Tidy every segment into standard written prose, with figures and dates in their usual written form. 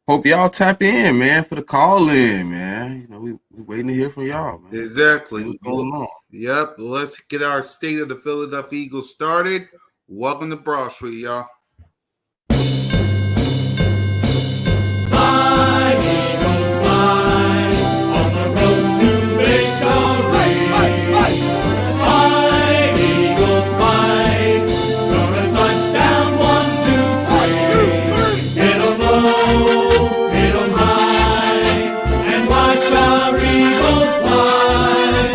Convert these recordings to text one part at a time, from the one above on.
Hope y'all tap in, man, for the call in, man. We waiting to hear from y'all, man. See Exactly. what's going on. Yep. Let's get our state of the Philadelphia Eagles started. Welcome to Broad Street, y'all. Fly, Eagles, fly, on the road to victory. Fly, Eagles, fly, score a touchdown, 1, 2, 3. Hit 'em low, hit 'em high, and watch our Eagles fly.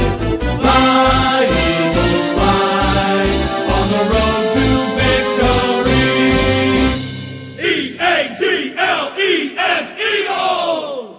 Fly, Eagles, fly, on the road to victory. E-A-G-L-E-S, Eagles!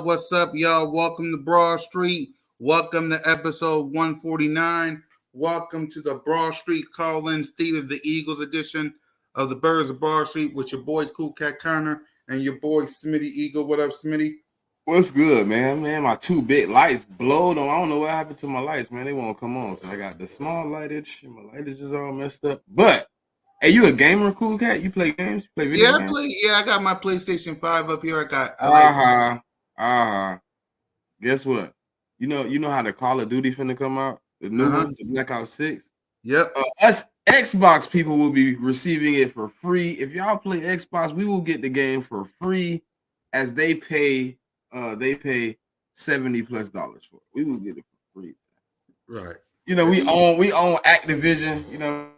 What's up, y'all? Welcome to Broad Street. Welcome to episode 149. Welcome to the Broad Street Call-In State of the Eagles edition of the Birds of Broad Street with your boy Cool Cat Connor and your boy Smitty Eagle. What up, Smitty? What's good, man? Man, my two big lights blowed on. I don't know what happened to my lights, man. They won't come on. So I got the small lightage, and my lightage is all messed up. But hey, you a gamer, Cool Cat? You play games? You play video games? I got my PlayStation 5 up here. Guess what? You know how the Call of Duty finna come out? The new one, the Black Ops 6? Yep. Us Xbox people will be receiving it for free. If y'all play Xbox, we will get the game for free as they pay $70+ for it. We will get it for free. Right. We own Activision, you know what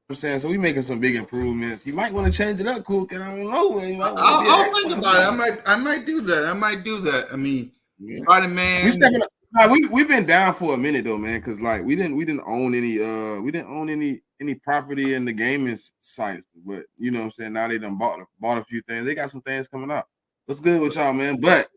I'm saying? So we making some big improvements. You might want to change it up, Cool, because I don't know. I'll think about it. I might do that. I mean, Spider-Man. We've been down for a minute though, man, because like we didn't own any property in the gaming sites, but you know what I'm saying, now they done bought a few things. They got some things coming up. What's good with y'all, man? But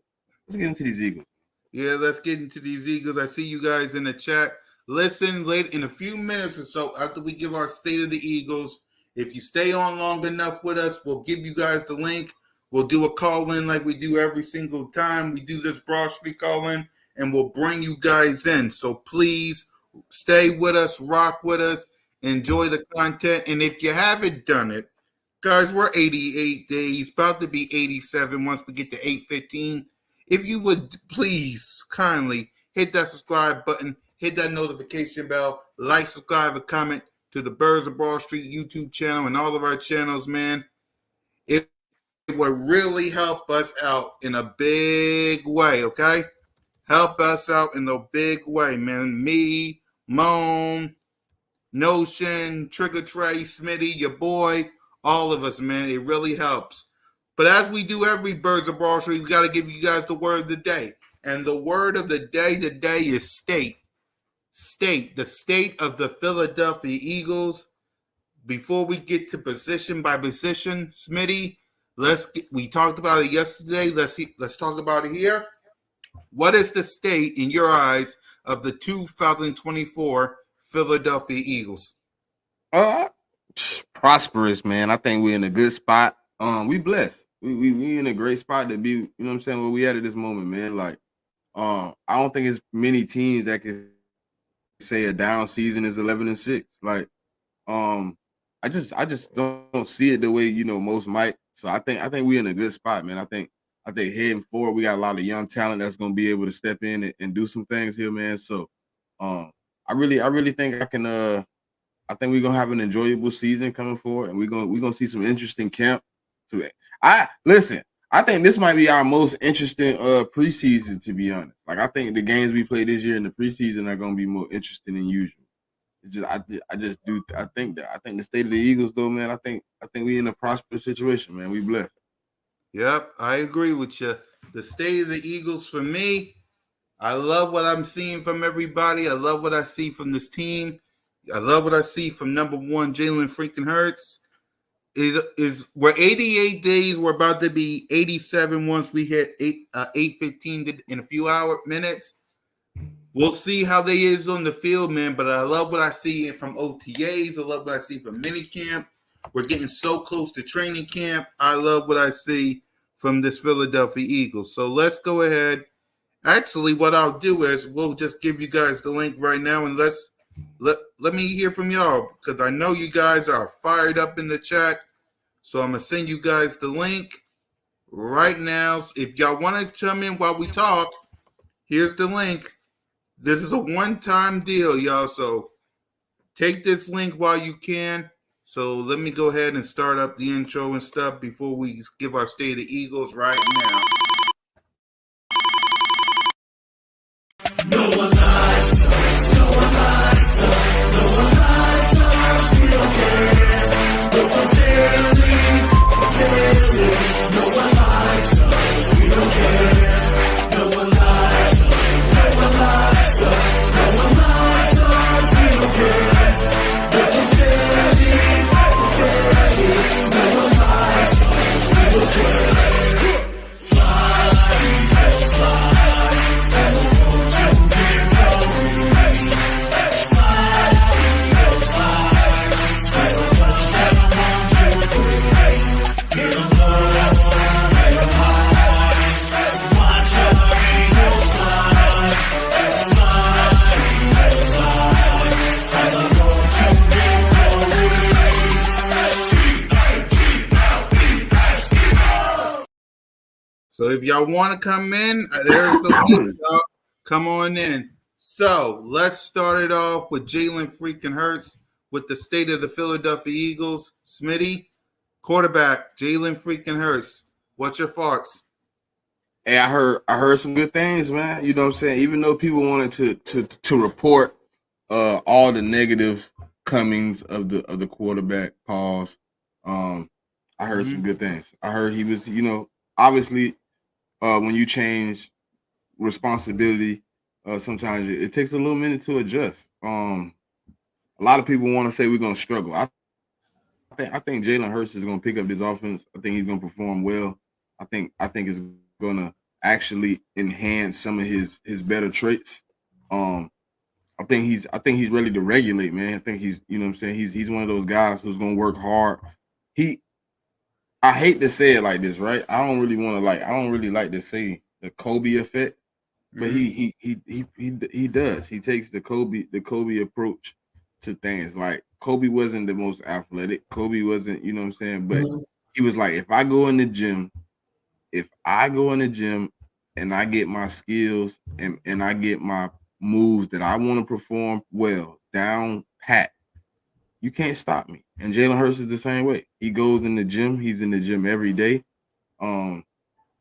let's get into these Eagles. Yeah, let's get into these Eagles. I see you guys in the chat. Listen, late in a few minutes or so after we give our state of the Eagles. If you stay on long enough with us, we'll give you guys the link. We'll do a call in like we do every single time we do this Broad Street call in, and we'll bring you guys in. So please stay with us, rock with us, enjoy the content. And if you haven't done it, guys, we're 88 days, about to be 87 once we get to 815. If you would please kindly hit that subscribe button, hit that notification bell, like, subscribe, and comment to the Birds of Broad Street YouTube channel and all of our channels, man. It would really help us out in a big way, okay? Help us out in a big way, man. Me, Moan, Notion, Trigger Trey, Smitty, your boy, all of us, man. It really helps. But as we do every Birds of Broad Street, we got to give you guys the word of the day. And the word of the day today is state. State, the state of the Philadelphia Eagles. Before we get to position by position, Smitty, we talked about it yesterday. Let's talk about it here. What is the state in your eyes of the 2024 Philadelphia Eagles? Prosperous, man. I think we're in a good spot. We blessed. We in a great spot to be, you know what I'm saying, where we at this moment, man. Like, I don't think it's many teams that can say a down season is 11-6. Like, um, I just don't see it the way, you know, most might. So I think we're in a good spot, man. I think heading forward, we got a lot of young talent that's gonna be able to step in and do some things here, man. So um I really think I think we're gonna have an enjoyable season coming forward, and we're gonna see some interesting camp. So I listen. I think this might be our most interesting preseason, to be honest. Like I think the games we play this year in the preseason are gonna be more interesting than usual. It's just I just do I think the state of the Eagles though, man. I think we in a prosperous situation, man. We blessed. Yep, I agree with you. The state of the Eagles for me, I love what I'm seeing from everybody. I love what I see from this team. I love what I see from number one, Jalen freaking Hurts. Is we're 88 days. We're about to be 87 once we hit 8:15 in a few minutes. We'll see how they is on the field, man. But I love what I see from OTAs. I love what I see from minicamp. We're getting so close to training camp. I love what I see from this Philadelphia Eagles. So let's go ahead. Actually, what I'll do is we'll just give you guys the link right now, and let me hear from y'all because I know you guys are fired up in the chat. So I'm gonna send you guys the link right now. If y'all want to come in while we talk, here's the link. This is a one-time deal, y'all. So take this link while you can. So let me go ahead and start up the intro and stuff before we give our State of the Eagles right now. No one likes us. No one likes us. No one likes us. We don't care. No one cares. No one likes us. We don't care. No one likes us. No one likes us. No one likes us. We don't care. No one cares. No one likes us. We don't care. Fly, fly, and won't you give So if y'all want to come in, there's the link. Y'all. Come on in. So let's start it off with Jalen freaking Hurts with the state of the Philadelphia Eagles. Smitty, quarterback, Jalen freaking Hurts. What's your thoughts? Hey, I heard some good things, man. You know what I'm saying? Even though people wanted to report all the negative comings of the quarterback pause, I heard some good things. I heard he was, you know, obviously when you change responsibility, sometimes it takes a little minute to adjust. A lot of people want to say we're gonna struggle. I think Jalen Hurts is gonna pick up this offense. I think he's gonna perform well. I think it's gonna actually enhance some of his better traits. I think he's ready to regulate, man. I think he's, you know what I'm saying, he's one of those guys who's gonna work hard. I hate to say it like this, right? I don't really like to say the Kobe effect, but he does. He takes the Kobe approach to things. Like Kobe wasn't the most athletic. Kobe wasn't, you know what I'm saying? But he was like, if I go in the gym and I get my skills and I get my moves that I want to perform well down pat, you can't stop me. And Jalen Hurts is the same way. He goes in the gym. He's in the gym every day. The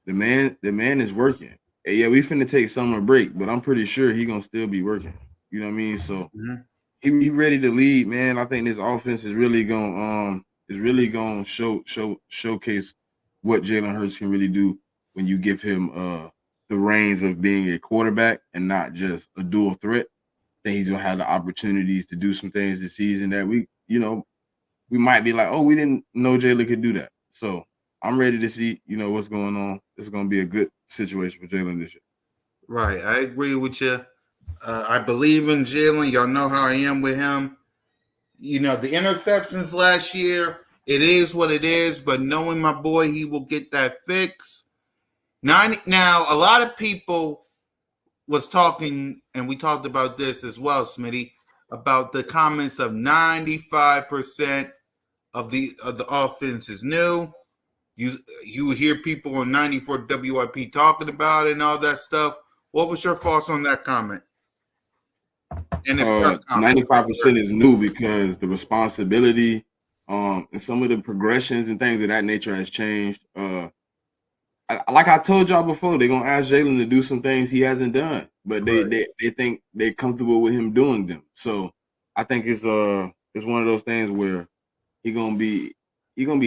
man is working. And yeah, we finna take summer break, but I'm pretty sure he gonna still be working. You know what I mean? So he ready to lead, man. I think this offense is really gonna showcase what Jalen Hurts can really do when you give him the reins of being a quarterback and not just a dual threat. I think he's gonna have the opportunities to do some things this season that we might be like, oh, we didn't know Jalen could do that. So I'm ready to see, what's going on. It's going to be a good situation for Jalen this year. Right. I agree with you. I believe in Jalen. Y'all know how I am with him. You know, the interceptions last year, It is what it is, but knowing my boy, he will get that fix. Now, a lot of people was talking, and we talked about this as well, Smitty, about the comments of 95% of the offense is new. You hear people on 94 WIP talking about it and all that stuff. What was your thoughts on that comment? And his press conference. 95% is new because the responsibility, and some of the progressions and things of that nature has changed. Like I told y'all before, they're gonna ask Jalen to do some things he hasn't done, but they think they're comfortable with him doing them. So I think it's one of those things where he gonna be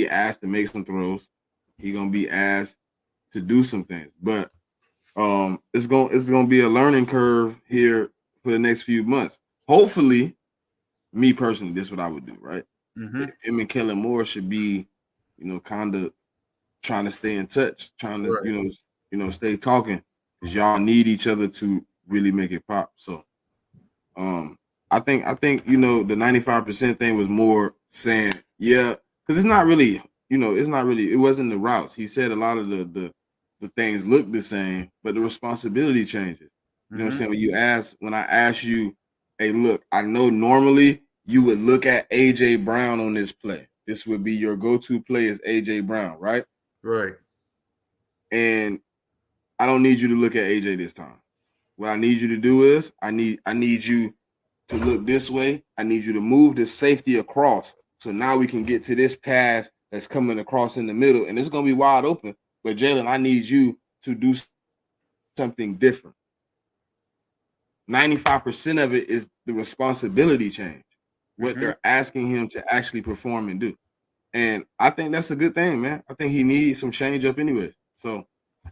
asked to make some throws. He gonna be asked to do some things, but it's gonna be a learning curve here for the next few months. Hopefully, me personally, this is what I would do, right? Mm-hmm. Him and Kellen Moore should be, kind of trying to stay in touch, trying to, stay talking, because y'all need each other to really make it pop. So, I think the 95% thing was more saying, yeah, because it's not really, it wasn't the routes. He said a lot of the things look the same, but the responsibility changes. You know what I'm saying? When I ask you, hey, look, I know normally you would look at AJ Brown on this play. This would be your go-to play is AJ Brown, right? Right. And I don't need you to look at AJ this time. What I need you to do is I need you to look this way. I need you to move the safety across. So now we can get to this pass that's coming across in the middle, and it's gonna be wide open. But Jalen, I need you to do something different. 95% of it is the responsibility change, what they're asking him to actually perform and do. And I think that's a good thing, man. I think he needs some change up anyways. So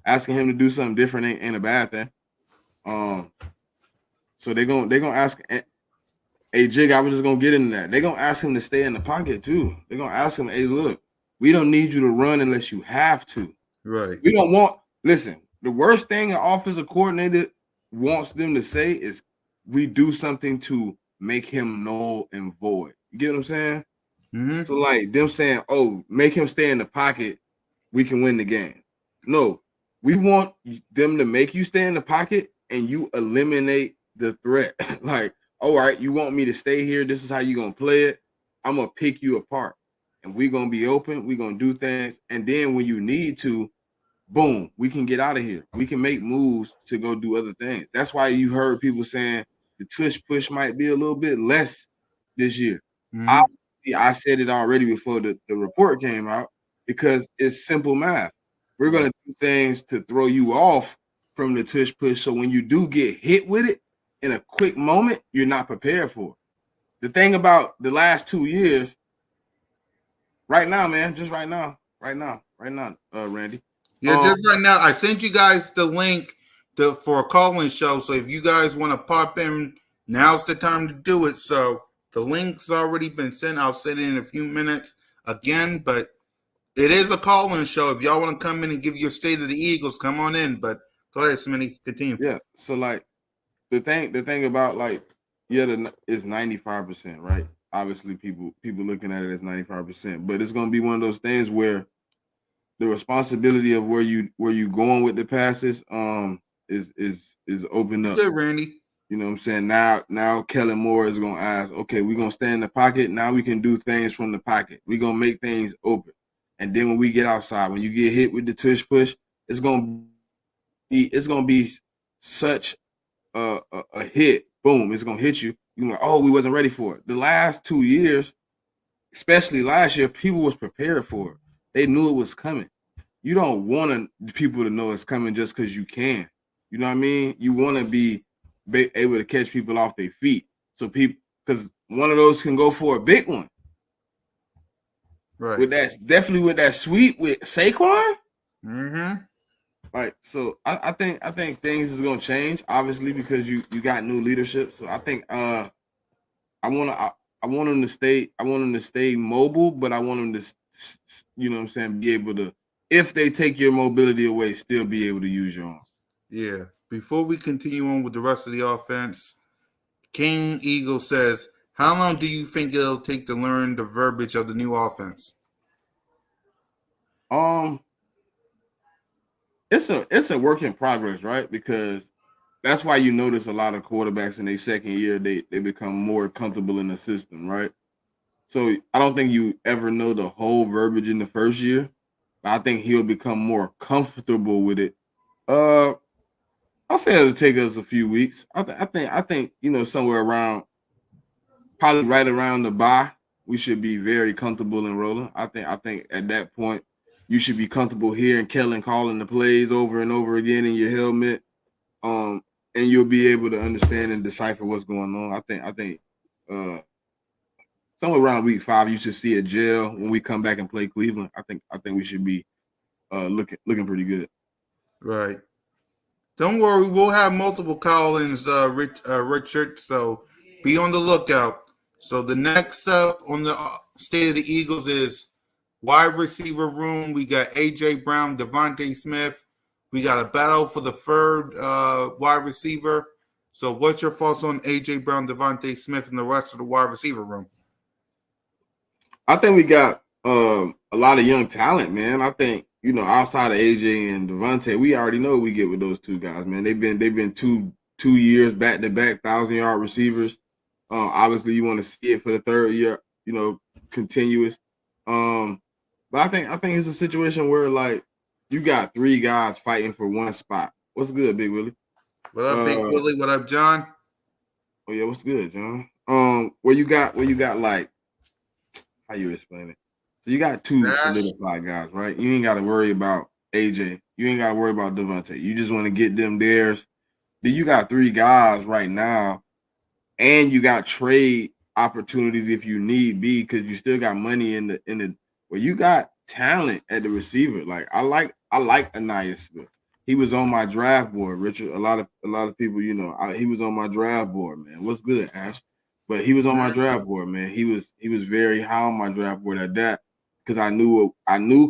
asking him to do something different ain't a bad thing. So they're gonna ask. Hey, Jig, I was just gonna get into that. They're gonna ask him to stay in the pocket too. They're gonna ask him, hey, look, we don't need you to run unless you have to. Right. We don't want. Listen, the worst thing an offensive coordinator wants them to say is we do something to make him null and void. You get what I'm saying? Mm-hmm. So like them saying, oh, make him stay in the pocket, we can win the game. No, we want them to make you stay in the pocket and you eliminate the threat. Like, all right, you want me to stay here? This is how you gonna play it. I'm gonna pick you apart, and we're gonna be open. We're gonna do things, and then when you need to, boom, we can get out of here. We can make moves to go do other things. That's why you heard people saying the tush push might be a little bit less this year. I said it already before the report came out because it's simple math. We're going to do things to throw you off from the tush push. So when you do get hit with it in a quick moment, you're not prepared for it. The thing about the last 2 years, right now, man, just right now, Randy. Yeah, just right now, I sent you guys the link for a call-in show. So if you guys want to pop in, now's the time to do it. So the link's already been sent. I'll send it in a few minutes again, but it is a call-in show. If y'all want to come in and give your state of the Eagles, come on in. But go ahead, Smitty, continue. Yeah. So like the thing about like is 95%, right? Obviously, people looking at it as 95%, but it's gonna be one of those things where the responsibility of where you going with the passes is opened up. Good, Randy. You know what I'm saying? Now Kellen Moore is gonna ask, okay, we're gonna stay in the pocket. Now we can do things from the pocket. We're gonna make things open. And then when we get outside, when you get hit with the tush push, it's gonna be such a hit. Boom, it's gonna hit you. You're like, oh, we wasn't ready for it. The last 2 years, especially last year, people was prepared for it. They knew it was coming. You don't want people to know it's coming just because you can. You know what I mean? You want to be able to catch people off their feet. So people, because one of those can go for a big one. Right. With that sweep with Saquon. Mm-hmm. Right. So I think things is gonna change, obviously, because you got new leadership. So I think I want him to stay mobile, but I want him to, you know what I'm saying, be able to, if they take your mobility away, still be able to use your arm. Yeah. Before we continue on with the rest of the offense, King Eagle says, how long do you think it'll take to learn the verbiage of the new offense? Um, it's a work in progress, right? Because that's why you notice a lot of quarterbacks in their second year they become more comfortable in the system, right? So I don't think you ever know the whole verbiage in the first year. But I think he'll become more comfortable with it. Uh, I'll say it'll take us a few weeks. I think somewhere around probably right around the bye, we should be very comfortable in rolling. I think at that point you should be comfortable hearing Kellen calling the plays over and over again in your helmet. Um, and you'll be able to understand and decipher what's going on. I think somewhere around week 5 you should see a gel when we come back and play Cleveland. I think we should be looking pretty good. Right. Don't worry, we'll have multiple call-ins, Richard. So be on the lookout. So the next up on the State of the Eagles is wide receiver room. We got AJ Brown, Devontae Smith. We got a battle for the third wide receiver. So what's your thoughts on AJ Brown, Devontae Smith, and the rest of the wide receiver room? I think we got a lot of young talent, man. I think outside of AJ and Devontae, we already know what we get with those two guys, man. They've been two years back to back 1,000-yard receivers. Obviously, you want to see it for the third year, continuous. Um, but I think it's a situation where like you got three guys fighting for one spot. What's good, Big Willie? What up, Big Willie? What up, John? Oh yeah, what's good, John? Where you got like how you explain it? So you got two Dash. solidified guys, right? You ain't got to worry about AJ. You ain't got to worry about Devontae. You just want to get them theirs. Then you got three guys right now, and you got trade opportunities if you need be because you still got money in the where you got talent at the receiver. Like I like Anaya Smith. He was on my draft board, Richard. A lot of people, he was on my draft board, man. What's good, Ash? But he was on my draft board, man. He was very high on my draft board at that because I knew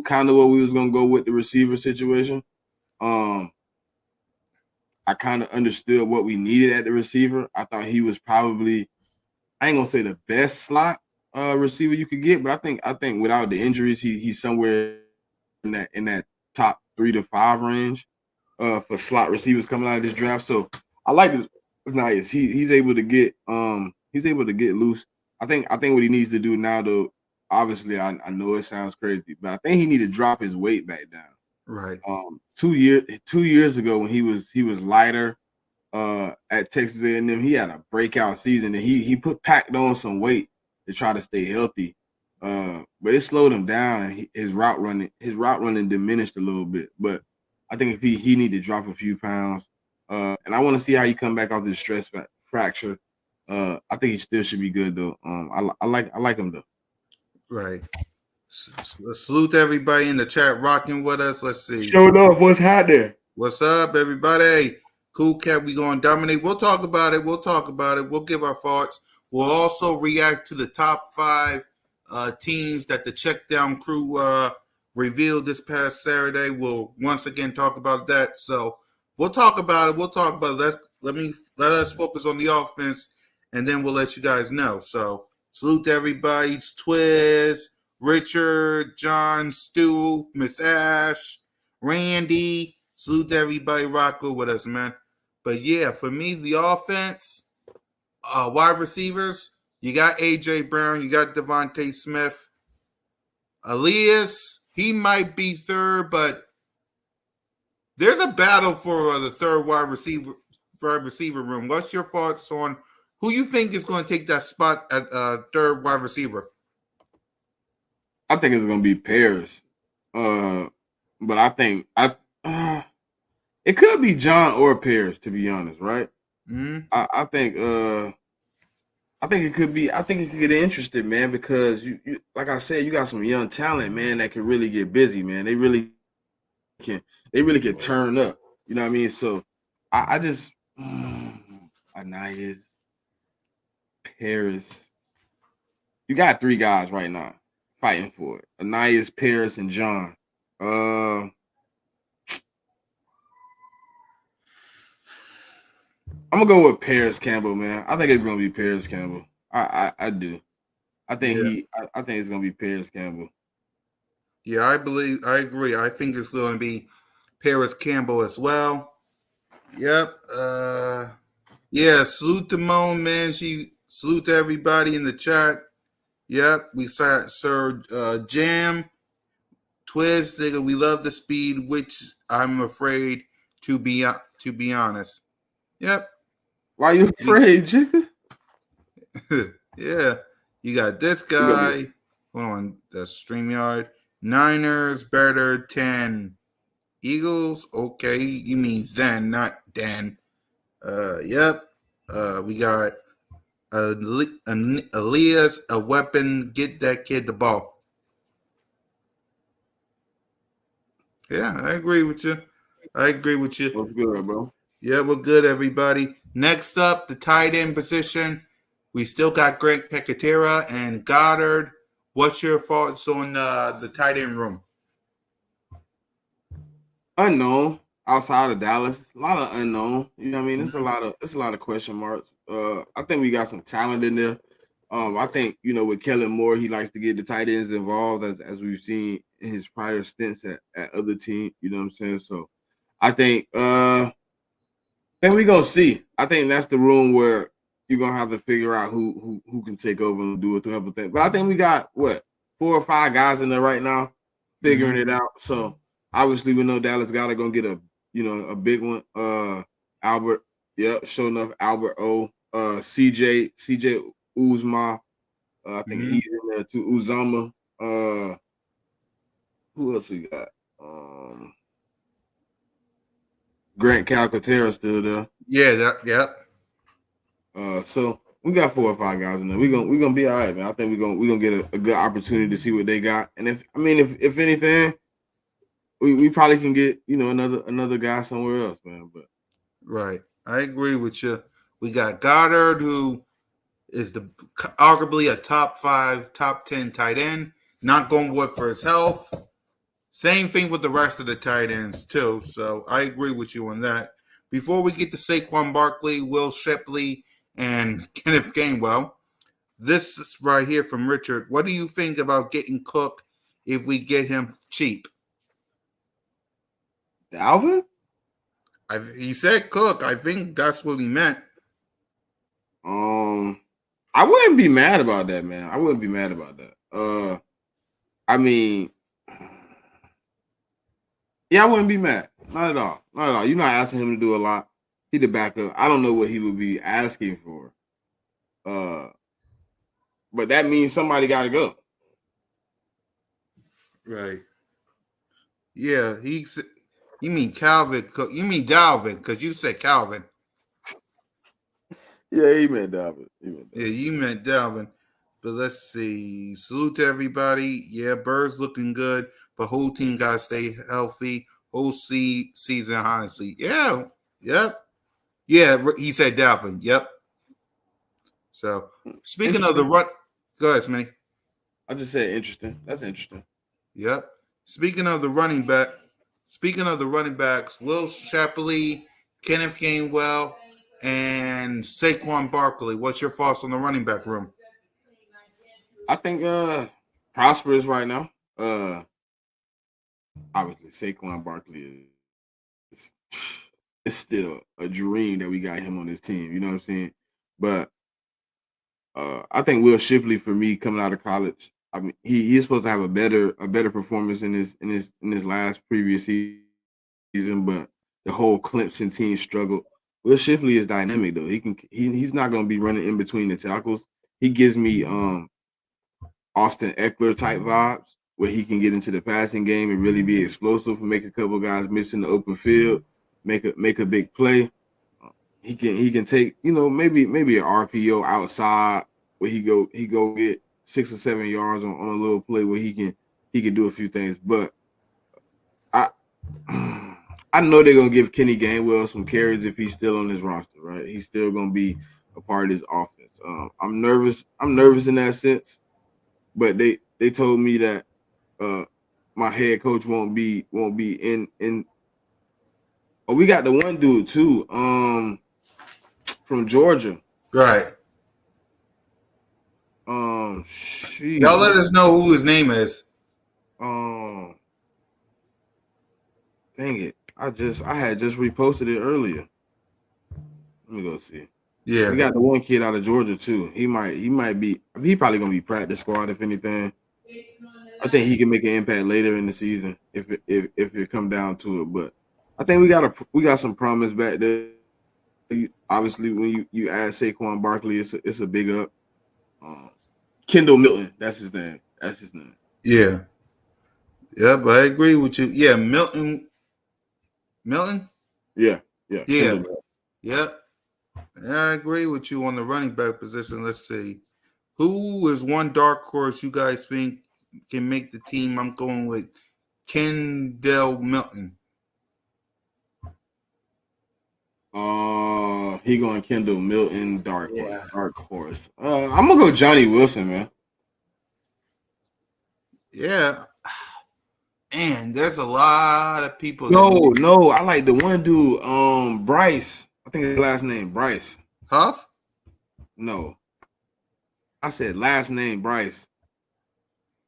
kind of what we was gonna go with the receiver situation. Um, I kind of understood what we needed at the receiver. I thought he was probably, I ain't gonna say the best slot receiver you could get, but I think without the injuries, he's somewhere in that top 3 to 5 range for slot receivers coming out of this draft. So I like it. Nice. He's able to get loose. I think what he needs to do now though, obviously I know it sounds crazy, but I think he need to drop his weight back down. Right. 2 years ago when he was lighter at Texas A&M, he had a breakout season and he packed on some weight to try to stay healthy. But it slowed him down. His route running diminished a little bit. But I think if he need to drop a few pounds, and I want to see how he come back off this stress fracture. I think he still should be good though. I like him though. Right. Salute to everybody in the chat rocking with us. Let's see. Showed up. What's happening? What's up, everybody? Cool Cat, we going to dominate. We'll talk about it. We'll give our thoughts. We'll also react to the top 5 teams that the Checkdown crew revealed this past Saturday. We'll once again talk about that. So we'll talk about it. Let us focus on the offense, and then we'll let you guys know. So salute to everybody. It's Twiz, Richard, John, Stu, Miss Ash, Randy. Salute to everybody rocking with us, man. But yeah, for me, the offense, wide receivers, you got AJ Brown, you got Devontae Smith. Elias, he might be third, but there's a battle for the third wide receiver room. What's your thoughts on who you think is going to take that spot at third wide receiver? I think it's going to be Paris. But I think it could be John or Paris, to be honest, right? Mm-hmm. I think it could be. I think it could get interested, man, because you like I said, you got some young talent, man, that can really get busy, man. They really can turn up. You know what I mean? So I just Anais, Paris. You got 3 guys right now fighting for it. Anais, Paris, and John. I'm gonna go with Paris Campbell, man. I think it's gonna be Paris Campbell. I do. I think I think it's gonna be Paris Campbell. Yeah, I agree. I think it's going to be Paris Campbell as well. Yep. Yeah, salute to Moan, man. She salute to everybody in the chat. Yep, we saw Sir Jam, Twist, nigga. We love the speed, which I'm afraid to be honest. Yep. Why you afraid, Jigga? Yeah. You got this We gonna be guy. Hold on, the StreamYard. Niners better 10. Eagles, okay. You mean then, not Dan. Yep. We got Elias, a weapon. Get that kid the ball. Yeah, I agree with you. I agree with you. what's good, bro. Yeah, we're good, everybody. Next up, the tight end position. We still got Greg Pecatera and Goddard. What's your thoughts on the tight end room? Unknown outside of Dallas. A lot of unknown. You know what I mean? It's a lot of question marks. I think we got some talent in there. I think, with Kellen Moore, he likes to get the tight ends involved as we've seen in his prior stints at other teams. You know what I'm saying? So I think then we gonna see. I think that's the room where you're gonna have to figure out who can take over and do a couple things. But I think we got 4 or 5 guys in there right now figuring it out. So obviously we know Dallas got gonna get a big one. Albert, yep, sure enough, Albert O. CJ Uzma. I think he's in there too. Uzama. Who else we got? Grant Calcaterra still there. Yeah. So we got 4 or 5 guys in there. We're gonna be all right, man. I think we're gonna get a good opportunity to see what they got. And if anything, we probably can get another guy somewhere else, man. But Right. I agree with you. We got Goddard, who is arguably a top 5, top 10 tight end. Not going to work for his health. Same thing with the rest of the tight ends, too. So I agree with you on that. Before we get to Saquon Barkley, Will Shipley, and Kenneth Gainwell, this is right here from Richard. What do you think about getting Cook if we get him cheap? Dalvin? He said Cook. I think that's what he meant. I wouldn't be mad about that, man. I wouldn't be mad about that. I mean, yeah, I wouldn't be mad. Not at all. Not at all. You're not asking him to do a lot. He the backup. I don't know what he would be asking for. But that means somebody got to go. Right. Yeah, you mean Calvin Cook. You mean Dalvin, because you said Calvin. Yeah, he meant Dalvin. Yeah, you meant Dalvin. But let's see. Salute to everybody. Yeah, Bird's looking good, but whole team got to stay healthy. Whole season, honestly. Yeah. Yep. Yeah, he said Dalvin. Yep. So, speaking of the run, go ahead, Smitty. I just said interesting. That's interesting. Yep. Speaking of the running backs, Will Shapley, Kenneth Gainwell, and Saquon Barkley. What's your thoughts on the running back room? I think prosperous right now. Obviously Saquon Barkley is it's still a dream that we got him on this team. You know what I'm saying? But I think Will Shipley, for me, coming out of college, I mean, he's supposed to have a better performance in his last previous season, but the whole Clemson team struggled. Will Shipley is dynamic though. He's not going to be running in between the tackles. He gives me Austin Eckler type vibes, where he can get into the passing game and really be explosive, make a couple guys miss in the open field, make a big play. He can take maybe an RPO outside where he go get 6 or 7 yards on a little play where he can do a few things. But I know they're gonna give Kenny Gainwell some carries if he's still on his roster, right? He's still gonna be a part of this offense. I'm nervous in that sense, but they told me that my head coach won't be in. Oh, we got the one dude too. From Georgia. Right. Sheesh. Y'all let us know who his name is. Um, dang it. I had just reposted it earlier. Let me go see. We Yeah, got the one kid out of Georgia too. He probably gonna be practice squad if anything. I think he can make an impact later in the season if it come down to it. But I think we got some promise back there. Obviously, when you add Saquon Barkley, it's a big up. Um, Kendall Milton, that's his name. That's his name. yeah, yeah. But I agree with you. Yeah, Milton. Yeah, yeah, Yeah, Kendall Milton. yep. Yeah, I agree with you on the running back position. Let's see. Who is one dark horse you guys think can make the team? I'm going with Kendall Milton. He going Kendall Milton, dark horse, Yeah. dark horse. I'm gonna go Johnny Wilson, man. Yeah. And there's a lot of people that No, I like the one dude, Bryce. I think his last name Bryce. Huff. No, I said last name Bryce.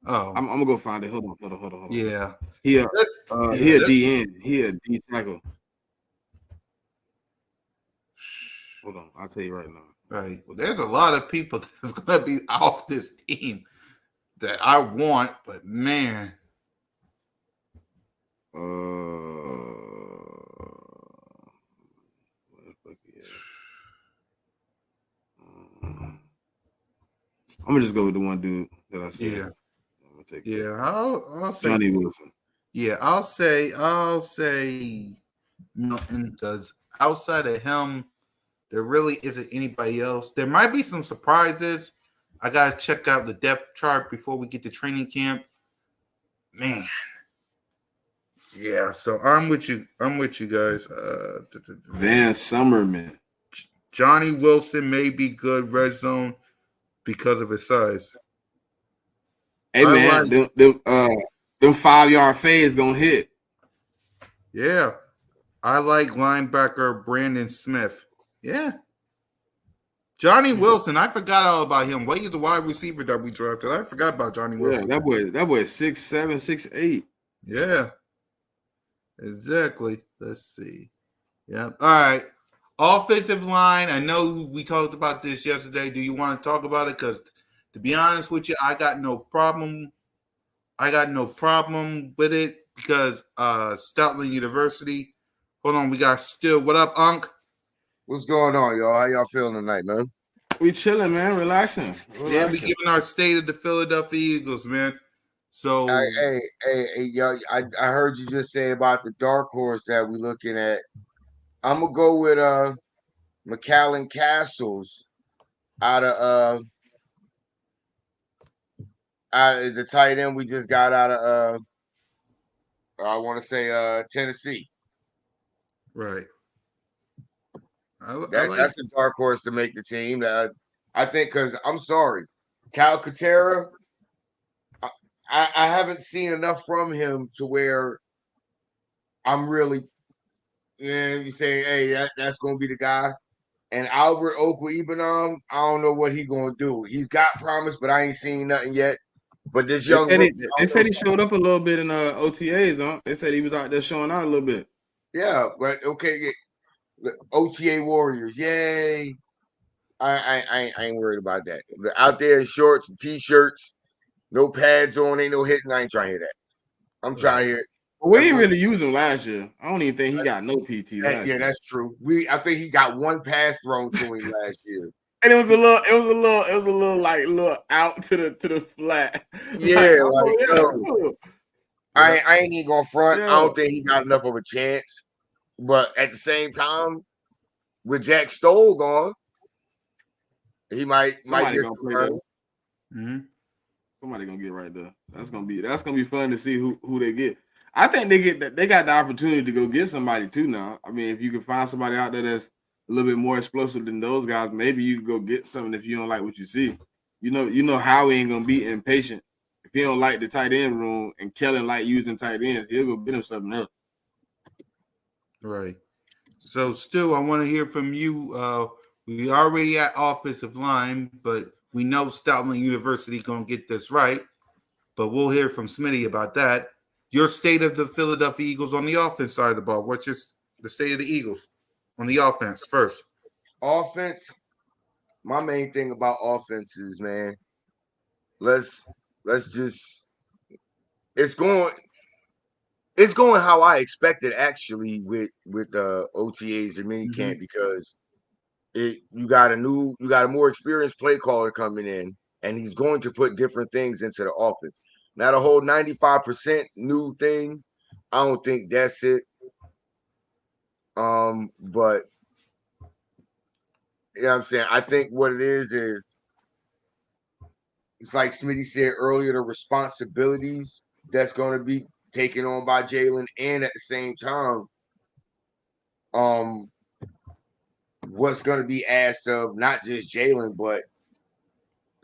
Oh, I'm gonna go find it. Hold on. yeah. He a Yeah, he a DN. He a D tackle. Hold on, I'll tell you right now. right. Well, there's a lot of people that's gonna be off this team that I want, but man, Where the fuck he at? I'm gonna just go with the one dude that I said. yeah, I'm gonna take yeah. I'll say Johnny Wilson. yeah. I'll say Milton because outside of him, there really isn't anybody else. There might be some surprises. I gotta check out the depth chart before we get to training camp. Man, yeah. So I'm with you. I'm with you guys. Van Summerman. Johnny Wilson may be good red zone because of his size. Hey I man, like, them 5 yard fades gonna hit. yeah. I like linebacker Brandon Smith. Yeah. Johnny Wilson, I forgot all about him. What is the wide receiver that we drafted? I forgot about Johnny Yeah, Wilson. that boy 6'7", 6'8". Yeah, exactly. Let's see. Yeah. All right. Offensive line. I know we talked about this yesterday. Do you want to talk about it? Because to be honest with you, I got no problem. I got no problem with it because Stoutland University. Hold on, we got still. What up, Unc? What's going on, y'all? How y'all feeling tonight, man? We chilling, man, relaxing. Yeah, we giving our state of the Philadelphia Eagles, man. So Hey, y'all! I heard you just say about the dark horse that we're looking at. I'm gonna go with McAllen Castles out of the tight end we just got out of I want to say Tennessee. right. I like That's the dark horse to make the team. I think because I'm sorry, Cal Katera. I haven't seen enough from him to where I'm really, you say, hey, that's going to be the guy. And Albert Okwe-Ibenam, I don't know what he going to do. He's got promise, but I ain't seen nothing yet. But this young rookie, they said he showed up a little bit in OTAs, huh? They said he was out there showing out a little bit. yeah, but okay, OTA Warriors, yay! I ain't worried about that. Out there in shorts and t-shirts, no pads on, ain't no hitting. I ain't trying to hear that. I'm trying to hear. We didn't really use him last year. I don't even think he got no PT last year. That's true. I think he got one pass thrown to him last year. And it was a little like out to the flat. Yeah, cool. I ain't even gonna front. Yeah. I don't think he got enough of a chance. But at the same time, with Jack Stoll gone, he might get gonna play some. mm-hmm. Somebody gonna get right there. That's gonna be fun to see who they get. I think they got the opportunity to go get somebody too now. I mean, if you can find somebody out there that's a little bit more explosive than those guys, maybe you can go get something if you don't like what you see. You know Howie ain't gonna be impatient. If he don't like the tight end room and Kellen like using tight ends, he'll go get him something else. Right. So still I want to hear from you. We already at offensive line, but we know Stoutland University gonna get this right. but we'll hear from Smitty about that. Your state of the Philadelphia Eagles on the offense side of the ball. What's the state of the Eagles on the offense first? Offense. My main thing about offense is, man, let's just it's going how I expected actually with OTAs and minicamp because you got a more experienced play caller coming in, and he's going to put different things into the offense. Now the whole 95% new thing, I don't think that's it. But you know what I'm saying? I think what it is it's like Smitty said earlier, the responsibilities that's going to be taken on by Jalen, and at the same time, um, what's going to be asked of not just Jalen, but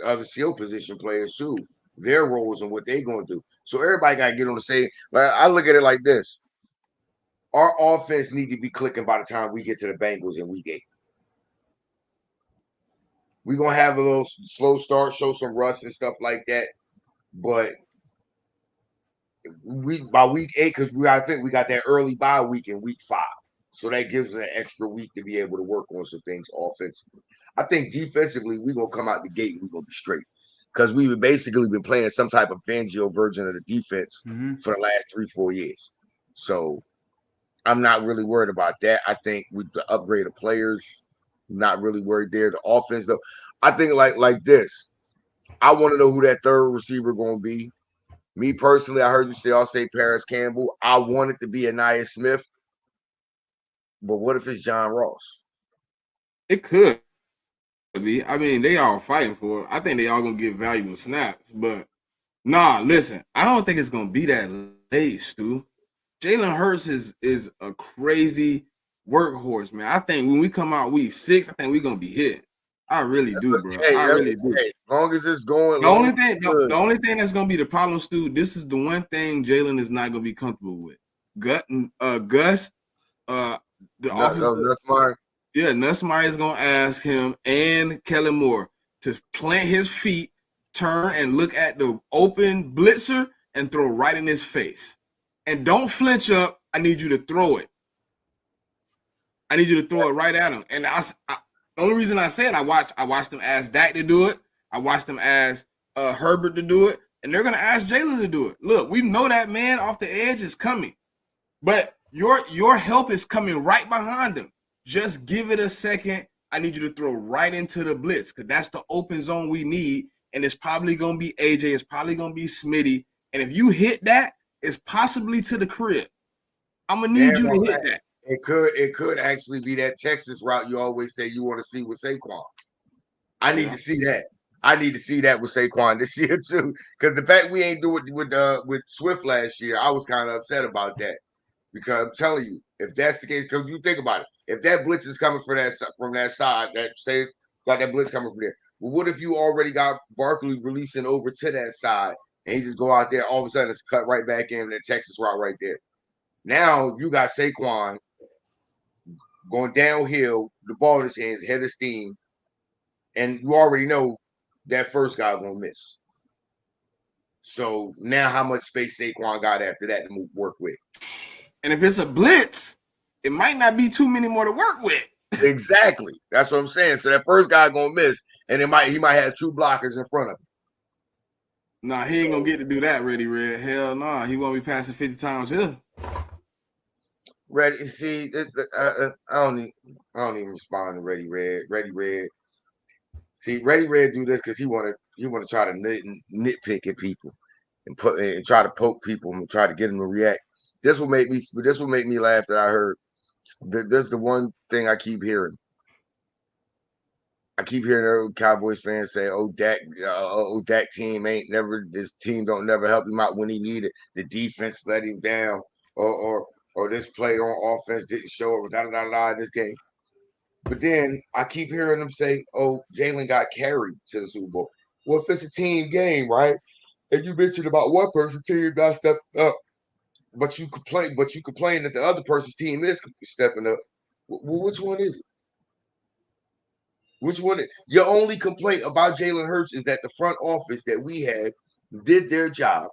other skill position players too, their roles and what they're going to do. So everybody got to get on the same. Like I look at it like this: our offense need to be clicking by the time we get to the Bengals in Week 8. We're gonna have a little slow start, show some rust and stuff like that, but we by Week 8 because I think we got that early bye week in Week 5. So that gives us an extra week to be able to work on some things offensively. I think defensively, we're going to come out the gate and we're going to be straight. Because we've basically been playing some type of Fangio version of the defense for the last 3-4 years. So I'm not really worried about that. I think with the upgrade of players, not really worried there. The offense, though, I think like this. I want to know who that third receiver going to be. Me personally, I heard you say, I'll say Paris Campbell. I want it to be Anaya Smith. But what if it's John Ross? It could be. I mean, they all fighting for it. I think they all gonna get valuable snaps. But nah, listen, I don't think it's gonna be that late, Stu. Jalen Hurts is a crazy workhorse, man. I think when we come out Week 6, I think we're gonna be hit. I really do, bro. I really do. As long as it's going. The only thing that's gonna be the problem, Stu. This is the one thing Jalen is not gonna be comfortable with. Gus, the offensive. Nussmeier is gonna ask him and Kellen Moore to plant his feet, turn and look at the open blitzer and throw right in his face. And don't flinch up. I need you to throw it. I need you to throw it right at him. And the only reason I said I watched them ask Dak to do it. I watched them ask Herbert to do it, and they're gonna ask Jalen to do it. Look, we know that man off the edge is coming, but your help is coming right behind him. Just give it a second. I need you to throw right into the blitz because that's the open zone we need, and it's probably gonna be AJ. It's probably gonna be Smitty, and if you hit that, it's possibly to the crib. I'm gonna need you to hit that. It could actually be that Texas route you always say you want to see with Saquon. I need to see that. I need to see that with Saquon this year too. Because the fact we ain't do it with Swift last year, I was kind of upset about that. Because I'm telling you, if that's the case, because you think about it, if that blitz is coming from that side, that says got that blitz coming from there. Well, what if you already got Barkley releasing over to that side and he just go out there, all of a sudden it's cut right back in that Texas route right there. Now you got Saquon going downhill, the ball in his hands, head of steam, and you already know that first guy gonna miss. So now how much space Saquon got after that to work with? And if it's a blitz, it might not be too many more to work with. Exactly. That's what I'm saying. So that first guy gonna miss, and he might have two blockers in front of him. Nah, he ain't gonna get to do that, Ready Red. Hell no, he won't be passing 50 times here. Ready? See, I don't even respond to Ready Red. Ready Red. See, Ready Red do this because he want to try to nitpick at people and try to poke people and try to get them to react. This will make me laugh that I heard. This is the one thing I keep hearing. I keep hearing every Cowboys fans say, Dak team ain't never, this team don't never help him out when he needed. The defense let him down, or this play on offense didn't show up, in this game. But then I keep hearing them say, Jalen got carried to the Super Bowl. Well, if it's a team game, right? And you mentioned about one person's team not stepping up, but you complain that the other person's team is stepping up. Well, which one is it? Which one? Your only complaint about Jalen Hurts is that the front office that we had did their job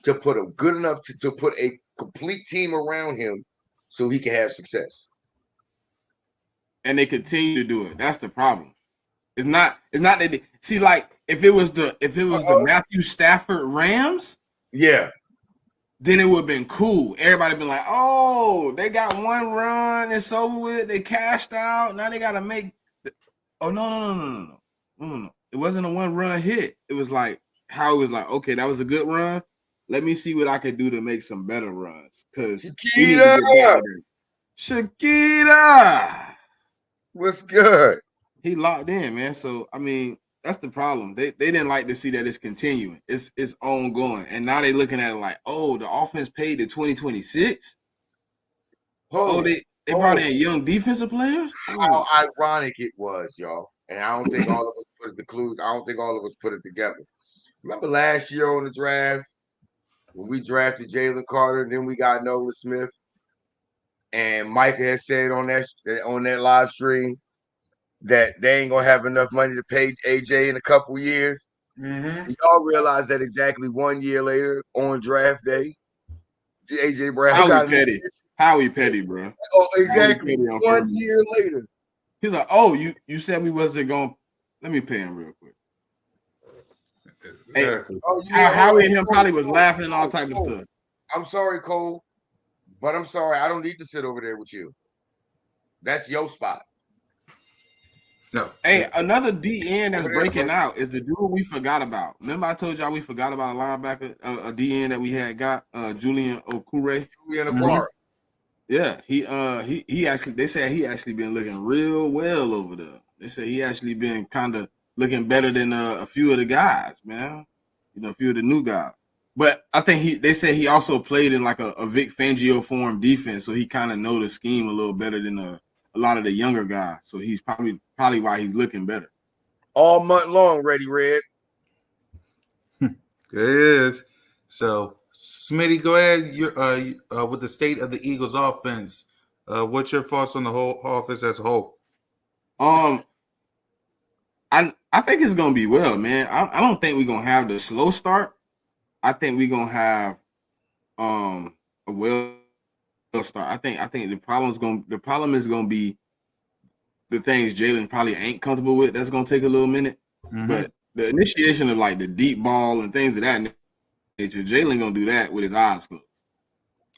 to put a good enough to put a complete team around him so he can have success. And they continue to do it. That's the problem. It's not that they see, like, if it was the Matthew Stafford Rams, Yeah. then it would have been cool. Everybody been like, oh, they got one run, it's over with, they cashed out. Now they gotta make oh no. It wasn't a one run hit. It was like how it was like, okay, that was a good run. Let me see what I could do to make some better runs. Because we need to get back to that. Shakira. What's good? He locked in, man. So I mean, that's the problem. They didn't like to see that it's continuing. It's ongoing. And now they looking at it like, oh, the offense paid to 2026. They brought in young defensive players. How ironic it was, y'all. And I don't think all of us put it I don't think all of us put it together. Remember last year on the draft when we drafted Jalen Carter, and then we got Nolan Smith, and Micah had said on that live stream that they ain't gonna have enough money to pay AJ in a couple years. Mm-hmm. Y'all realize that exactly 1 year later on draft day, AJ Brown got petty. Howie Petty, bro. Oh, exactly. 1 year later. He's like, oh, you said we wasn't going. Let me pay him real quick. Exactly. Hey, Howie and him probably was laughing and all type of stuff. I'm sorry, Cole, but I'm sorry. I don't need to sit over there with you. That's your spot. No. Hey, another DN that's breaking out is the dude we forgot about. Remember I told y'all we forgot about a linebacker, a DN that we had got, Julian Okure. Julian Okure. Yeah, he actually, they said he actually been looking real well over there. They said he actually been kind of looking better than a few of the guys, man. You know, a few of the new guys. But I think they said he also played in like a Vic Fangio form defense, so he kind of know the scheme a little better than a lot of the younger guys. So he's probably why he's looking better. All month long, Ready Red. It is. So Smitty, go ahead. You're with the state of the Eagles offense. What's your thoughts on the whole offense as a whole? I think it's gonna be well, man. I don't think we're gonna have the slow start. I think we're gonna have a well start. I think the problem is gonna be the things Jalen probably ain't comfortable with. That's gonna take a little minute. Mm-hmm. But the initiation of like the deep ball and things of that nature, Jalen gonna do that with his eyes closed.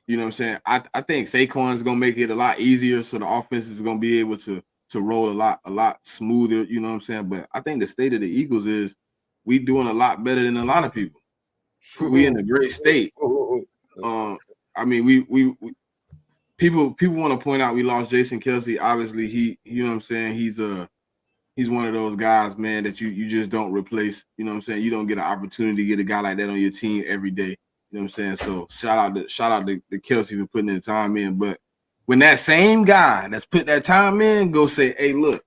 You know what I'm saying? I think Saquon's gonna make it a lot easier, so the offense is gonna be able to roll a lot smoother. You know what I'm saying? But I think the state of the Eagles is we doing a lot better than a lot of people. We in a great state. I mean, we people want to point out we lost Jason Kelce. Obviously, you know what I'm saying, he's one of those guys, man, that you just don't replace. You know what I'm saying? You don't get an opportunity to get a guy like that on your team every day. You know what I'm saying? So shout out to Kelce for putting the time in. But when that same guy that's put that time in go say, hey, look,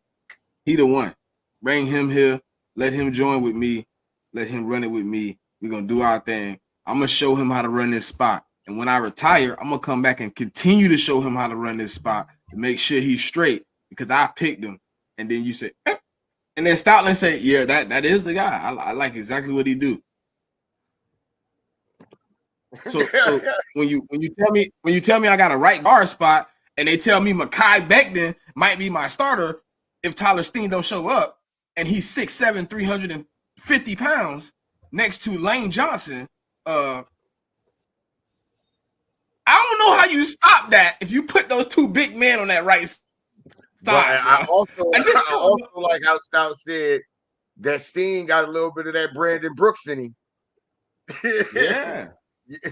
he the one. Bring him here. Let him join with me. Let him run it with me. We're going to do our thing. I'm going to show him how to run this spot. And when I retire, I'm going to come back and continue to show him how to run this spot to make sure he's straight because I picked him. And then you say, eh. And then Stoutland say, yeah, that is the guy. I like exactly what he do. So when you tell me I got a right guard spot and they tell me Mekhi Becton might be my starter if Tyler Steen don't show up and he's 6'7", 350 pounds next to Lane Johnson, I don't know how you stop that if you put those two big men on that right side. But I also like how Stout said that Steen got a little bit of that Brandon Brooks in him. Yeah.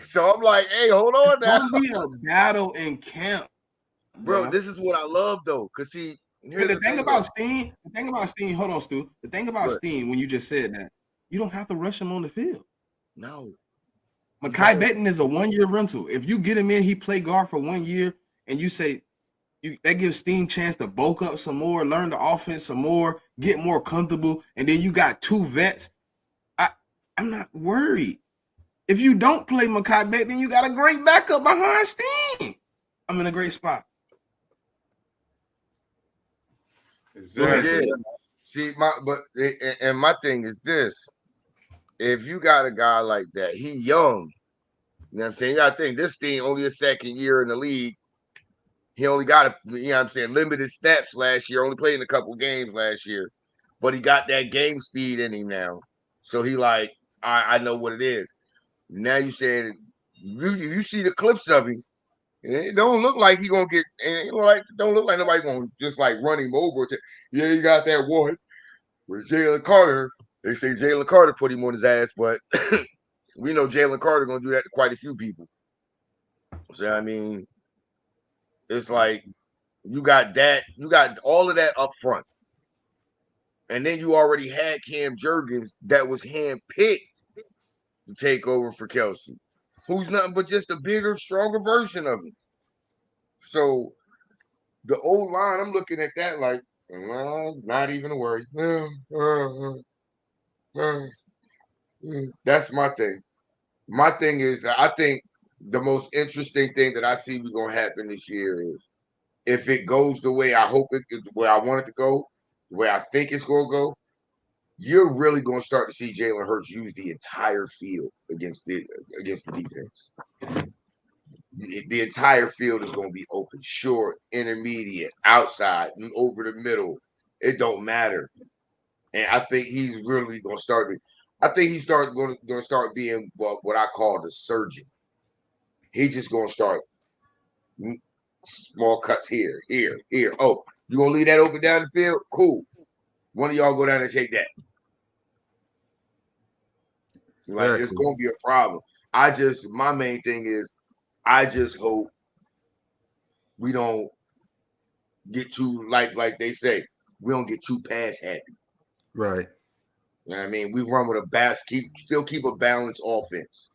So I'm like, hey, hold on now. It's gonna be a battle in camp, bro. This is what I love though, cause see, the thing about Steen, hold on, Stu. The thing about Steen, when you just said that, you don't have to rush him on the field. No. Mekhi Becton is a 1-year rental. If you get him in, he play guard for 1 year, and you say that gives Steen chance to bulk up some more, learn the offense some more, get more comfortable, and then you got two vets. I'm not worried. If you don't play Mekhi Becton, you got a great backup behind Steen. I'm in a great spot. Exactly. Yeah. See, my thing is this. if you got a guy like that, he young. You know what I'm saying? You gotta think this thing only a second year in the league. He only got limited snaps last year, only played in a couple games last year. But he got that game speed in him now. So he like, I know what it is. Now you said you see the clips of him. It don't look like he gonna get, and don't look like nobody gonna just like run him over. Yeah, you got that one with Jalen Carter. They say Jalen Carter put him on his ass, but we know Jalen Carter gonna do that to quite a few people. So I mean, it's like you got all of that up front, and then you already had Cam Jurgens that was handpicked to take over for Kelsey, who's nothing but just a bigger, stronger version of him. So the old line, I'm looking at that like, not even a worry. That's my thing. My thing is that I think the most interesting thing that I see we're gonna happen this year is if it goes the way I hope it, the way I want it to go, the way I think it's gonna go, you're really gonna start to see Jalen Hurts use the entire field against the defense. The entire field is going to be open, short, intermediate, outside, and over the middle. It don't matter. And I think he's really going to start. I think he's going to start being what I call the surgeon. He's just going to start small cuts here, here, here. Oh, you going to leave that open down the field? Cool. One of y'all go down and take that. Like, Exactly. it's going to be a problem. My main thing is, I just hope we don't get too like they say, we don't get too pass happy. Right. You know what I mean? We run with still keep a balanced offense.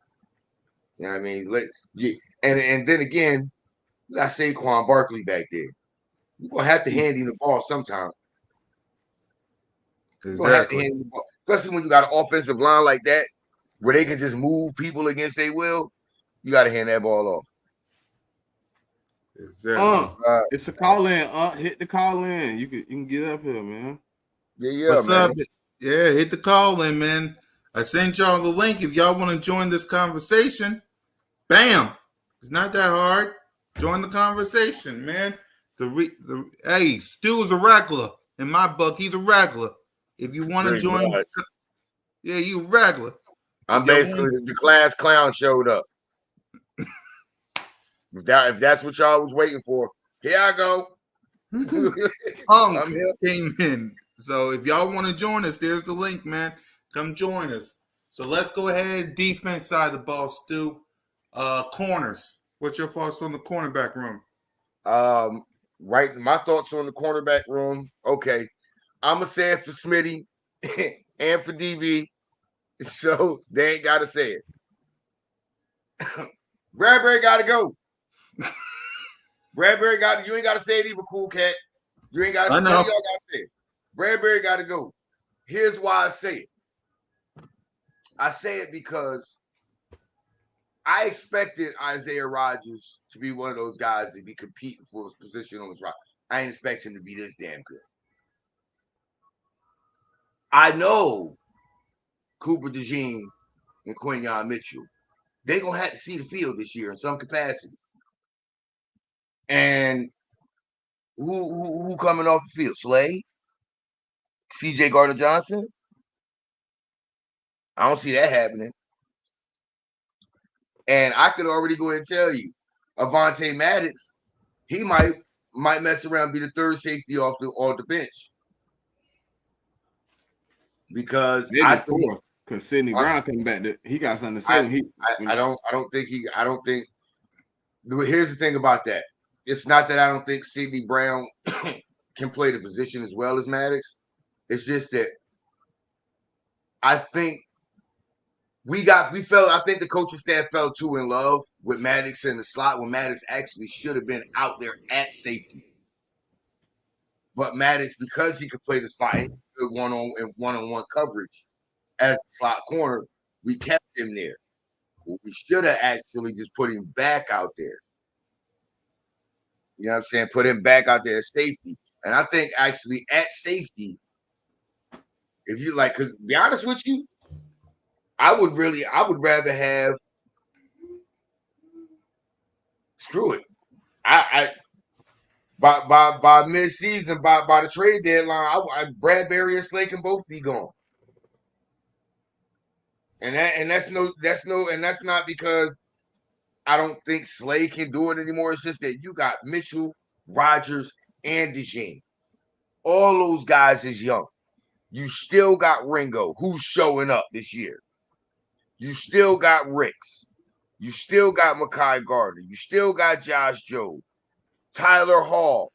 You know what I mean? And then again, you got Saquon Barkley back there. You're gonna have to hand him the ball sometime. You're gonna have to hand him the ball. Especially when you got an offensive line like that, where they can just move people against their will. You gotta hand that ball off. Exactly. It's a call in. Hit the call in. You can get up here, man. Yeah, What's man. up? Yeah, hit the call in, man. I sent y'all the link. If y'all want to join this conversation, bam. It's not that hard. Join the conversation, man. Hey, Stu is a regular. In my book, he's a regular. If you want to join, yeah, you a regular. I'm basically the class clown showed up. If that's what y'all was waiting for, here I go. Punk came in. So if y'all want to join us, there's the link, man. Come join us. So let's go ahead. Defense side of the ball, Stu. Corners. What's your thoughts on the cornerback room? Right. My thoughts on the cornerback room. Okay. I'm gonna say it for Smitty and for DV. So they ain't gotta say it. Bradbury gotta go. Bradbury you ain't gotta say it either, cool cat. You ain't gotta none of y'all gotta say it. Bradbury gotta go. Here's why I say it. I say it because I expected Isaiah Rodgers to be one of those guys to be competing for his position on his roster. I didn't expect him to be this damn good. I know Cooper DeJean and Quinyon Mitchell, they're going to have to see the field this year in some capacity. And who coming off the field? Slay? C.J. Gardner-Johnson? I don't see that happening. And I could already go ahead and tell you, Avonte Maddox, he might mess around and be the third safety off the bench. Because maybe fourth, because Sidney Brown coming back. He got something to say. I don't think. Here's the thing about that. It's not that I don't think Sidney Brown can play the position as well as Maddox. It's just that I think I think the coaching staff fell too in love with Maddox in the slot when Maddox actually should have been out there at safety. But Maddox, because he could play the slot and good one-on-one coverage as a slot corner, we kept him there. Well, we should have actually just put him back out there. You know what I'm saying? Put him back out there as safety. And I think actually at safety, if you like, because to be honest with you, I would rather have. Screw it. I by mid season, by the trade deadline, Bradbury and Slay can both be gone. And that's not because I don't think Slay can do it anymore. It's just that you got Mitchell, Rogers, and DeJean. All those guys is young. You still got Ringo, who's showing up this year. You still got Ricks. You still got Mekhi Gardner. You still got Josh Jobe, Tyler Hall,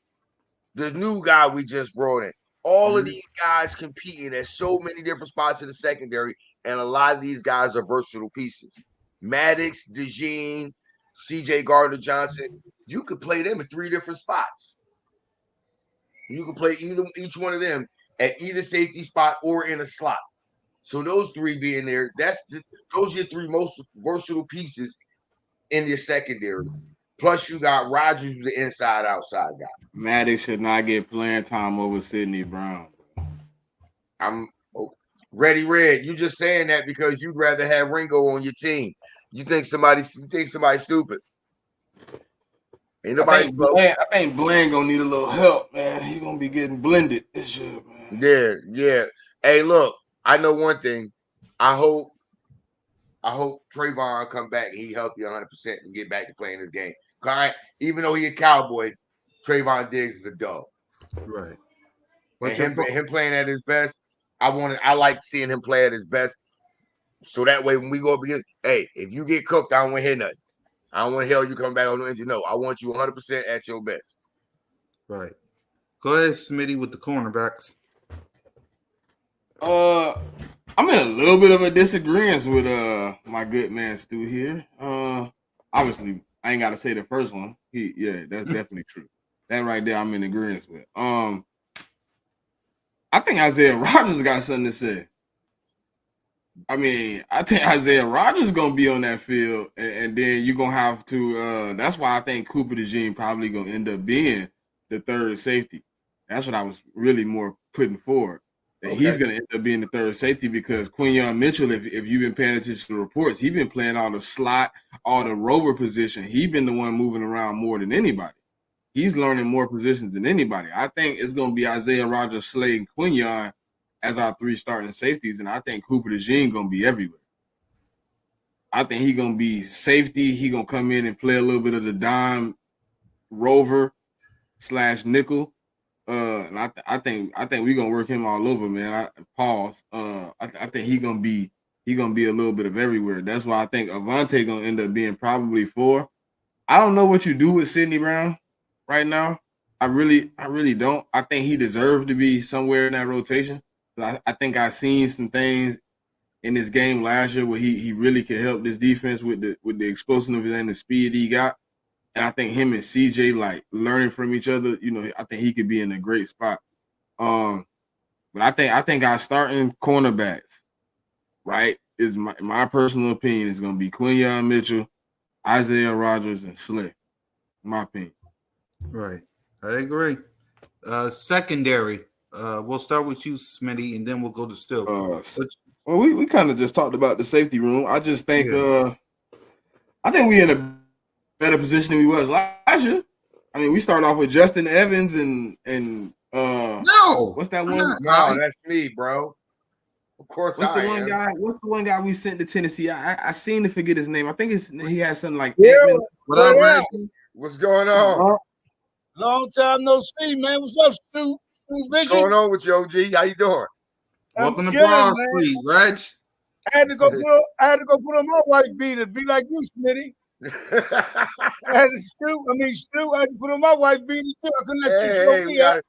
the new guy we just brought in. All of these guys competing at so many different spots in the secondary, and a lot of these guys are versatile pieces. Maddox, DeJean, CJ Gardner Johnson, you could play them in 3 different spots. You can play each one of them at either safety spot or in a slot. So those 3 being there, those are your 3 most versatile pieces in your secondary. Plus, you got Rodgers, who's the inside-outside guy. Maddox should not get playing time over Sidney Brown. I'm Ready Red. You just saying that because you'd rather have Ringo on your team. You think somebody's stupid. Ain't nobody. I think Bland gonna need a little help, man. He gonna be getting blended this year, man. Yeah. Hey, look, I know one thing. I hope Trayvon come back and he healthy 100% and get back to playing this game. Even though he a Cowboy, Trayvon Diggs is a dog. Right. And him playing at his best, I like seeing him play at his best. So that way when we go up against, hey, if you get cooked, I don't want to hear nothing. I don't want to hear you come back on the engine. No, I want you 100% at your best. Right. Go ahead, Smitty, with the cornerbacks. I'm in a little bit of a disagreement with my good man Stu here. Obviously, I ain't got to say the first one. That's definitely true. That right there, I'm in agreement with. I think Isaiah Rodgers got something to say. I mean, I think Isaiah Rodgers is gonna be on that field, and then you're gonna have to. That's why I think Cooper DeJean probably gonna end up being the third safety. That's what I was really more putting forward. That he's gonna end up being the third safety because Quinyon Mitchell, if you've been paying attention to the reports, he's been playing all the slot, all the rover position. He's been the one moving around more than anybody. He's learning more positions than anybody. I think it's gonna be Isaiah Rodgers, Slade, and Quinyon as our 3 starting safeties, and I think Cooper DeJean gonna be everywhere. I think he's gonna be safety. He gonna come in and play a little bit of the dime rover / nickel. And I think we're gonna work him all over, man. I think he's gonna be a little bit of everywhere. That's why I think Avante gonna end up being probably 4. I don't know what you do with Sidney Brown right now. I really don't. I think he deserved to be somewhere in that rotation. I think I've seen some things in this game last year where he really could help this defense with the explosiveness and the speed he got. And I think him and CJ like learning from each other, I think he could be in a great spot. But I think our starting cornerbacks, right, is my personal opinion is gonna be Quinyon Mitchell, Isaiah Rodgers, and Slay. My opinion. Right. I agree. Secondary. We'll start with you, Smitty, and then we'll go to Stu. Well, we kind of just talked about the safety room. I just think I think we in a better position than we was last year. I mean, we started off with Justin Evans and no, what's that one? No, that's me, bro. Of course, what's the one guy? What's the one guy we sent to Tennessee? I seem to forget his name. I think he has something like Edmonds. What's going on? Long time no see, man. What's up, Stu? What's going on with you, OG? How you doing? Welcome to Broad Street, Reg. I had to go put on my white beater, be like you, Smitty. I had to put on my white beater too. I couldn't let you show me up.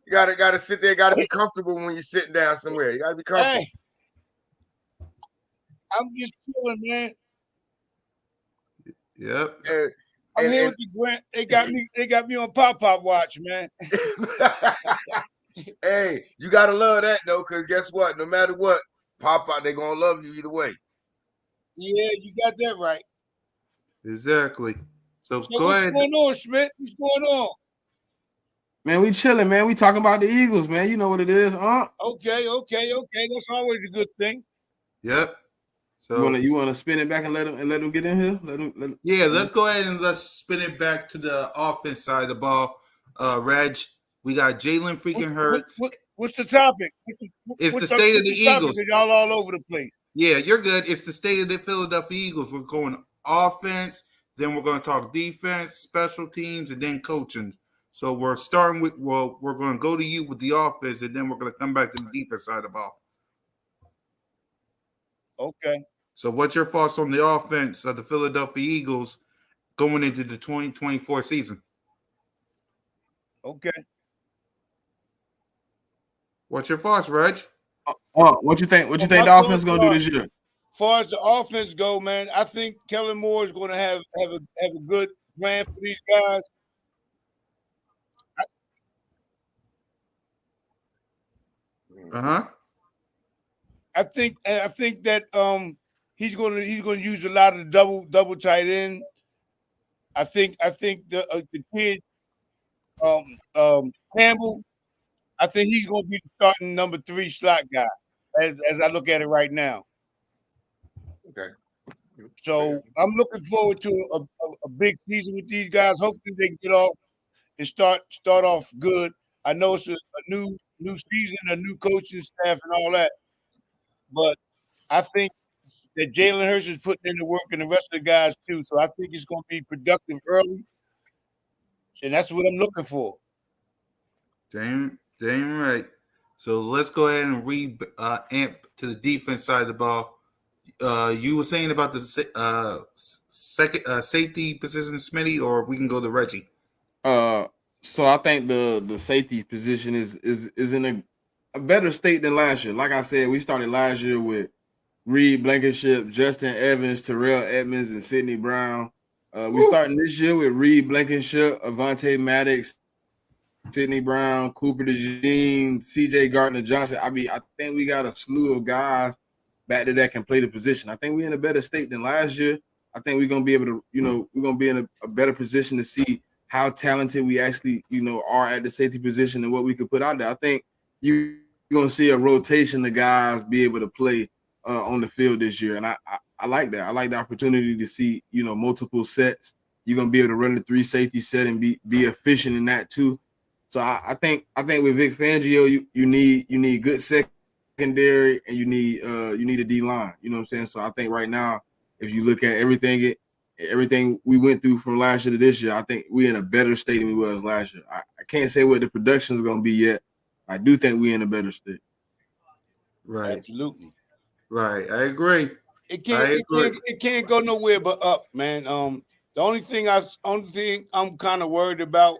You gotta sit there. Gotta be comfortable when you're sitting down somewhere. You gotta be comfortable. Hey, I'm just chilling, man. Yep. I'm here with the Grant. They got me on Pop watch, man. Hey, you gotta love that though, because guess what? No matter what, Pop they're gonna love you either way. Yeah, you got that right. Exactly. So go ahead. What's going on, Schmidt? What's going on? Man, we chilling, man. We talking about the Eagles, man. You know what it is, huh? Okay. That's always a good thing. Yep. So you wanna spin it back and let them get in here? yeah, let's go ahead and let's spin it back to the offense side of the ball. Reg, we got Jalen freaking Hurts. What's the topic? It's the state of the topic? Eagles. Y'all all over the place. Yeah, you're good. It's the state of the Philadelphia Eagles. We're going offense, then we're going to talk defense, special teams, and then coaching. So we're starting with, well, we're going to go to you with the offense, and then we're going to come back to the defense side of the ball. Okay. So what's your thoughts on the offense of the Philadelphia Eagles going into the 2024 season? Okay. What's your thoughts, Reg? What you think? What you think the offense is gonna do this year? As far as the offense go, man, I think Kellen Moore is going to have a good plan for these guys. I think that he's going to use a lot of the double tight end. I think the kid Campbell. I think he's going to be the starting number 3 slot guy as I look at it right now. Okay. So I'm looking forward to a big season with these guys. Hopefully they can get off and start off good. I know it's a new season, a new coaching staff and all that. But I think that Jalen Hurts is putting in the work and the rest of the guys too. So I think it's going to be productive early. And that's what I'm looking for. Damn right. So let's go ahead and amp to the defense side of the ball. You were saying about the second safety position, Smitty, or we can go to Reggie. So I think the safety position is in a better state than last year. Like I said, we started last year with Reed Blankenship, Justin Evans, Terrell Edmonds, and Sidney Brown. We starting this year with Reed Blankenship, Avonte Maddox, Sidney Brown, Cooper DeJean, C.J. Gardner-Johnson. I mean, I think we got a slew of guys back there that can play the position. I think we're in a better state than last year. I think we're going to be able to, we're going to be in a better position to see how talented we actually, are at the safety position and what we could put out there. I think you're going to see a rotation of guys be able to play on the field this year. And I like that. I like the opportunity to see, multiple sets. You're going to be able to run the 3 safety set and be efficient in that too. So I think with Vic Fangio, you need good secondary and you need a D line. You know what I'm saying? So I think right now, if you look at everything we went through from last year to this year, I think we're in a better state than we was last year. I can't say what the production is going to be yet. I do think we're in a better state. Right. Absolutely. Right. I agree. It can't go nowhere but up, man. The only thing I'm kind of worried about,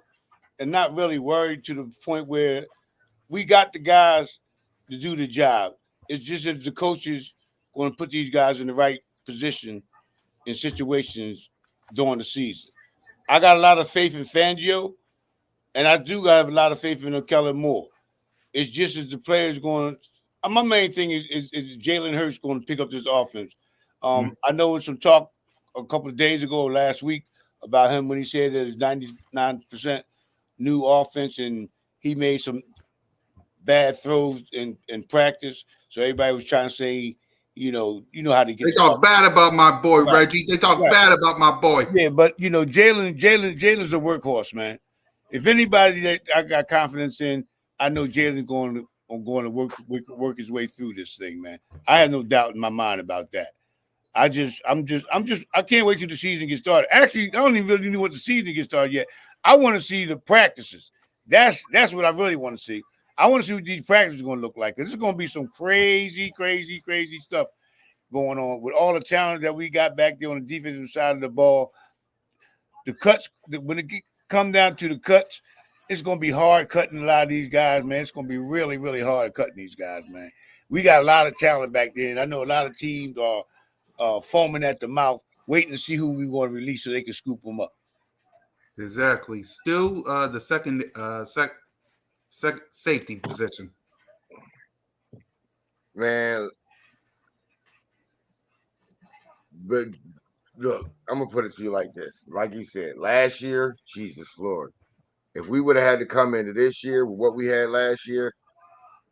and not really worried to the point where we got the guys to do the job. It's just that the coaches going to put these guys in the right position in situations during the season. I got a lot of faith in Fangio, and I do have a lot of faith in Kellen Moore. It's just as the players going. My main thing is Jalen Hurts going to pick up this offense. I know some talk a couple of days ago, last week, about him when he said that it's 99% new offense, and he made some bad throws in practice. So everybody was trying to say, you know how to get. They talk bad about my boy, right. Reggie. They talk bad about my boy. Yeah, but Jalen's a workhorse, man. If anybody that I got confidence in, I know Jalen's going to work his way through this thing, man. I have no doubt in my mind about that. I can't wait till the season gets started. Actually, I don't even really know what the season gets started yet. I want to see the practices. That's what I really want to see. I want to see what these practices are going to look like. Because there's going to be some crazy stuff going on with all the talent that we got back there on the defensive side of the ball. The cuts, when it come down to the cuts, it's going to be hard cutting a lot of these guys, man. It's going to be really, really hard cutting these guys, man. We got a lot of talent back there, and I know a lot of teams are foaming at the mouth, waiting to see who we want to release so they can scoop them up. Exactly. Still, the second safety position. Man, but look, I'm gonna put it to you like this. Like you said, last year, Jesus Lord, if we would have had to come into this year with what we had last year,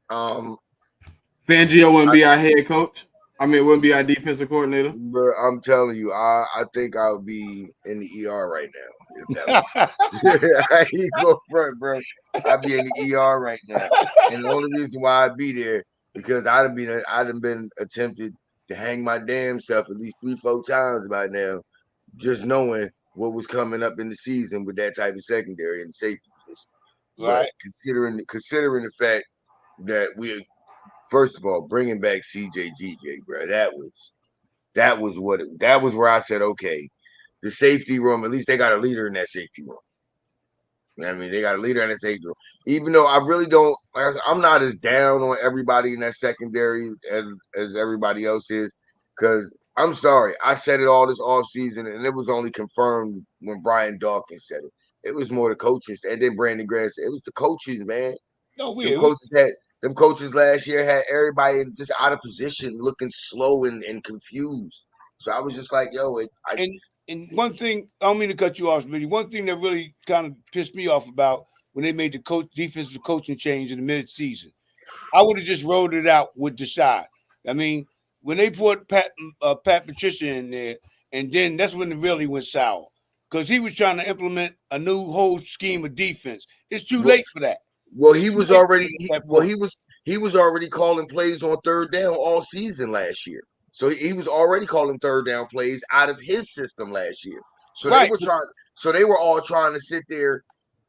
Fangio wouldn't be our head coach. I mean, it wouldn't be our defensive coordinator. But I'm telling you, I think I would be in the ER right now if that was. I ain't go front, bro. I'd be in the ER right now, and the only reason why I'd be there because I'd have been attempted to hang my damn self at least 3-4 times by now, just knowing what was coming up in the season with that type of secondary and safety position. But Right. considering the fact that we, first of all, bringing back CJ, bro, that was that was where I said, okay, the safety room, at least they got a leader in that safety room. I mean, they got a leader in that safety room. Even though I really don't, I'm not as down on everybody in that secondary as everybody else is, because I'm sorry, I said it all this offseason, and it was only confirmed when Brian Dawkins said it. It was more the coaches, and then Brandon Grant said it was the coaches, man. No, Them coaches had them coaches last year had everybody just out of position, looking slow and confused. So I was just like, yo, and one thing, I don't mean to cut you off, Smitty. One thing that really kind of pissed me off about when they made the defensive coaching change in the mid-season, I would have just rolled it out with Deshaun. I mean, when they put Pat Patricia in there, and then that's when it really went sour because he was trying to implement a new whole scheme of defense. It's too late for that. Well, It's he too was late for already that at that point. he was already calling plays on third down all season last year. So he was already calling third down plays out of his system last year. So Right. they were all trying to sit there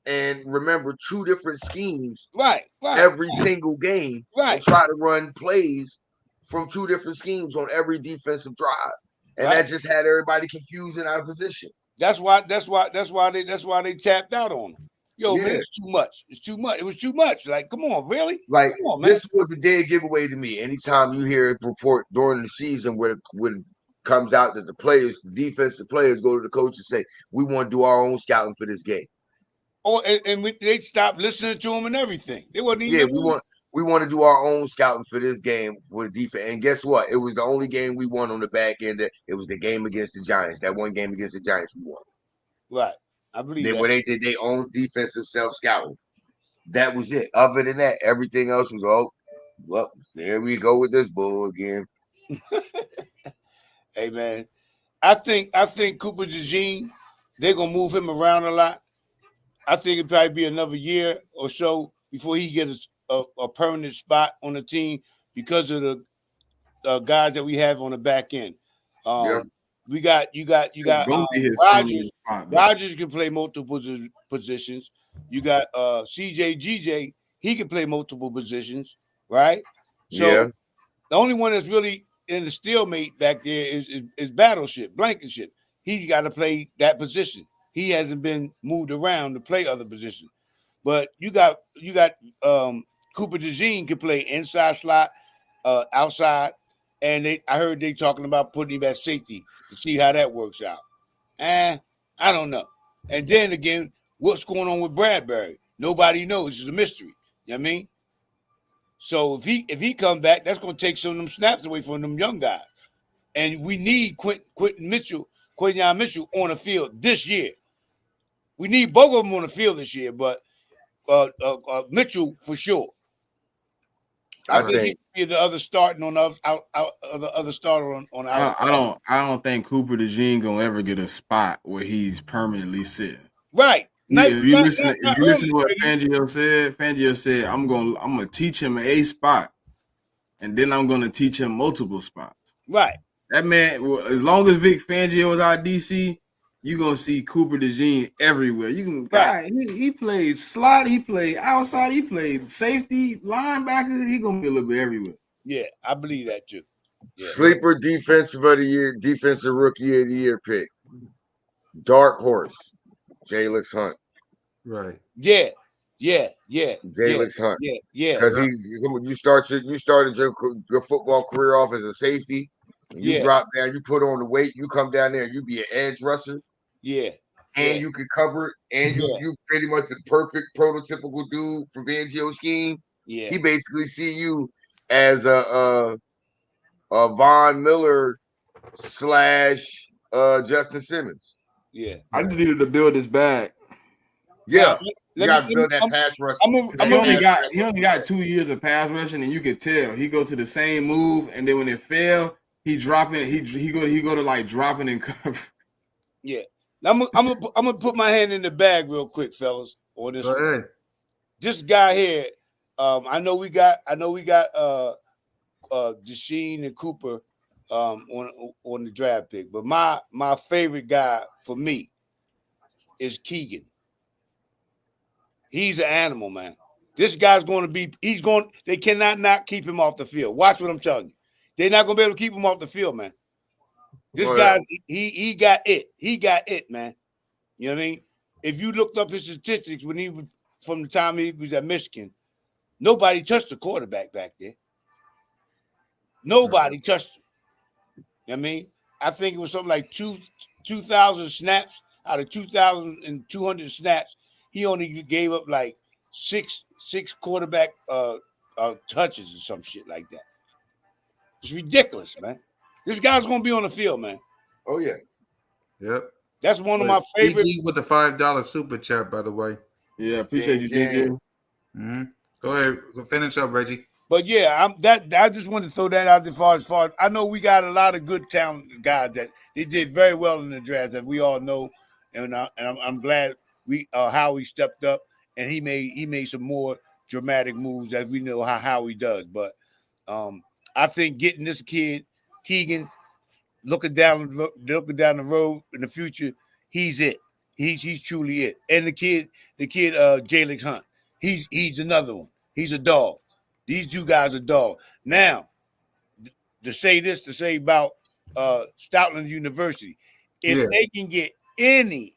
and remember two different schemes Right. every single game and Right. try to run plays from two different schemes on every defensive drive. And Right. that just had everybody confused and out of position. That's why they tapped out on him. Yo, man, Yeah. it's too much. It's too much. It was too much. Like, come on, really? Like, Come on, man. this was the dead giveaway to me. Anytime you hear a report during the season where it comes out that the defensive players go to the coach and say, we want to do our own scouting for this game. Oh, and they stopped listening to him and everything. They wasn't even. Yeah, we want to do our own scouting for this game for the defense. And guess what? It was the only game we won on the back end. It was the game against the Giants. That one game against the Giants we won. Right. I believe that. Where they did their own defensive self-scouting. That was it. Other than that, everything else was, well, there we go with this bull again. Hey, man, I think Cooper DeJean, they're gonna move him around a lot. I think it'd probably be another year or so before he gets a permanent spot on the team because of the guys that we have on the back end. Yeah. You got Gonna be his Rodgers. permanent spot, though. Rodgers can play multiple positions. You got CJ he can play multiple positions, right? So Yeah. the only one that's really in the stalemate back there is Battleship, Blankenship. He's got to play that position. He hasn't been moved around to play other positions. But you got Cooper DeJean can play inside slot, outside, and I heard they talking about putting him at safety to see how that works out. I don't know. And then again, what's going on with Bradbury? Nobody knows. It's a mystery. You know what I mean? So if he comes back, that's going to take some of them snaps away from them young guys. And we need Quinyon Mitchell on the field this year. We need both of them on the field this year, but Mitchell for sure. I think he could be the other starting on the other starter on the outside. I don't think Cooper DeJean gonna ever get a spot where he's permanently sitting. Right. If you listen to what Fangio said, I'm gonna teach him a spot, and then I'm gonna teach him multiple spots. Right. That man, as long as Vic Fangio is our DC, you're gonna see Cooper DeJean everywhere. You can he played slot, he played outside, he played safety, linebacker, he gonna be a little bit everywhere. Yeah, I believe that too. Yeah. Sleeper defensive rookie of the year pick. Dark horse. Jalix Hunt. Right. Yeah. Jalix Hunt. Yeah. Because you started your football career off as a safety. And you drop down, you put on the weight, you come down there, you be an edge rusher. Yeah. And you can cover it, and you pretty much the perfect prototypical dude for Fangio's scheme. Yeah. He basically see you as a Von Miller / Justin Simmons. Yeah. I just needed to build his bag. Yeah. You got to build that pass rush. He only got 2 years of pass rushing, and you could tell he go to the same move, and then when it failed, he dropping. He go to like dropping and cover. Yeah. Now, I'm gonna put my hand in the bag real quick, fellas, on this Go one. ahead. This guy here, I know we got Desheen and Cooper on the draft pick, but my favorite guy for me is Keegan. He's an animal, man. This guy's going to be. They cannot not keep him off the field. Watch what I'm telling you. They're not going to be able to keep him off the field, man. This guy, he got it. He got it, man. You know what I mean? If you looked up his statistics when he was from the time he was at Michigan, nobody touched the quarterback back there. Nobody touched him. You know what I mean? I think it was something like 2,000 snaps out of 2,200 snaps. He only gave up like six quarterback touches or some shit like that. It's ridiculous, man. This guy's gonna be on the field, man. Oh yeah. Yep. That's one of my favorite. GG with the $5 super chat, by the way. Yeah, appreciate you, Gigi. Mm-hmm. Go ahead, go finish up, Reggie. But yeah, I just wanted to throw that out there as far as I know we got a lot of good talent guys that they did very well in the draft, as we all know, and I'm glad Howie stepped up and he made some more dramatic moves, as we know how Howie does. But I think getting this kid Keegan looking down the road in the future, he's it. He's truly it. And the kid Jalen Hunt, he's another one. He's a dog. These two guys are dogs. Now, to say about Stoutland University, if they can get any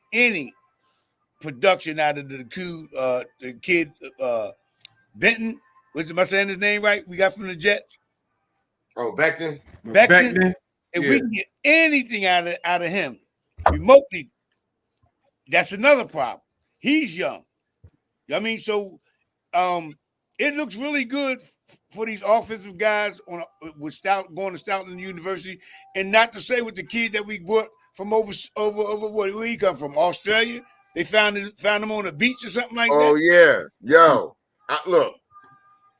production out of the kid Benton, am I saying his name right? We got from the Jets. Oh, Becton. If we can get anything out of him remotely, that's another problem. He's young. I mean, so it looks really good for these offensive guys going to Stoutland University, and not to say with the kid that we brought from over where he come from, Australia. They found him on the beach or something like that. Oh yeah, yo, look.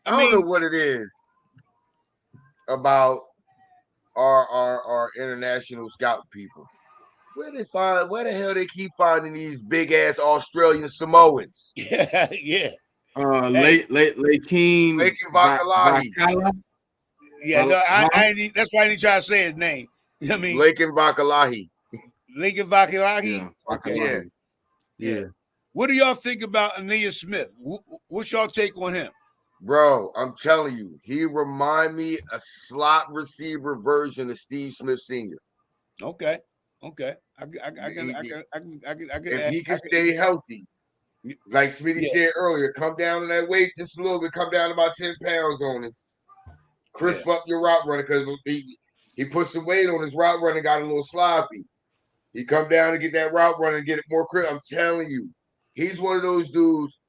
I don't know what it is about our international scout people. Where the hell they keep finding these big ass Australian Samoans? Yeah. Lakin Vakalahi. Yeah, that's why I didn't try to say his name. You know what I mean? Lakin Vakalahi. Lakin Vakalahi? Yeah. Okay. Yeah. What do y'all think about Aeneas Smith? What's y'all take on him? Bro, I'm telling you, he remind me a slot receiver version of Steve Smith Sr. Okay. If he can stay healthy, like Smitty said earlier, come down in that weight just a little bit, come down about 10 pounds on him. Crisp up your route runner, because he put some weight on his route runner, got a little sloppy. He come down and get that route runner and get it more crisp. I'm telling you, he's one of those dudes.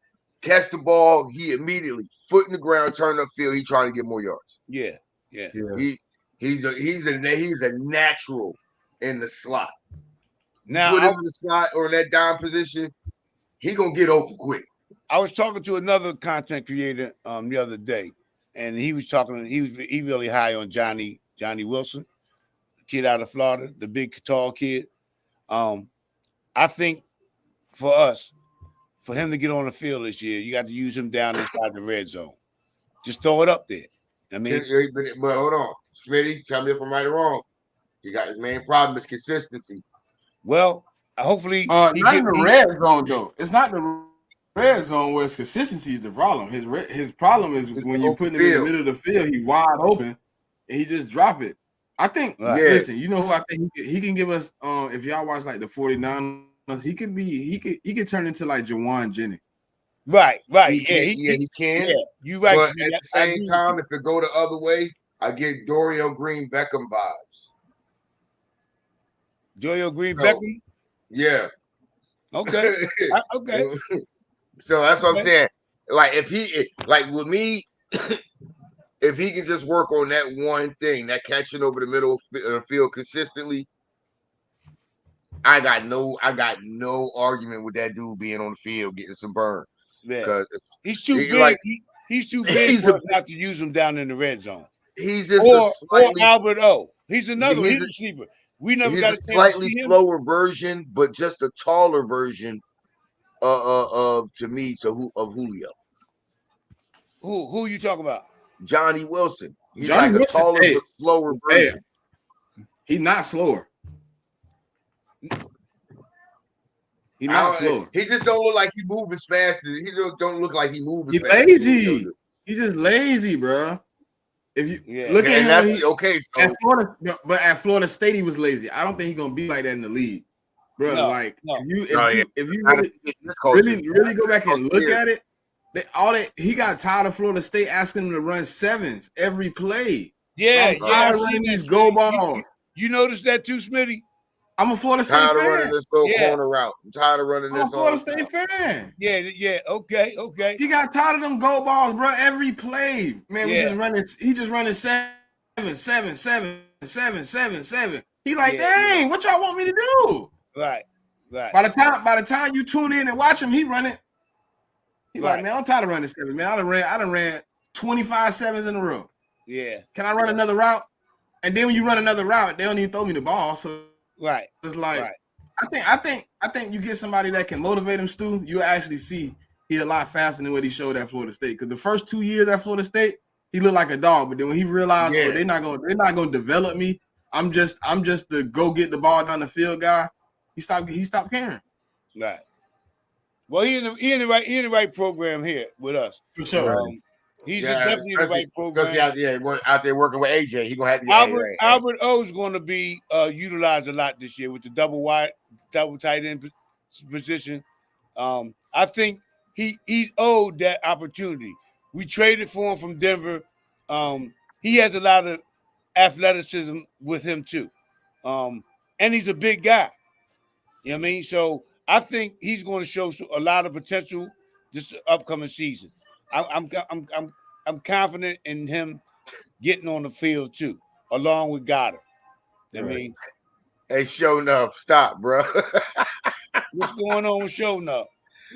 Catch the ball, he immediately foot in the ground, turn upfield. He trying to get more yards. Yeah. He's a natural in the slot. Now, put him in the slot or in that dime position, he gonna get open quick. I was talking to another content creator the other day, and he was really high on Johnny Wilson, the kid out of Florida, the big tall kid. I think for him to get on the field this year, you got to use him down inside the red zone. Just throw it up there. I mean, but hold on, Smitty, tell me if I'm right or wrong. You got his main problem is consistency. Well, hopefully, not in the red zone though. It's not the red zone where his consistency is the problem. His problem is when you put him in the middle of the field, he wide open and he just drop it. I think. Listen, you know who I think he can give us. If y'all watch like the 49ers, he could turn into like Jawan Jennings. Right. He can. Yeah, you right. But at the same time, if it go the other way, I get Dorial Green Beckham vibes. Dorial Green Beckham? Yeah. Okay. Okay. So that's what I'm saying. Like with me, if he can just work on that one thing, that catching over the middle of the field consistently, I got no argument with that dude being on the field getting some burn. Yeah. He's too big. He's too big for us not to use him down in the red zone. he's just or slightly Albert O. He's another he's he's a receiver. We never he's got a a chance to slightly see him. slower version, but just a taller version of Julio. Who you talking about? Johnny Wilson. He's Johnny like a Wilson, taller hey, but slower hey, version. he's not slower. He's not slower. He just don't look like he move as fast as he don't look like he moves as He's fast as Julio lazy. do. He's just lazy, bro. If you look at And him, that's when he, okay. So at Florida, but at Florida State, he was lazy. I don't think he's gonna be like that in the league, bro. No, like no. if you really go back and look at it, he got tired of Florida State asking him to run sevens every play. Yeah, I'm tired of running these go balls. You noticed that too, Smitty? I'm a Florida State tired of fan. running this little corner route. I'm tired of running I'm this a Florida State fan. Yeah, okay. He got tired of them go balls, bro. Every play, man, he just running seven. He like, dang, what y'all want me to do? Right. By the time you tune in and watch him, he running. He like, man, I'm tired of running seven, man. I done ran 25 sevens in a row. Yeah. Can I run another route? And then when you run another route, they don't even throw me the ball. So it's like, I think you get somebody that can motivate him, Stu, you'll actually see he's a lot faster than what he showed at Florida State. Because the first 2 years at Florida State, he looked like a dog. But then when he realized, oh, they're not gonna develop me. I'm just the go get the ball down the field guy. He stopped caring. Right. Well, he in the right program here with us. For sure. He's definitely in the right program. Because out there working with AJ, he's gonna have to get Albert O is going to be utilized a lot this year with the double tight end position. I think he's owed that opportunity. We traded for him from Denver. He has a lot of athleticism with him too, and he's a big guy. You know what I mean? So I think he's going to show a lot of potential this upcoming season. I'm confident in him getting on the field too, along with Goddard. I mean, hey, show enough, stop, bro. What's going on with show enough?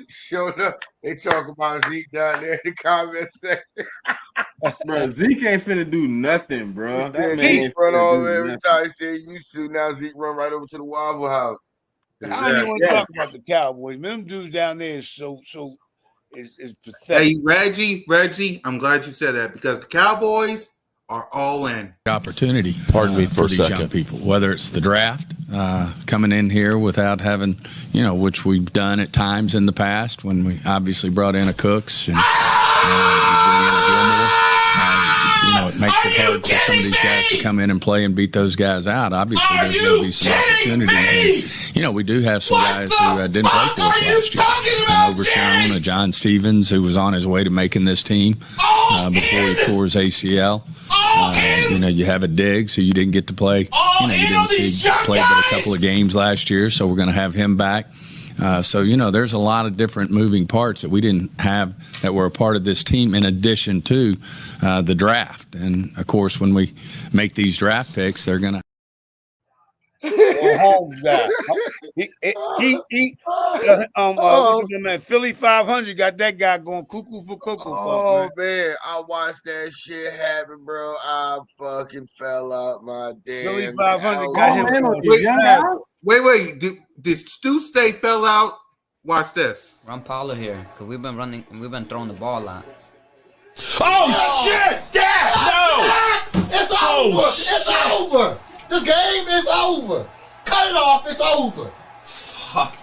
Show enough. They talk about Zeke down there in the comment section. Bro, Zeke ain't finna do nothing, bro. That man Zeke ain't run finna all do every nothing. time he said he used to. Now Zeke run right over to the Waffle House. I don't even want to talk about the Cowboys. Man, them dudes down there is so it's pathetic. Hey, Reggie, I'm glad you said that because the Cowboys are all in. Opportunity. Pardon me for a these second. young people, whether it's the draft, coming in here without having, which we've done at times in the past when we obviously brought in a Cooks and we bring in a Gilmore. It makes it hard for some of these guys to come in and play and beat those guys out. Obviously, there's going to be some opportunity. And, we do have some guys who didn't play for us last year. An Overshown, a John Stevens, who was on his way to making this team before he tore his ACL. You have a Diggs who you didn't get to play. You didn't see play but a couple of games last year, so we're going to have him back. So there's a lot of different moving parts that we didn't have that were a part of this team in addition to the draft. And, of course, when we make these draft picks, they're going to Holmes guy. Philly 500 got that guy going cuckoo for cocoa. Oh man, I watched that shit happen, bro. I fucking fell out my damn. Philly 500 got him. Wait. Did Stu State fell out? Watch this. Run Paulo here, because we've been throwing the ball a lot. Oh shit! Dad! No! It's over! It's over! This game is over! Cut it off, it's over! Fuck.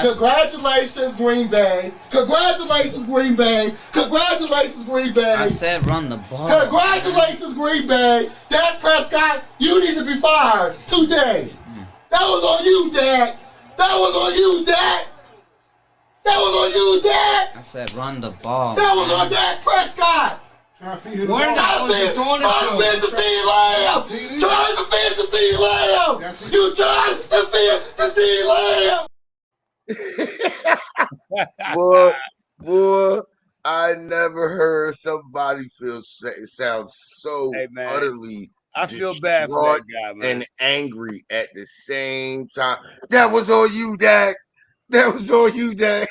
Congratulations, Green Bay! Congratulations, Green Bay! Congratulations, Green Bay! I said run the ball. Congratulations, Green Bay! Dak Prescott, you need to be fired today! That was on you, Dak! That was on you, Dak! That was on you, Dak! I said run the ball. That was on Dak Prescott! Trying to defend the C-Lamb! Trying to defend the C-Lamb! You trying to defend the C-Lamb! Boy, I never heard somebody sound so utterly I feel bad for that guy, man. And angry at the same time. That was on you, Dak. That was on you, Dak.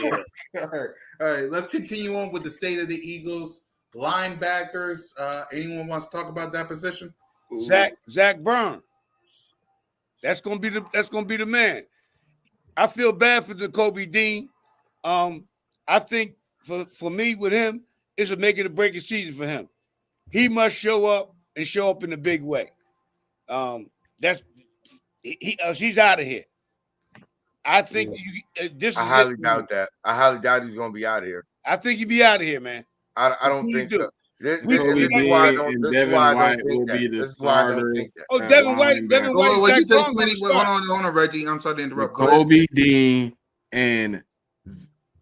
All right. Let's continue on with the state of the Eagles. Linebackers. Anyone wants to talk about that position? Zach Byrne. That's gonna be the man. I feel bad for Jacoby Dean. I think for me with him, it's a make it or break it season for him. He must show up in a big way. That's he's out of here. I think this I is it. highly doubt that. I highly doubt he's gonna be out of here. I think he'd be out of here, man. I don't Really think so. do. We And Kobe see this is that. why I Dean don't. and This is why Devin I don't White think will that. be the This is why I don't starters think that. Oh, at Devin White, linebacker. What'd you Zach say, Byrne Smitty? gonna start. Hold on, Reggie. I'm sorry to interrupt. Go ahead. Kobe Dean and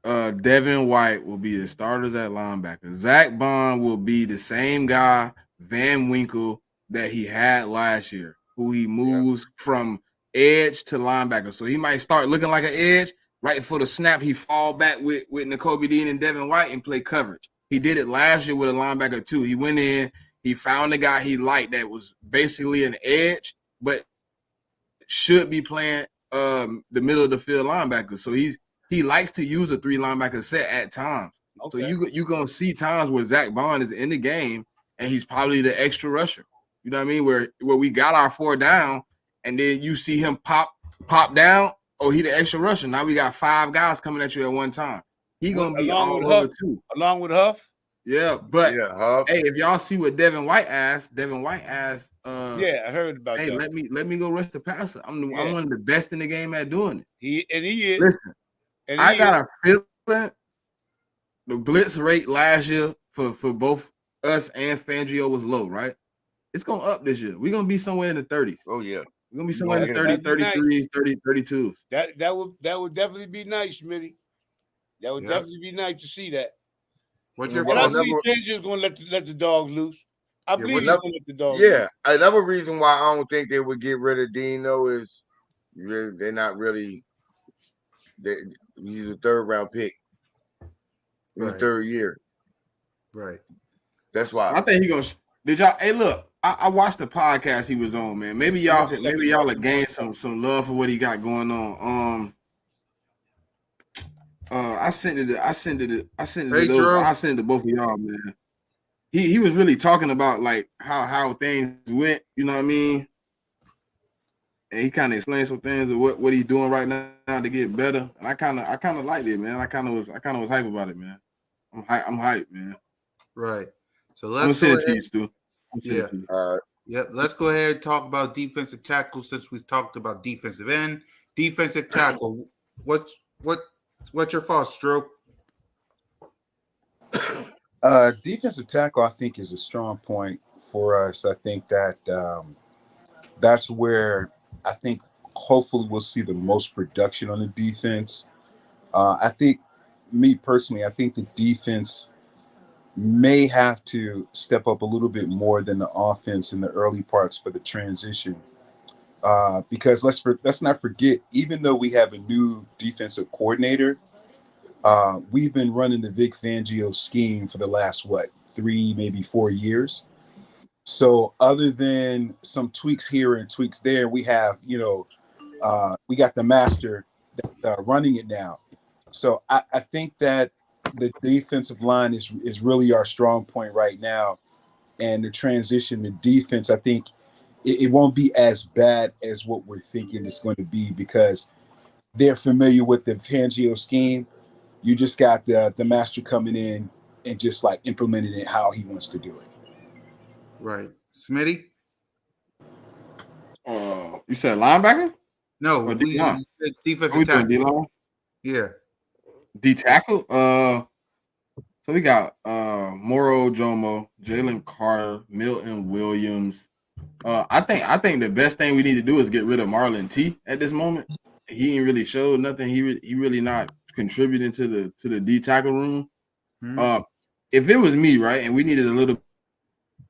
Devin White will be the starters at linebacker. Zach Bond will be the same guy, Van Winkle, that he had last year, who he moves from edge to linebacker. So he might start looking like an edge. Right before the snap, he fall back with Nakobe Dean and Devin White and play coverage. He did it last year with a linebacker too. He went in, he found the guy he liked that was basically an edge, but should be playing the middle of the field linebacker. So he likes to use a 3 linebacker set at times. Okay. So you gonna see times where Zach Bond is in the game and he's probably the extra rusher. You know what I mean? Where we got our 4 down, and then you see him pop down. Oh, he the extra rusher. Now we got 5 guys coming at you at one time. He gonna be all over too. Along with Huff. Yeah, but Huff. hey, if y'all see what Devin White asked, yeah, I heard about hey, that. let me go rush the passer. I'm one of the best in the game at doing it. He is. Listen, I got a feeling the blitz rate last year for both us and Fangio was low, right? It's gonna up this year. We're gonna be somewhere in the 30s. Oh yeah. We're gonna be somewhere in the 30s, 33s, 32s. That would definitely be nice, Smitty. That would definitely be nice to see that. What's your I believe Fangio's gonna let the dogs loose. I believe he's gonna let the dogs loose. Another reason why I don't think they would get rid of Dean though is they're not really he's a 3rd round pick in the 3rd year. Right. That's why I think he gonna. Did y'all? Hey, look. I watched the podcast he was on, man. Maybe y'all will gain some love for what he got going on. I sent it to both of y'all, man. He was really talking about like how things went, you know what I mean? And he kind of explained some things of what he's doing right now to get better. And I kind of liked it, man. I kind of was hype about it, man. I'm hyped, man. Right. So let's send it to you, Stu. Yep. Let's go ahead and talk about defensive tackle since we've talked about defensive end. Defensive tackle. What's your thoughts, Stroke? Defensive tackle, I think, is a strong point for us. I think that that's where I think hopefully we'll see the most production on the defense. I think, me personally, I think the defense may have to step up a little bit more than the offense in the early parts for the transition. Because let's not forget, even though we have a new defensive coordinator, we've been running the Vic Fangio scheme for the last 3, maybe 4 years. So other than some tweaks here and tweaks there, we have we got the master that's running it now. So I think that the defensive line is really our strong point right now, and the transition to defense, I think it won't be as bad as what we're thinking it's going to be because they're familiar with the Fangio scheme. You just got the master coming in and just like implementing it how he wants to do it. Right. Smitty? You said linebacker? No, we said defensive tackle. D-line? Yeah. D tackle? So we got Moro Jomo, Jalen Carter, Milton Williams. I think the best thing we need to do is get rid of Marlon T at this moment. He ain't really showed nothing. He really not contributing to the D tackle room. Mm-hmm. If it was me, right, and we needed a little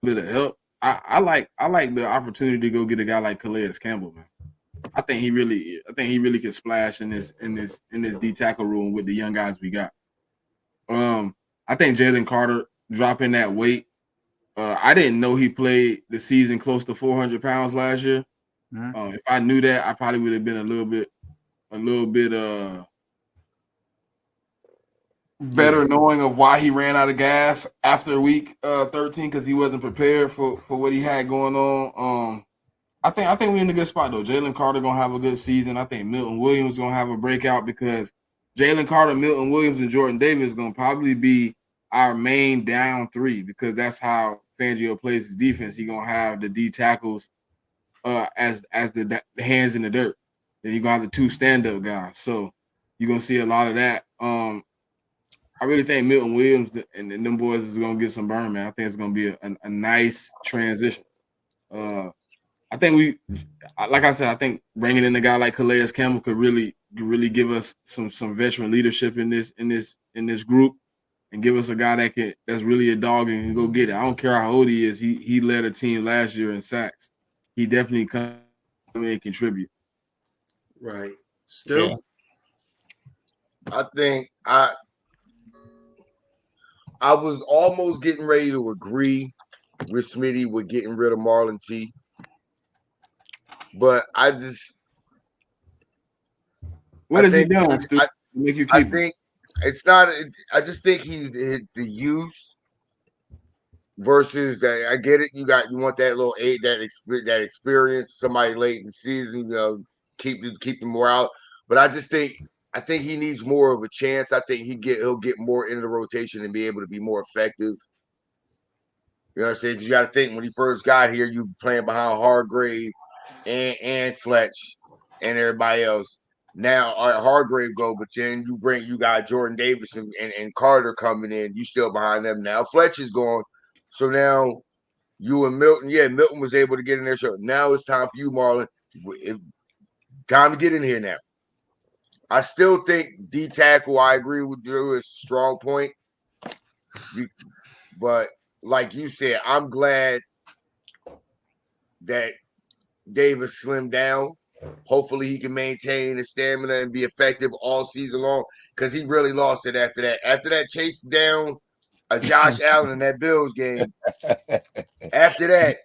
bit of help, I like the opportunity to go get a guy like Calais Campbell, man. I think he really could splash in this D tackle room with the young guys we got. I think Jalen Carter dropping that weight. I didn't know he played the season close to 400 pounds last year. Mm-hmm. If I knew that, I probably would have been a little bit better knowing of why he ran out of gas after week 13 because he wasn't prepared for what he had going on. I think we're in a good spot though. Jalen Carter gonna have a good season. I think Milton Williams gonna have a breakout because Jalen Carter, Milton Williams, and Jordan Davis gonna probably be our main down three because that's how Fangio plays his defense. He gonna have the D tackles as the hands in the dirt. Then you gonna have the two stand up guys. So you're gonna see a lot of that. I really think Milton Williams and them boys is gonna get some burn, man. I think it's gonna be a nice transition. I think like I said, I think bringing in a guy like Calais Campbell could really give us some veteran leadership in this group, and give us a guy that's really a dog and can go get it. I don't care how old he is. He led a team last year in sacks. He definitely come in and contribute. Right. Still, yeah. I think I was almost getting ready to agree with Smitty with getting rid of Marlon T. But I just what has he done? Make you keep think it's not. I just think he's the use versus that. I get it. You want that little that experience. Somebody late in the season, keep the morale. But I think he needs more of a chance. I think he'll get more into the rotation and be able to be more effective. You know what I'm saying? 'Cause you got to think when he first got here, you playing behind Hargrave and Fletch and everybody else. Now Hargrave go, but then you got Jordan Davis and Carter coming in. You still behind them now. Fletch is gone, so now you and Milton. Yeah, Milton was able to get in there. So now it's time for you, Marlon. Time to get in here now. I still think D tackle. I agree with you. Is a strong point, but like you said, I'm glad that Davis slimmed down. Hopefully he can maintain his stamina and be effective all season long because he really lost it after that. After that chase down a Josh Allen in that Bills game, after that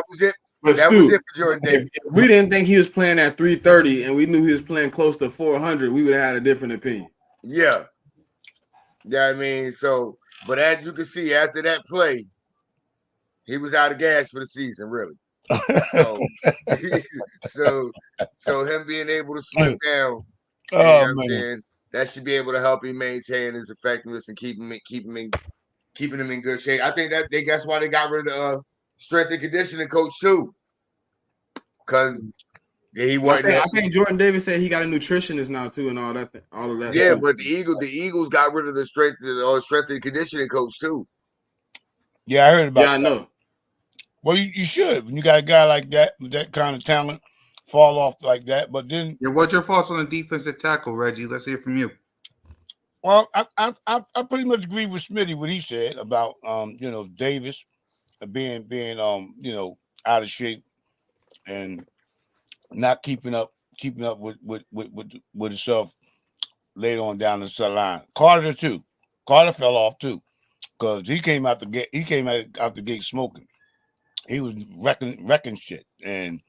was it. But that was it for Jordan Davis. If we didn't think he was playing at 330 and we knew he was playing close to 400, we would have had a different opinion. Yeah. Yeah, I mean, so, but as you can see, after that play, he was out of gas for the season, really. So him being able to slim down, you know what I'm saying, that should be able to help him maintain his effectiveness and keeping him in good shape. I think that's why they got rid of the strength and conditioning coach too, because he wasn't. I think Jordan Davis said he got a nutritionist now too, and all of that. Yeah, but the Eagles got rid of the strength and conditioning coach too. Yeah, I heard about. Yeah, I know. Well, you should when you got a guy like that with that kind of talent fall off like that. But then, what's your thoughts on the defensive tackle, Reggie? Let's hear from you. Well, I pretty much agree with Smitty what he said about Davis being out of shape and not keeping up with himself later on down the line. Carter too. Carter fell off too because he came out the gate smoking. He was wrecking shit, and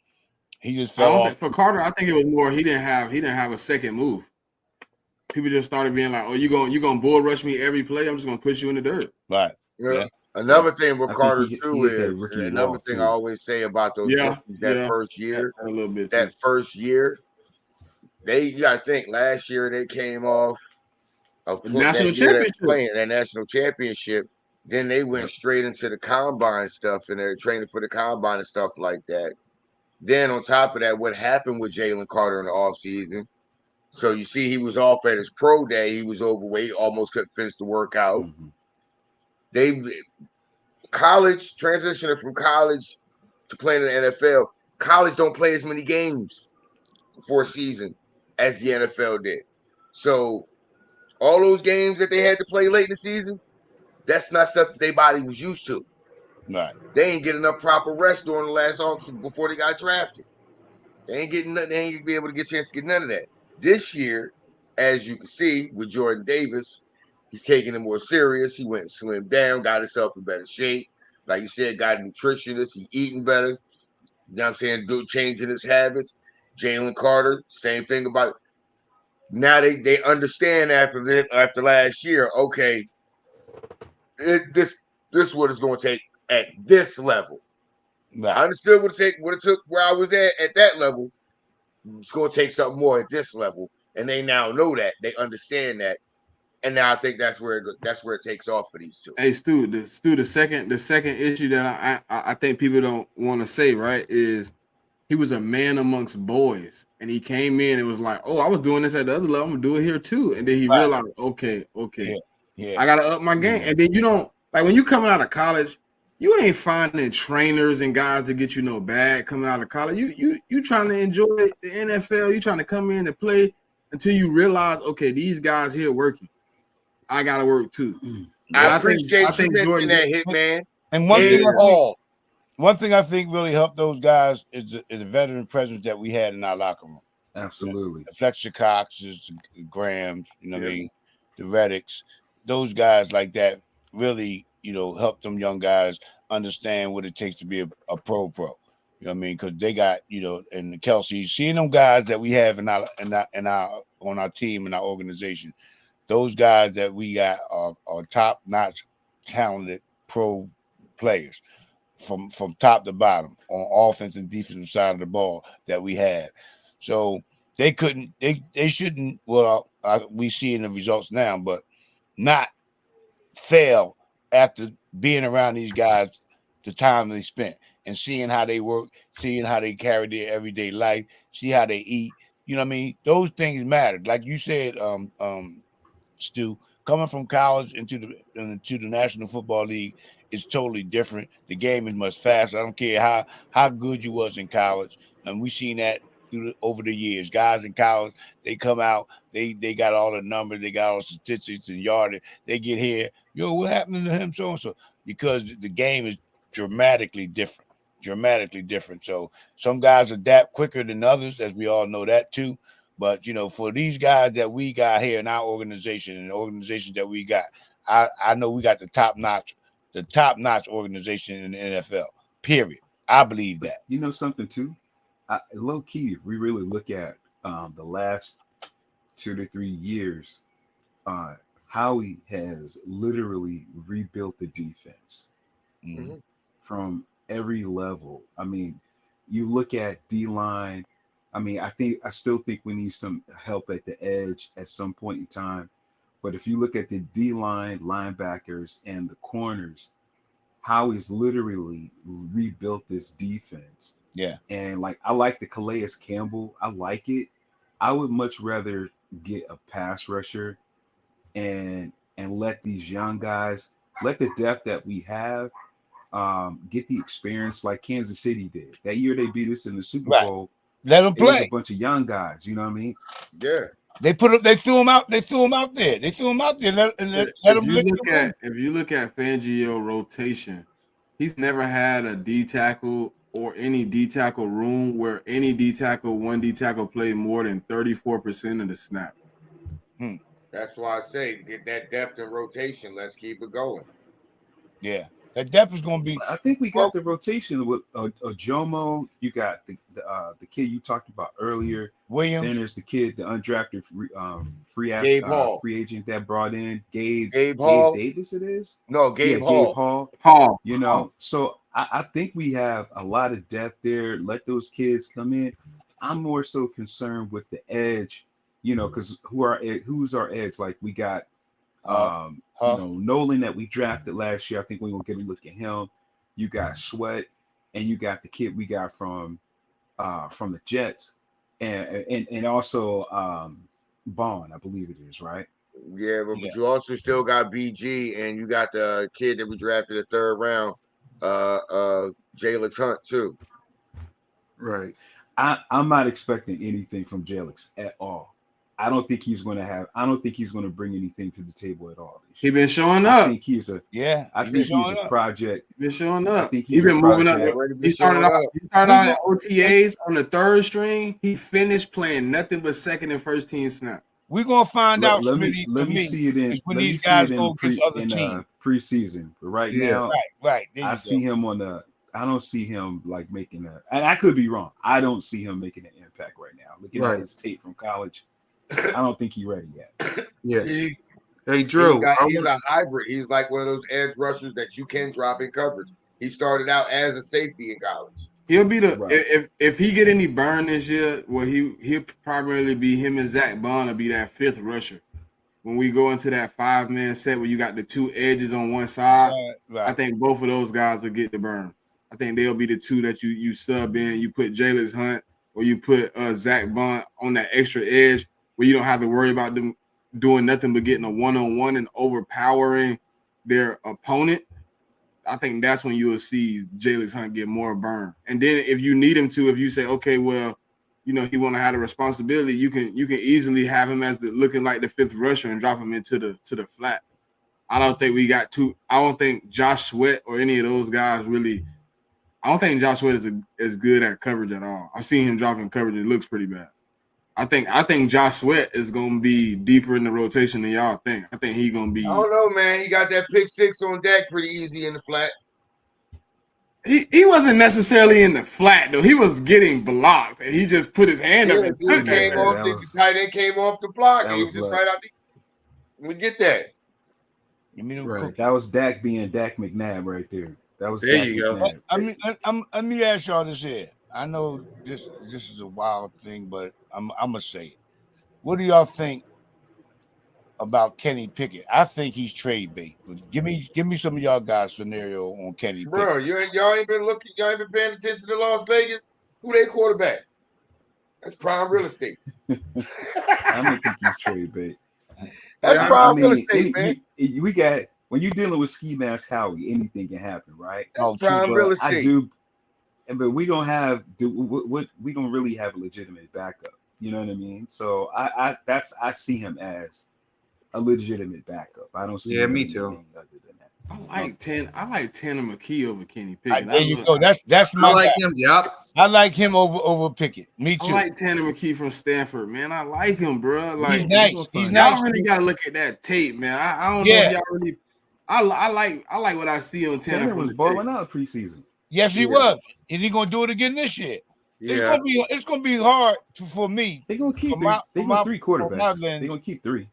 he just fell off. For Carter, I think it was more he didn't have a second move. People just started being like, "Oh, you gonna bull rush me every play? I'm just gonna push you in the dirt." Right. Yeah. Another thing with Carter too is another thing I always say about those rookies first year. A little bit. That first year, you got to think. Last year they came off a national championship. Playing that national championship. Then they went straight into the combine stuff and they're training for the combine and stuff like that. Then on top of that, what happened with Jalen Carter in the offseason? So you see he was off at his pro day. He was overweight, almost couldn't finish the workout. Mm-hmm. Transitioning from college to playing in the NFL, college don't play as many games for a season as the NFL did. So all those games that they had to play late in the season, that's not stuff that their body was used to. Right. They ain't get enough proper rest during the last offseason before they got drafted. They ain't getting nothing. They ain't gonna be able to get a chance to get none of that. This year, as you can see with Jordan Davis, he's taking it more serious. He went and slimmed down, got himself in better shape. Like you said, got a nutritionist. He eating better. You know what I'm saying? Changing his habits. Jalen Carter, same thing about Now they understand after last year. Okay, this what it's going to take at this level. I Right. understood what it took where I was at that level. It's going to take something more at this level, and they now know that. They understand that, and now I think that's where it takes off for these two. Hey Stu, the second issue that I think people don't want to say, right, is he was a man amongst boys, and he came in and was like, "Oh, I was doing this at the other level. I'm gonna do it here too." And then he Right. realized, "Okay, Yeah. Yeah. I gotta up my game." And then you don't like when you coming out of college, you ain't finding trainers and guys to get you no bag coming out of college. You trying to enjoy the NFL. You trying to come in and play until you realize, okay, these guys here working. I gotta work too. I And appreciate you think mentioning Jordan. that, Hitman. And Gabe Hall. one thing I think really helped those guys is the veteran presence that we had in our locker room. Absolutely. The Fletcher Coxes, the Grahams, you know what I mean, the Reddicks, those guys like that really, help them young guys understand what it takes to be a pro. You know what I mean? Because they got, and the Kelsey, seeing them guys that we have in our on our team and our organization, those guys that we got are top notch talented pro players from top to bottom on offense and defensive side of the ball that we have. So they shouldn't. Well, we see in the results now, but not fail after being around these guys, the time they spent and seeing how they work, seeing how they carry their everyday life, see how they eat. You know what I mean? Those things matter. Like you said, Stu, coming from college into the National Football League is totally different. The game is much faster. I don't care how good you was in college, and we've seen that over the years. Guys in college, they come out, they got all the numbers, they got all the statistics and yardage. They get here, what happened to him, so and so, because the game is dramatically different. So some guys adapt quicker than others, as we all know that too. But for these guys that we got here in our organization and the organizations that we got, I know we got the top notch organization in the NFL. Period. I believe that. You know something too? Low key, if we really look at the last 2 to 3 years, Howie has literally rebuilt the defense from every level. I mean, you look at D line. I mean, I still think we need some help at the edge at some point in time. But if you look at the D line, linebackers, and the corners, Howie's literally rebuilt this defense. Yeah. And like I like the Calais Campbell. I like it. I would much rather get a pass rusher and let these young guys, let the depth that we have, get the experience like Kansas City did. That year they beat us in the Super Bowl. Let them It was a play. bunch of young guys, you know what I mean? Yeah. They threw him out. They threw him out there. Let him If you look at Fangio rotation, he's never had a D tackle or any D tackle room where any one D tackle played more than 34% of the snap. That's why I say get that depth and rotation. Let's keep it going. Yeah, that depth is going to be. I think we got the rotation with Jomo. You got the kid you talked about earlier, Williams. Then there's the kid, the undrafted free agent that brought in Gabe Hall. Davis. It is Gabe Hall. Gabe Hall. So I think we have a lot of depth there. Let those kids come in. I'm more so concerned with the edge, because who's our edge? Like we got Nolan that we drafted last year. I think we're gonna get a look at him. You got Sweat, and you got the kid we got from the Jets, and also Bond, I believe it is, right? Yeah, but you also still got BG, and you got the kid that we drafted the third round, Jalen Hunt too. Right. I'm not expecting anything from Jalix at all. I don't think he's going to bring anything to the table at all. He's been showing up. I think he's a project. He's been showing up. I think he's been moving up. He started out at OTAs on the third string. He finished playing nothing but second and first team snap. We're gonna find out. Let me see it in preseason. But right now, right. I see him I don't see him like making and I could be wrong. I don't see him making an impact right now. Looking at his tape from college, I don't think he's ready yet. Yeah. He's, Hey, Drew. he's a hybrid. He's like one of those edge rushers that you can drop in coverage. He started out as a safety in college. He'll be the Right. if he get any burn this year, well he'll primarily be him and Zach Bond will be that fifth rusher. When we go into that 5-man set where you got the two edges on one side, I Right. think both of those guys will get the burn. I think they'll be the two that you sub in. You put Jalen Hunt or you put Zach Bond on that extra edge where you don't have to worry about them doing nothing but getting a one-on-one and overpowering their opponent. I think that's when you will see Jalen Hunt get more burn. And then if you need him to, if you say, okay, well, you know, he want to have the responsibility, you can easily have him as looking like the fifth rusher and drop him into the flat. I don't think we got two. I don't think Josh Sweat or any of those guys really. I don't think Josh Sweat is as good at coverage at all. I've seen him dropping coverage; it looks pretty bad. I think Josh Sweat is going to be deeper in the rotation than y'all think. I think he's going to be. I don't know, man. He got that pick six on deck pretty easy in the flat. He wasn't necessarily in the flat though. He was getting blocked, and he just put his hand up and took Came it. off the tight end came off the block. He was just luck. right out the. We get that. Right. That was Dak being Dak McNabb right there. That was there Dak you go. McNabb. I mean, let me ask y'all this here. I know this is a wild thing, but I'm gonna say it. What do y'all think about Kenny Pickett? I think he's trade bait. But give me some of y'all guys' scenario on Kenny Bro, Pickett. y'all ain't been looking, y'all ain't been paying attention to Las Vegas. Who they quarterback? That's prime real estate. I don't think he's trade bait. That's I prime real mean, estate, man. we got when you're dealing with Ski Mask Howie, anything can happen, right? That's prime real But estate. I do, but we don't have what we don't really have a legitimate backup. You know what I mean? So I see him as a legitimate backup. I don't see him me as too. anything other than that. I like Tanner McKee over Kenny Pickett. There you go. That's I my like guy. him. Yep. I like him over Pickett. Me I too. like Tanner McKee from Stanford, man. I like him, bro. Like He's nice. He's y'all nice. really got to look at that tape, man. I don't know if y'all really. I like what I see on Tanner was from the balling tape. out preseason. Yes, he was. And he's gonna do it again this year. Yeah. It's gonna be hard for me. They're gonna keep for three quarterbacks. They're gonna keep three.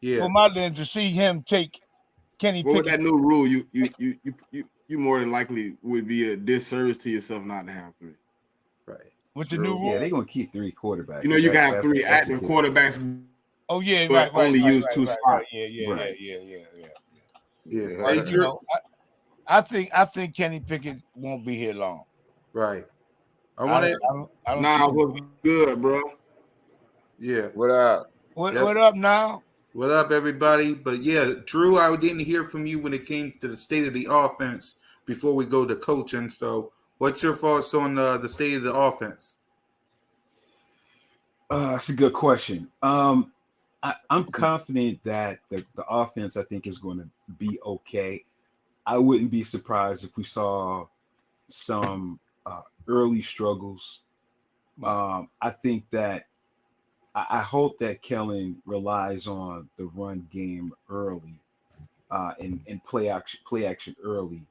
Yeah. For my lens to see him take Kenny But with Pickett. that new rule, you more than likely would be a disservice to yourself not to have three. Right. With the new rule, Yeah, they're gonna keep three quarterbacks. You know, you can have three active quarterbacks. Oh yeah, but right. only use two right. spots. Yeah. Yeah. But, Hey, Drew. I think Kenny Pickett won't be here long. Right. I want to. I don't Nah, see what's good, bro? Yeah. What up? What up now? What up, everybody? But yeah, Drew, I didn't hear from you when it came to the state of the offense before we go to coaching. So, what's your thoughts on the state of the offense? That's a good question. I'm confident that the offense, I think, is going to be okay. I wouldn't be surprised if we saw some early struggles. I think that I hope that Kellen relies on the run game early and play action early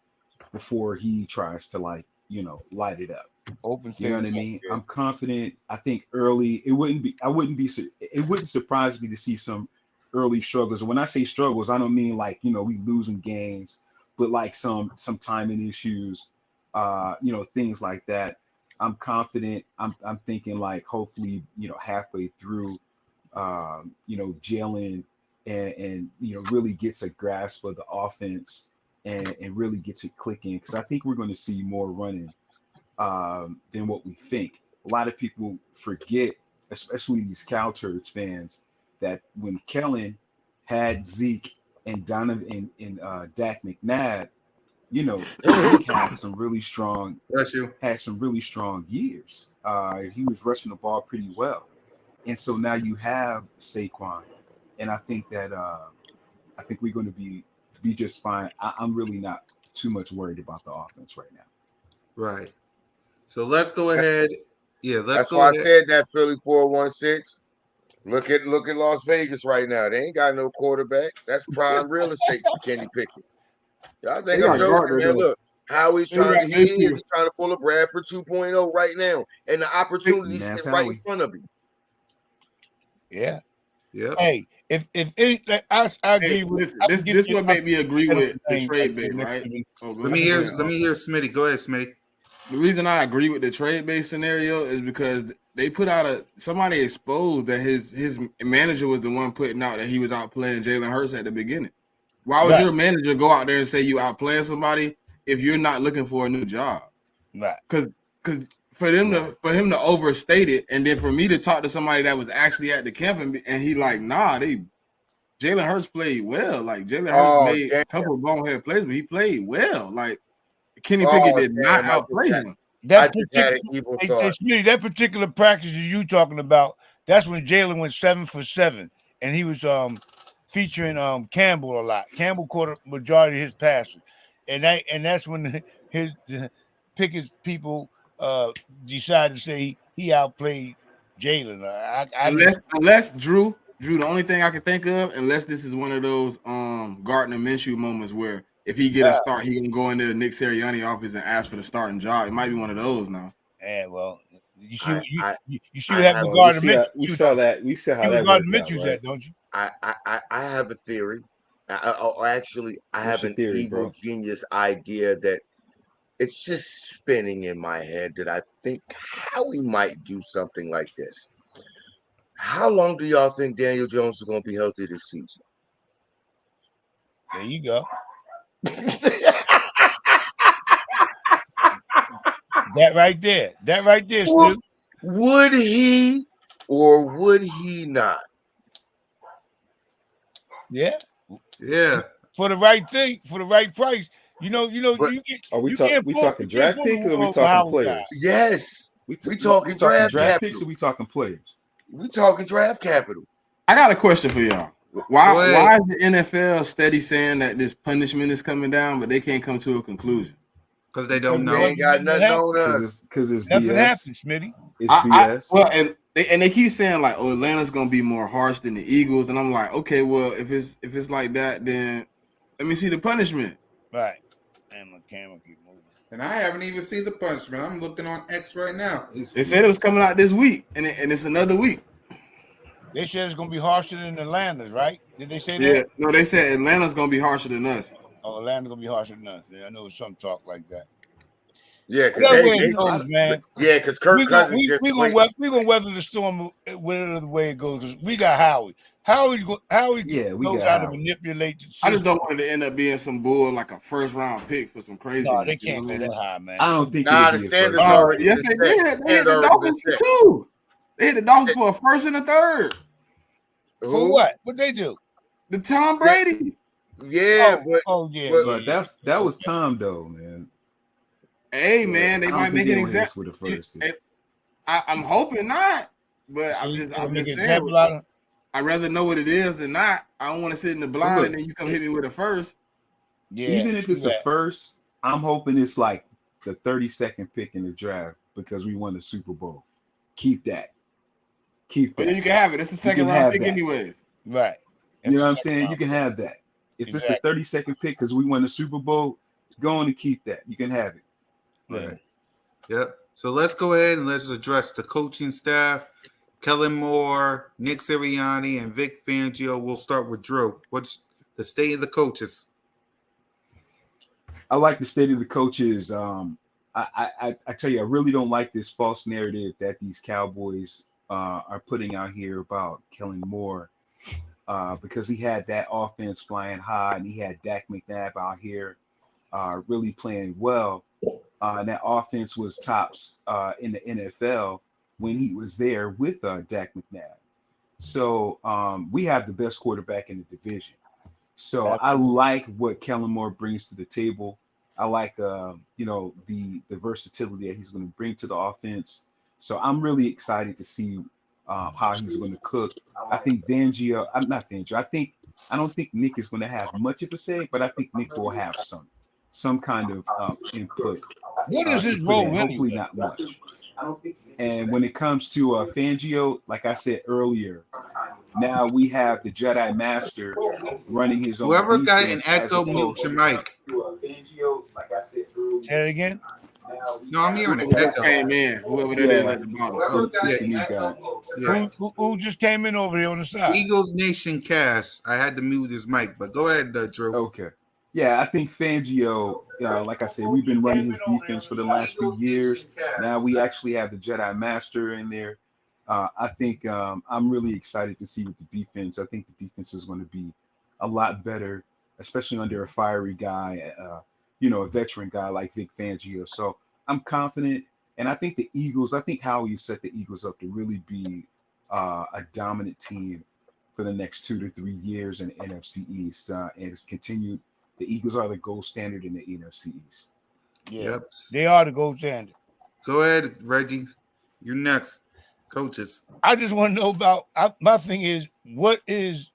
before he tries to light it up. Open You know what I things up, mean? yeah. I'm confident. I think early it wouldn't surprise me to see some early struggles. And when I say struggles, I don't mean like, we losing games, but like some timing issues, things like that. I'm confident. I'm thinking like hopefully, halfway through, Jalen and really gets a grasp of the offense and really gets it clicking. Because I think we're going to see more running than what we think. A lot of people forget, especially these Cal Turds fans, that when Kellen had Zeke and Donovan and Dak McNabb, Zeke had some really strong years. He was rushing the ball pretty well, and so now you have Saquon, and I think that we're going to be just fine. I'm really not too much worried about the offense right now. Right. So let's go ahead. Yeah, That's why I said that Philly 416. Look at Las Vegas right now. They ain't got no quarterback. That's prime real estate for Kenny Pickett. Y'all think I'm joking, man? Look, Howie's trying to pull a Bradford 2.0 right now, and the opportunity sitting right in front of him. Yeah. Yep. Hey, if any, like, I agree Hey, with. listen, I this would give this you what made me agree credit with for the saying, like, trade the bait, Knicks right? have been- Oh, go Let me ahead. hear. Go ahead. Let me hear Smitty. Go ahead, Smitty. The reason I agree with the trade bait scenario is because they put out somebody exposed that his manager was the one putting out that he was outplaying Jalen Hurts at the beginning. Why would Right. your manager go out there and say you outplaying somebody if you're not looking for a new job? Right. Because for him to overstate it, and then for me to talk to somebody that was actually at the camp and he like, nah, Jalen Hurts played well. Like Jalen Hurts Oh made damn! a couple of bonehead plays, but he played well. Like Kenny Pickett Oh did not damn! outplay him. I That just had particular, an evil hey, thought. Smitty, that particular practice you talking about, that's when Jalen went 7 for 7, and he was featuring Campbell a lot. Campbell caught a majority of his passes, and that's when his Pickett's people decided to say he outplayed Jalen. I didn't. Unless Drew, the only thing I can think of, unless this is one of those Gardner Minshew moments where if he get a start, he can go into the Nick Sirianni office and ask for the starting job. It might be one of those now. Yeah, well, you see, I you see I what happened have with Well, we Gardner see how, we Minshew. saw that. We saw See how what that Gardner worked out, Minshew's right? at, don't you? I have a theory. Or actually, I What's have your an theory, evil bro? genius idea that it's just spinning in my head that I think how we might do something like this. How long do y'all think Daniel Jones is going to be healthy this season? There you go. That right there. That right there, would, Stu. would he or would he not? Yeah. Yeah. For the right thing, for the right price. But Are we you can't we pull talking draft the picks or are we wool over talking Howard's eye. players? yes, we talking We talking draft draft picks capital. or we talking players? We talking draft capital. I got a question for y'all. Go Why ahead. is the NFL steady saying that this punishment is coming down, but they can't come to a conclusion? Because they Because don't it They know. ain't got wasn't nothing nothing happened. on us. Because it's Nothing BS. happened, Smitty. It's BS. Well, and they keep saying like, oh, Atlanta's gonna be more harsh than the Eagles, and I'm like, okay, well, if it's like that, then let me see the punishment. Right. And my camera keep moving. And I haven't even seen the punishment. I'm looking on X right now. It's They said it was BS. coming out this week, and it's another week. They said it's gonna be harsher than Atlanta's, right? Did they say Yeah, that? no, they said Atlanta's gonna be harsher than us. Oh, Atlanta's gonna be harsher than us. Yeah, I know some talk like that. Yeah, because Whatever way You it know, goes, man. because Kirk Cousins just We played. gonna weather the storm whatever the way it goes. Cause we got Howie. Howie yeah, we knows got how to Howard. manipulate the I just system. don't want it to end up being some bull like a first round pick for some No, craziness. they You know can't what I go mean? that high, man. I don't think Nah, it'll the be a standard's first round already pick. Yes, been they set. did. They Standard's hit the already been Dolphins for set. two. They hit the Dolphins for a first and a third. For Who? what? What they do? The Tom Yeah, Brady. yeah, but But Yeah. that was Okay. time though, man. Hey But man, they I don't might think make they an gonna hit us example. with a first. I'm hoping not, but So you I'm make just an saying. example out of I'd rather know what it is than not. I don't want to sit in the But blind and look, then you come hit me with a first. yeah, even if true it's a that. first, I'm hoping it's like the 32nd pick in the draft because we won the Super Bowl. Keep that. Keep Oh yeah, that. you can have it. It's a You second can round have pick that. anyways. Right. You That's know what the I'm second saying? You round can pick. have that. If it's a Exactly. 32nd pick because we won the Super Bowl, go on and keep that. You can have it. Yeah. Right. Yep. So let's go ahead and let's address the coaching staff. Kellen Moore, Nick Sirianni, and Vic Fangio. We'll start with Drew. What's the state of the coaches? I like the state of the coaches. I tell you, I really don't like this false narrative that these Cowboys are putting out here about Kellen Moore because he had that offense flying high and he had Dak McNabb out here really playing well. And that offense was tops in the NFL when he was there with Dak McNabb. So we have the best quarterback in the division. So I Absolutely. like what Kellen Moore brings to the table. I like the versatility that he's going to bring to the offense. So I'm really excited to see how he's going to cook. I think Fangio. I'm not Fangio. I don't think Nick is going to have much of a say, but I think Nick will have some kind of input What is to his put in. role Hopefully anyway? not much. And when it comes to Fangio, like I said earlier, now we have the Jedi Master running his own Whoever got an defense as echo, mute opposed your to mic. Fangio, like I said earlier. Say it again. No, I'm hearing Whoever an just echo. came in, whoever that is at the bottom. Oh, yeah, the new guy. yeah. Who just came in over here on the side? Eagles Nation cast. I had to mute his mic, but go ahead, Drew. Okay. Yeah, I think Fangio, like I said, we've been running his defense for the last few years. Now we actually have the Jedi Master in there. I think I'm really excited to see with the defense. I think the defense is going to be a lot better, especially under a fiery guy, a veteran guy like Vic Fangio. So I'm confident. And I think the Eagles, I think Howie set the Eagles up to really be a dominant team for the next 2 to 3 years in the NFC East, and it's continued. The Eagles are the gold standard in the NFC East. Yeah, Yep. they are the gold standard. Go ahead, Reggie. You're next. Coaches. I just want to know about. My thing is, what is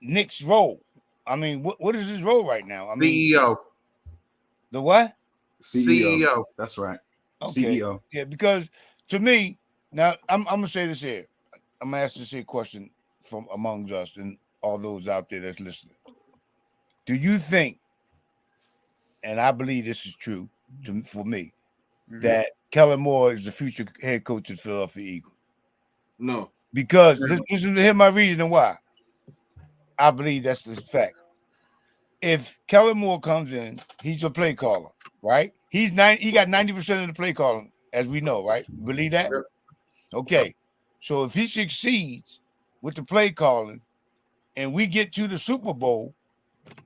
Nick's role? I mean, what is his role right now? I mean, CEO. the what? CEO. That's right. Okay. CEO. Yeah, because to me, now I'm gonna say this here. I'm gonna ask this here question from amongst us and all those out there that's listening. Do you think, and I believe this is true for me, that Kellen Moore is the future head coach of the Philadelphia Eagles? No. Because listen to hear my reason why. I believe that's the fact. If Kellen Moore comes in, he's a play caller, right? He got 90% of the play calling, as we know, right? Believe that? Yep. Okay. So if he succeeds with the play calling and we get to the Super Bowl,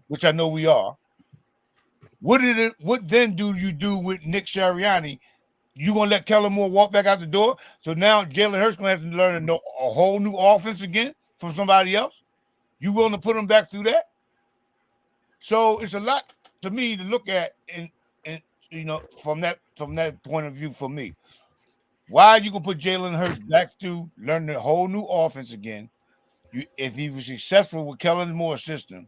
which I know we are, what then do you do with Nick Sirianni? You gonna let Kellen Moore walk back out the door? So now Jalen Hurts gonna have to learn a whole new offense again from somebody else? You willing to put him back through that? So it's a lot to me to look at, and from that point of view for me. Why you gonna put Jalen Hurts back through learning a whole new offense again? If he was successful with Kellen Moore's system,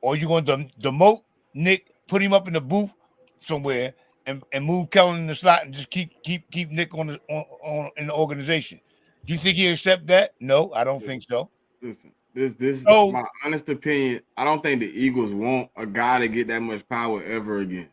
or you gonna demote Nick, put him up in the booth somewhere, and move Kellen in the slot and just keep Nick on in the organization? Do you think he'll accept that? No, I don't think so. Listen, this is my honest opinion. I don't think the Eagles want a guy to get that much power ever again.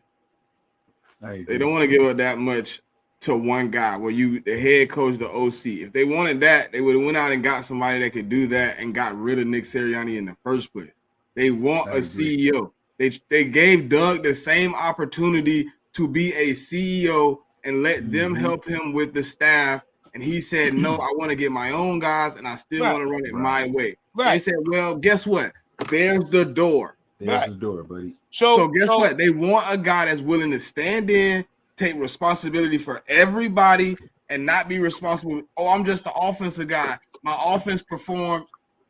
They don't want to give up that much to one guy where you the head coach, the OC. If they wanted that, they would have went out and got somebody that could do that and got rid of Nick Sirianni in the first place. They want a CEO. They gave Doug the same opportunity to be a CEO and let them help him with the staff. And he said, no, I want to get my own guys and I still want to run it my way. They said, well, guess what? There's the door. There's the door, buddy. So guess what? They want a guy that's willing to stand in, take responsibility for everybody, and not be responsible. Oh, I'm just the offensive guy. My offense performed.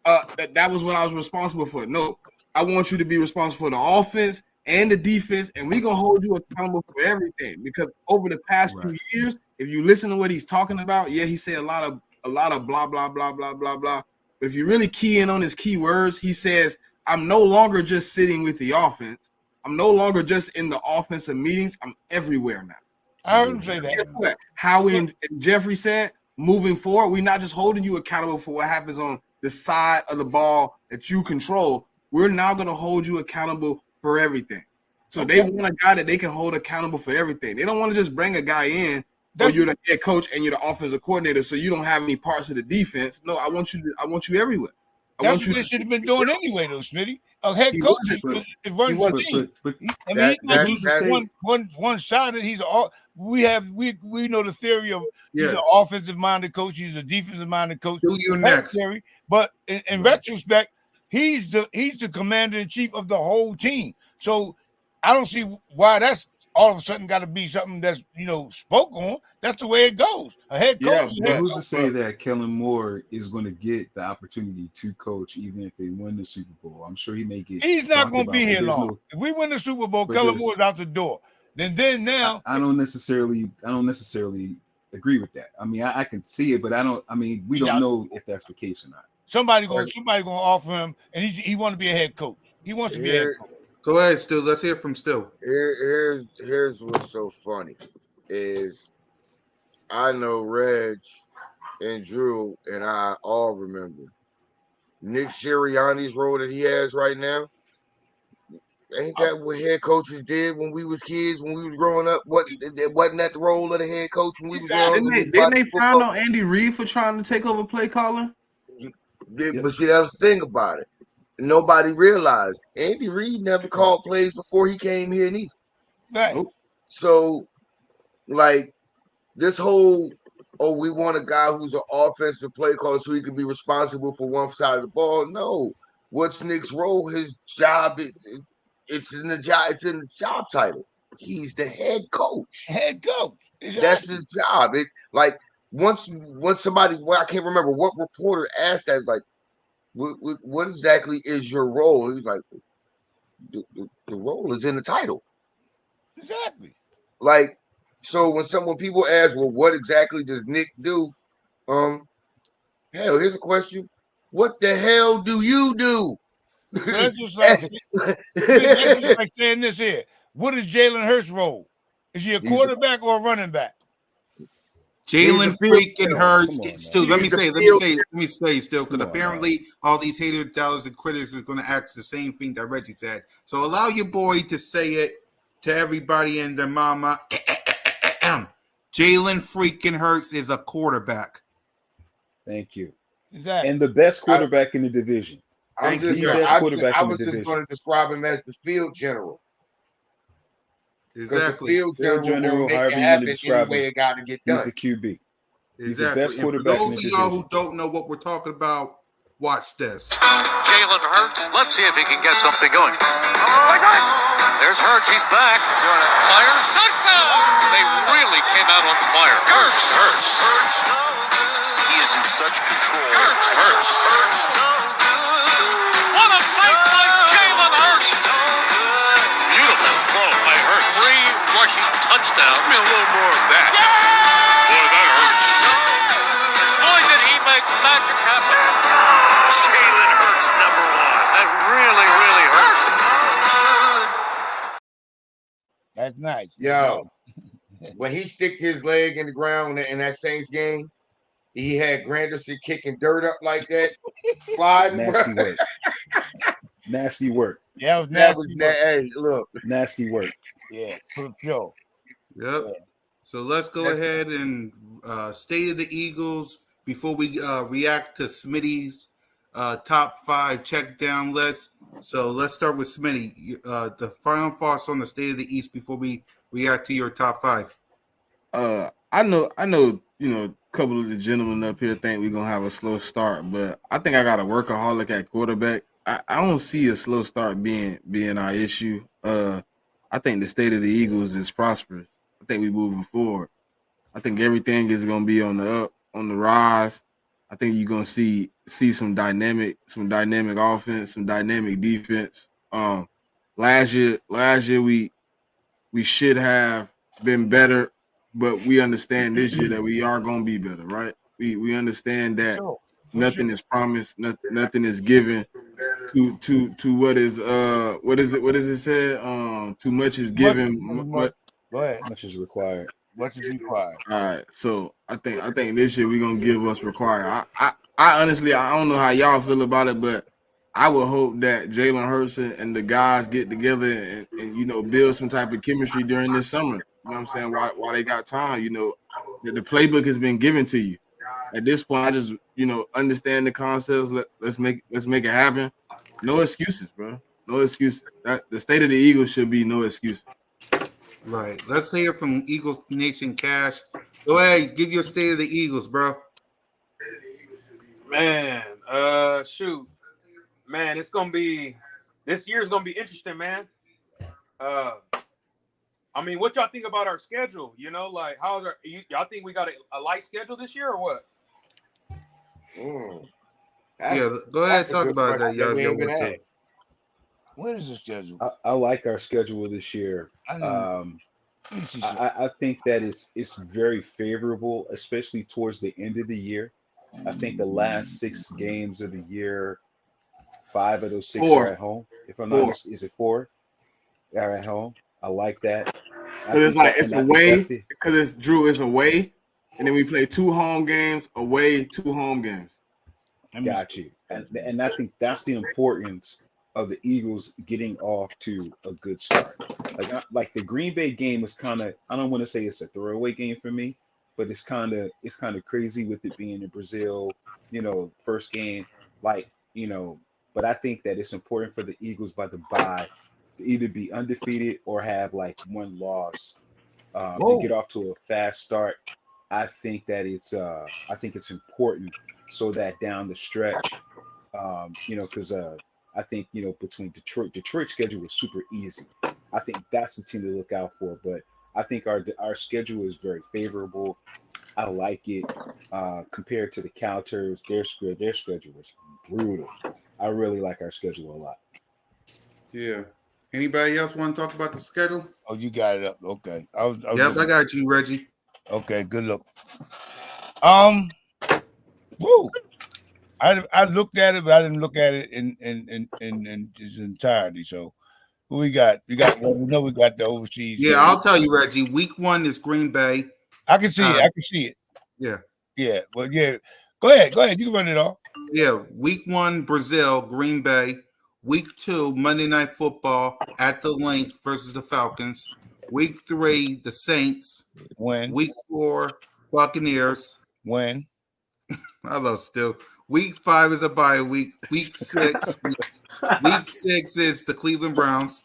That was what I was responsible for. No, I want you to be responsible for the offense and the defense, and we're gonna hold you accountable for everything. Because over the past 2 years, if you listen to what he's talking about, yeah, he said a lot of blah blah blah blah blah blah. But if you really key in on his key words, he says, I'm no longer just sitting with the offense. I'm no longer just in the offensive meetings. I'm everywhere now. I heard him say that. Guess what? Howie and Jeffrey said, moving forward, we're not just holding you accountable for what happens on the side of the ball that you control. We're now going to hold you accountable for everything. So they want a guy that they can hold accountable for everything. They don't want to just bring a guy in, or you're the head coach and you're the offensive coordinator, so you don't have any parts of the defense. No, I want you everywhere. That's what they should have been doing anyway, though, Smitty. A head coach runs the team. I mean, he's not just one sided. He's all we know the theory of he's an offensive minded coach, he's a defensive minded coach. Do you next? Theory, but in retrospect, he's the commander in chief of the whole team. So I don't see why that's all of a sudden got to be something that's spoke on. That's the way it goes. A head coach. But who's to say that Kellen Moore is going to get the opportunity to coach even if they win the Super Bowl? I'm sure he may get. He's not going to be here long. If we win the Super Bowl, Kellen Moore's out the door. Then now I don't necessarily agree with that. I mean, I can see it, but we don't know if that's the case or not. Somebody going to offer him, and he wants to be a head coach. He wants to be a head coach. Go ahead, Stu. Let's hear from Stu. Here's what's so funny is I know Reg and Drew and I all remember Nick Sirianni's role that he has right now. Ain't that what head coaches did when we was kids, when we was growing up? Wasn't that the role of the head coach when we was young and we was Didn't watching they frown football? on Andy Reid for trying to take over play calling? Yep. But see, that was the thing about it. Nobody realized Andy Reid never called plays before he came here neither. Right. Nope. So, like, this whole, oh, we want a guy who's an offensive play caller so he can be responsible for one side of the ball. No. What's Nick's role? His job it's in the job, it's in the job title. He's the head coach. Head coach. Exactly. That's his job. It like once somebody, well, I can't remember what reporter asked that, like, what exactly is your role? He was like, the role is in the title. Exactly. Like, so when people ask, well, what exactly does Nick do? Hell, here's a question: what the hell do you do? So that's just like saying this here. What is Jalen Hurts' role? Is he a quarterback or a running back? Jalen freaking Hurts. Still, let me say, still, because apparently all these haters, doubters, and critics is going to ask the same thing that Reggie said. So allow your boy to say it to everybody and their mama. Jalen freaking Hurts is a quarterback. Thank you. Exactly. And the best quarterback in the division. I was just going to describe him as the field general. Exactly. The field general, make it happen any way it got to get done. He's a QB. He's the best quarterback in the division. For those of y'all who don't know what we're talking about, watch this. Jalen Hurts. Let's see if he can get something going. There's Hurts. He's back. Fire. Touchdown. They really came out on fire. Hurts. He is in such control. Hurts. What a fight by Jalen Hurts. Beautiful throw by Hurts. 3 rushing touchdowns. Give me a little more of that. Boy, that hurts. Boy, did he make magic happen. Jalen Hurts, number 1. That really, really hurts. That's nice. Yo, when he sticked his leg in the ground in that Saints game, he had Granderson kicking dirt up like that, sliding. Nasty work. Nasty work. Yeah, that was nasty. Hey, look. Nasty work. Yeah, for sure. Yep. Yeah. So let's go ahead and State of the Eagles before we react to Smitty's top 5 check down list. So let's start with Smitty. The final thoughts on the State of the East before we react to your top 5. I know, a couple of the gentlemen up here think we're gonna have a slow start, but I think I got a workaholic at quarterback. I don't see a slow start being our issue. I think the State of the Eagles is prosperous. I think we're moving forward. I think everything is gonna be on the up, on the rise. I think you're gonna see some dynamic offense, some dynamic defense. Last year we should have been better, but we understand this year that we are gonna be better, right? We understand that nothing is promised, nothing is given. To what is it said? Too much is given. Go ahead. Much is required. Much is required. All right. So I think this year we're gonna give what's required. I honestly I don't know how y'all feel about it, but I would hope that Jalen Hurts and the guys get together and build some type of chemistry during this summer. You know what I'm saying? While they got time, the playbook has been given to you. At this point, I just understand the concepts. Let's make it happen. No excuses, bro. No excuses. The State of the Eagles should be no excuses. Right. Let's hear from Eagles Nation Cash. Go ahead, give your State of the Eagles, bro. Man, shoot. Man, this year's gonna be interesting, man. I mean, what y'all think about our schedule? Y'all think we got a light schedule this year or what? Go ahead, talk about that, y'all. What is the schedule? I like our schedule this year. I think that it's very favorable, especially towards the end of the year. I think the last 6 games of the year, 5 of those 6 are at home. If I'm not mistaken, is it 4? Are at home. I like that. It's away because it's away, and then we play 2 home games, away 2 home games. Got you. And I think that's the importance of the Eagles getting off to a good start. Like the Green Bay game is kind of, I don't want to say it's a throwaway game for me, but it's kind of crazy with it being in Brazil, first game. Like, but I think that it's important for the Eagles by the bye to either be undefeated or have like one loss, to get off to a fast start. I think it's important so that down the stretch, because I think between Detroit schedule was super easy. I think that's the team to look out for. But I think our schedule is very favorable. I like it compared to the Counters. Their schedule was brutal. I really like our schedule a lot. Yeah. Anybody else want to talk about the schedule? Oh, you got it up. Okay. I was Yep, I got you, Reggie. Okay, good look. Woo. I looked at it, but I didn't look at it in its entirety. So who we got? We got we got the overseas. Yeah, I'll tell you, Reggie. Week 1 is Green Bay. I can see it. I can see it. Yeah. Yeah. Well, yeah. Go ahead. You can run it off. Yeah. Week 1, Brazil, Green Bay. Week 2, Monday Night Football at the Link versus the Falcons. Week 3, the Saints. When? Week 4, Buccaneers. When? I love still. Week 5 is a bye week. Week 6. Week 6 is the Cleveland Browns.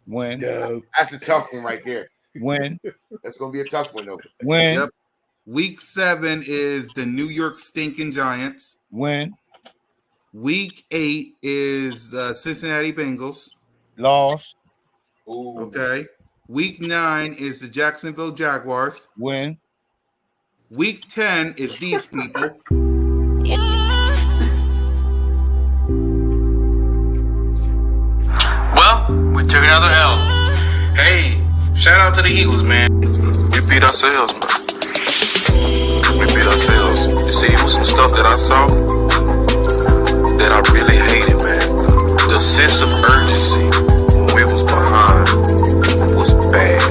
When? That's a tough one right there. When? That's gonna be a tough one though. When? Yep. Week 7 is the New York Stinking Giants. When? Week 8 is Cincinnati Bengals. Loss. Ooh. Okay. Week 9 is the Jacksonville Jaguars. When? Week 10 is these people. Well, we took another L. Hey, shout out to the Eagles, man. We beat ourselves, man. We beat ourselves. You see, it was some stuff that I saw that I really hated, man. The sense of urgency when we was behind was bad.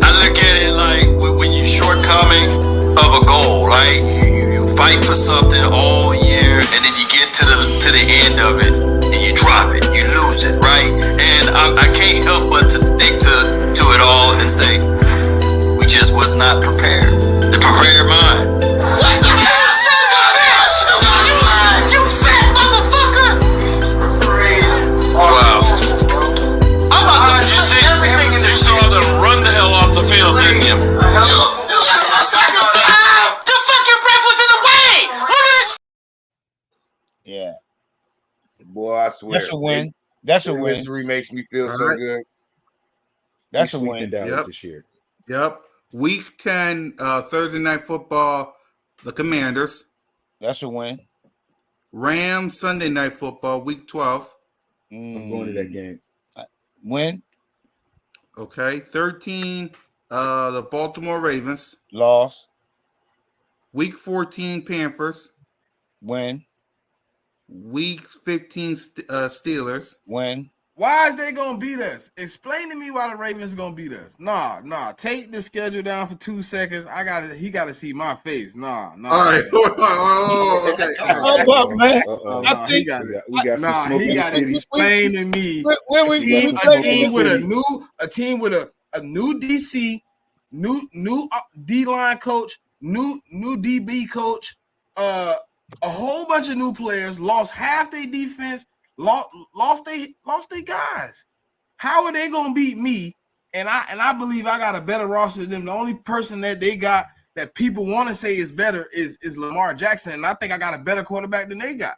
I look at it like when you shortcoming of a goal, right? You fight for something all year, and then you get to the end of it, and you drop it, you lose it, right? And I can't help but to think to it all and say, we just was not prepared. The prepared mind. What the hell, son of a bitch? You fat motherfucker! Wow. I'm about to see everything in this. You saw them run the hell off the field, didn't you? The fucking breath was in the way! Look at this! Yeah. Boy, I swear. That's a win. That's a win. Misery makes me feel so right. good. That's a We win. sweeping Dallas Yep. this year. Yep. Week 10, Thursday Night Football, the Commanders. That's a win. Rams, Sunday Night Football, Week 12. I'm going to that game. Win. Okay. 13, the Baltimore Ravens. Loss. Week 14, Panthers. Win. Week 15, Steelers. Win. Why is they gonna beat us? Explain to me why the Ravens gonna beat us. Nah. Take the schedule down for 2 seconds. He gotta see my face. Nah. All right. Oh, okay. Hold up, man. Uh-oh. He got to explain to me a team with a new DC, new D-line coach, new DB coach, a whole bunch of new players, lost half their defense, lost their guys. How are they gonna beat me? And I believe I got a better roster than them. The only person that they got that people want to say is better is Lamar Jackson, and I think I got a better quarterback than they got.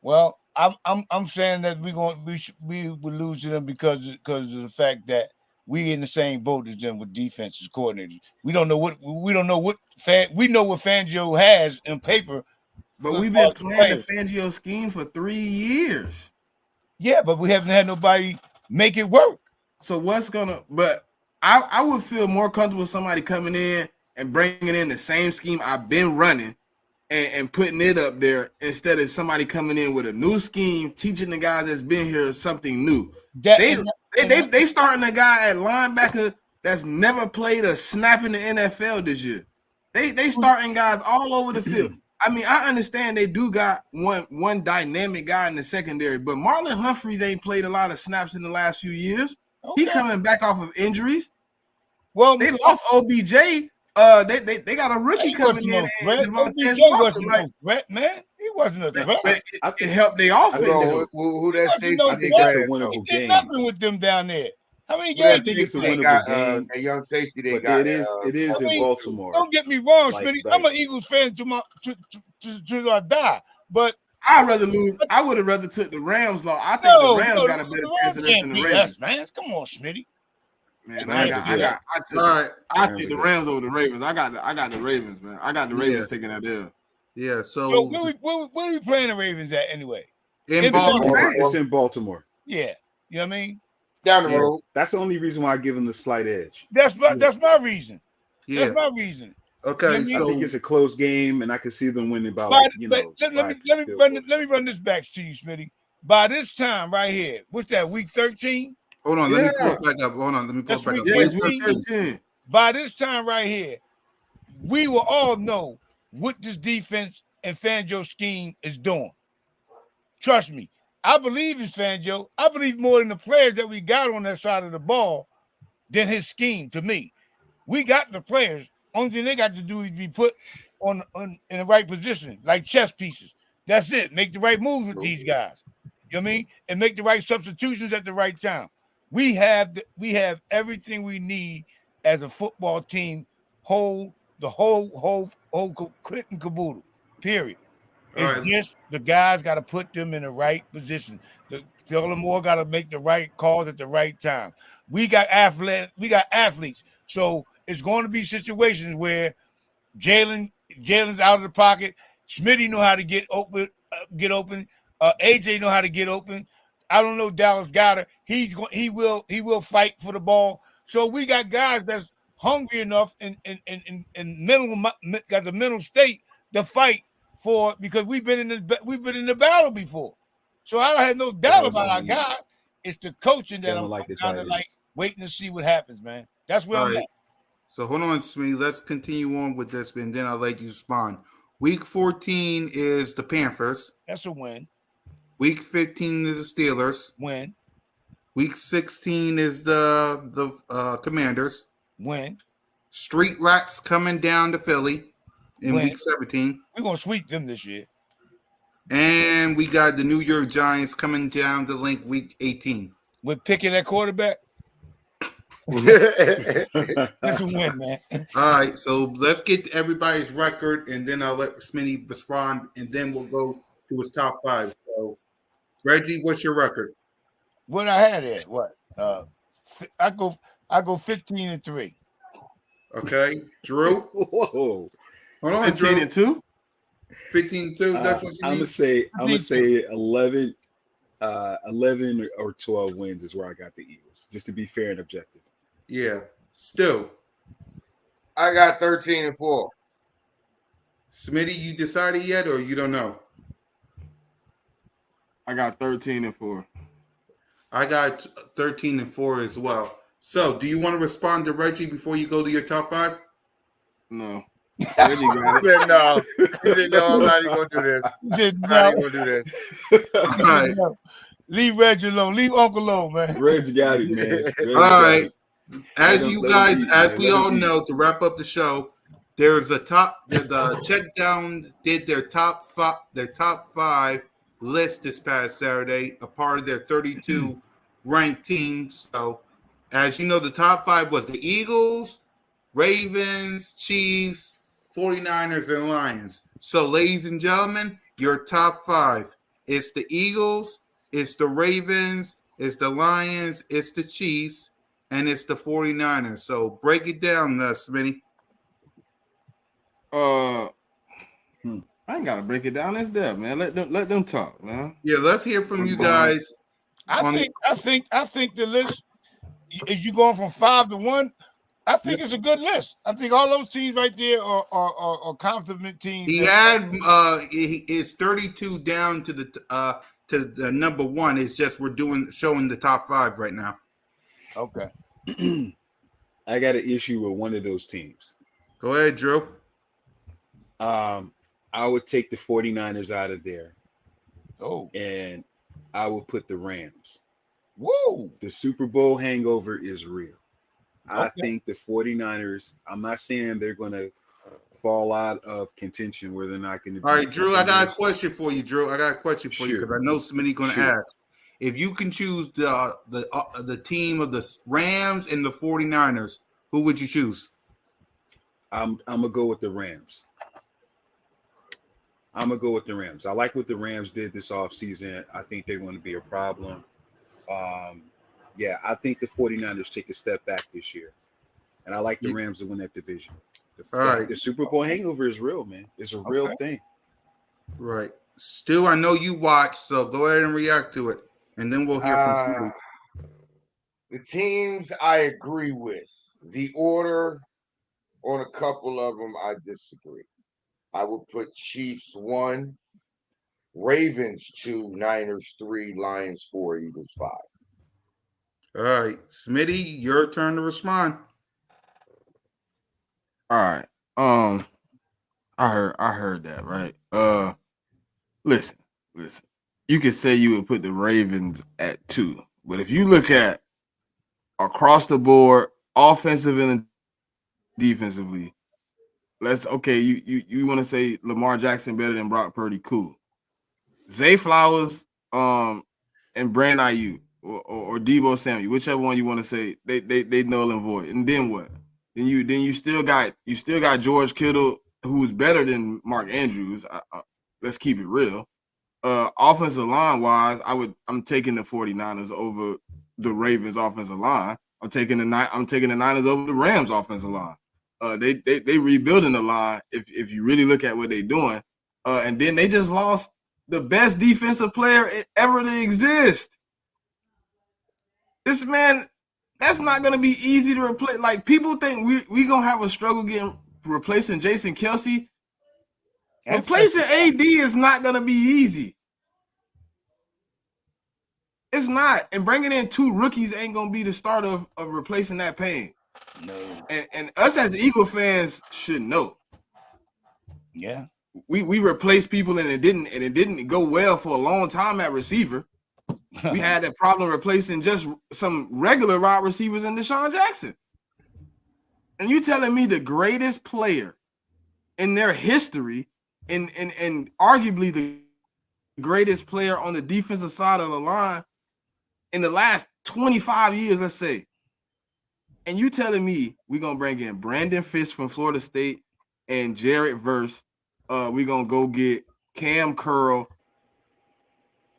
Well, I'm saying that we would lose to them because of the fact that we in the same boat as them with defenses coordinators. We know what Fangio has in paper. But we've been playing the Fangio scheme for 3 years. Yeah, but we haven't had nobody make it work. So but I would feel more comfortable with somebody coming in and bringing in the same scheme I've been running and putting it up there instead of somebody coming in with a new scheme, teaching the guys that's been here something new. They starting a guy at linebacker that's never played a snap in the NFL this year. They starting guys all over the field. I mean, I understand they do got one dynamic guy in the secondary, but Marlon Humphreys ain't played a lot of snaps in the last few years. Okay. He coming back off of injuries. Well, They lost OBJ. They got a rookie he coming wasn't in, no and threat. Devontae OBJ Walker. wasn't no threat, man. He wasn't a threat. But I it think helped their I offense. think Bro, that's who He that wasn't safety no I think they that's a threat. grabbed He though? winnable did game. nothing with them down there. How many Who that games I think did it's a he play? safety they winnable got? game, That young safety they but got. it is I in mean, Baltimore. don't get me wrong, Like Smitty. I'm an Eagles fan to I die. But I'd rather lose. I would have rather took the Rams. I think the no, Rams got a better the chance Rams of this can't than the beat Ravens. us, man. Come on, Smitty. Man, They I Rams can't are beat good. us. All right. I Rams took are the good. Rams over the Ravens. I got the Ravens, man. I got the Ravens taking that L. Yeah. So So where are we playing the Ravens at anyway? in It's in Baltimore. Baltimore. It's in Baltimore. Yeah, you know what I mean. Down the Yeah. road. That's the only reason why I give them the slight edge. That's my reason. Yeah. That's my reason. Okay. You know what I I mean? think So it's a close game, and I can see them winning by But like let 5 me field run goals. let me run this back to you, Smitty. By this time right here, what's that? Week 13. hold on. Let me pull Yeah. it back up. Hold on. Let me pull That's it back week up. Yeah, Week it's week 13. 13. By this time right here, we will all know what this defense and Fangio scheme is doing. Trust me. I believe in Fangio. I believe more in the players that we got on that side of the ball than his scheme. To me, we got the players. Only thing they got to do is be put on in the right position, like chess pieces. That's it. Make the right moves with these guys. You know what I mean? And make the right substitutions at the right time. We have everything we need as a football team. Whole kit and caboodle. Period. All It's right. just the guys got to put them in the right position. The Dylan Moore got to make the right calls at the right time. We got athletes. So it's going to be situations where Jalen's out of the pocket. Smitty know how to get open. AJ know how to get open. I don't know Dallas Goddard. He will fight for the ball. So we got guys that's hungry enough and got the mental state to fight for, because we've been in the battle before. So I don't have no doubt Dallas about our only guys. It's the coaching that they I'm don't like the kind tight of like ends. waiting to see what happens, man. That's where All I'm right. at. So hold on, Smee. Let's continue on with this, and then I'll let you respond. Week 14 is the Panthers. That's a win. Week 15 is the Steelers. Win. Week 16 is the Commanders. Win. Street Rats coming down to Philly in Win. week 17. We're gonna sweep them this year. And we got the New York Giants coming down to Link week 18. With picking that quarterback, That's that's a win, man. All right, so let's get to everybody's record, and then I'll let Smitty respond, and then we'll go to his top five. So, Reggie, what's your record? What I had there, what? I go 15-3. Okay, Drew. Whoa. Hold on, 15 Drew. and 2. 15-2. That's what you I'm need. gonna say 11 or 12 wins is where I got the Eagles, just to be fair and objective. Yeah. Still, I got 13 and 4. Smitty, you decided yet, or you don't know? I got 13 and 4. I got 13 and 4 as well. So, do you want to respond to Reggie before you go to your top five? No. Reggie got He it. said no. He said no. I'm not even gonna do this. He said, I'm not no, even gonna do this. All right. no. Leave Reggie alone. Leave Uncle alone, man. Reg got it, man. Reg All got right. it. As Let him- you let him guys, eat, as man. we Let him all eat. know, to wrap up the show, there's the check down did their top five list this past Saturday, a part of their 32 ranked teams. So, as you know, the top five was the Eagles, Ravens, Chiefs, 49ers, and Lions. So, ladies and gentlemen, your top five. It's the Eagles, it's the Ravens, it's the Lions, it's the Chiefs, and it's the 49ers. So break it down, Smitty. I ain't gotta break it down. That's there, man. Let them talk, man. Yeah, let's hear from you guys. I think the list is you going from 5 to 1. I think it's a good list. I think all those teams right there are compliment teams. He had it's 32 down to the number one. It's just we're showing the top five right now. Okay. I got an issue with one of those teams. Go ahead, Drew. I would take the 49ers out of there, Oh, and I would put the Rams. whoa. The Super Bowl hangover is real. I Okay. think the 49ers, I'm not saying they're going to fall out of contention where they're not going to All be right, Drew, I got a contenders. question for you, Drew. I got a question for you Sure. because I know somebody's going to Sure. ask. If you can choose the team of the Rams and the 49ers, who would you choose? I'm gonna go with the Rams. I'm gonna go with the Rams. I like what the Rams did this offseason. I think they're going to be a problem. Um, yeah, I think the 49ers take a step back this year. And I like the You- Rams to win that division. All right. The Super Bowl hangover is real, man. It's a real Okay. thing. Right. Stu, I know you watched, so go ahead and react to it, and then we'll hear from Stu. The teams I agree with. The order on a couple of them, I disagree. I would put Chiefs 1, Ravens 2, Niners 3, Lions 4, Eagles 5. All right, Smitty, your turn to respond. All right. I heard that, right? Listen. You could say you would put the Ravens at 2, but if you look at across the board, offensive and defensively, you want to say Lamar Jackson better than Brock Purdy, cool. Zay Flowers, and Brandon Ayuk or Debo Samuel, whichever one you want to say, they null and void. And then what? Then you still got George Kittle, who's better than Mark Andrews. Let's keep it real. Offensive line wise, I'm taking the 49ers over the Ravens offensive line. I'm taking the Niners over the Rams offensive line. They rebuilding the line if you really look at what they're doing. And then they just lost the best defensive player ever to exist. This man, that's not gonna be easy to replace. Like, people think we gonna have a struggle replacing Jason Kelce. Replacing AD is not gonna be easy. It's not. And bringing in 2 rookies ain't gonna be the start of replacing that pain. No. And us as Eagle fans should know. Yeah. We replaced people and it didn't go well for a long time at receiver. We had that problem replacing just some regular wide receivers in Deshaun Jackson. And you telling me the greatest player in their history and arguably the greatest player on the defensive side of the line in the last 25 years, let's say, and you telling me we're going to bring in Brandon Fisk from Florida State and Jared Verse, we're going to go get Cam Curl,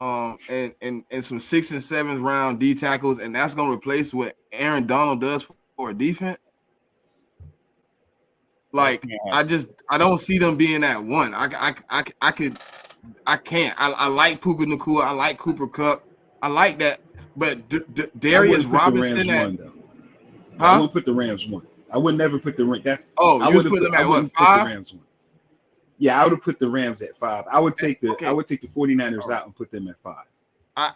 and some 6th and 7th round D tackles, and that's gonna replace what Aaron Donald does for a defense. Like, I don't see them being at 1. I can't. I like Puka Nacua. I like Cooper Kupp. I like that, but Darius Robinson at, I wouldn't put the Rams 1. I would never put the Rams. You was putting them at what, 5? The Rams 1. Yeah, I would have put the Rams at 5. I would take the 49ers out and put them at 5. I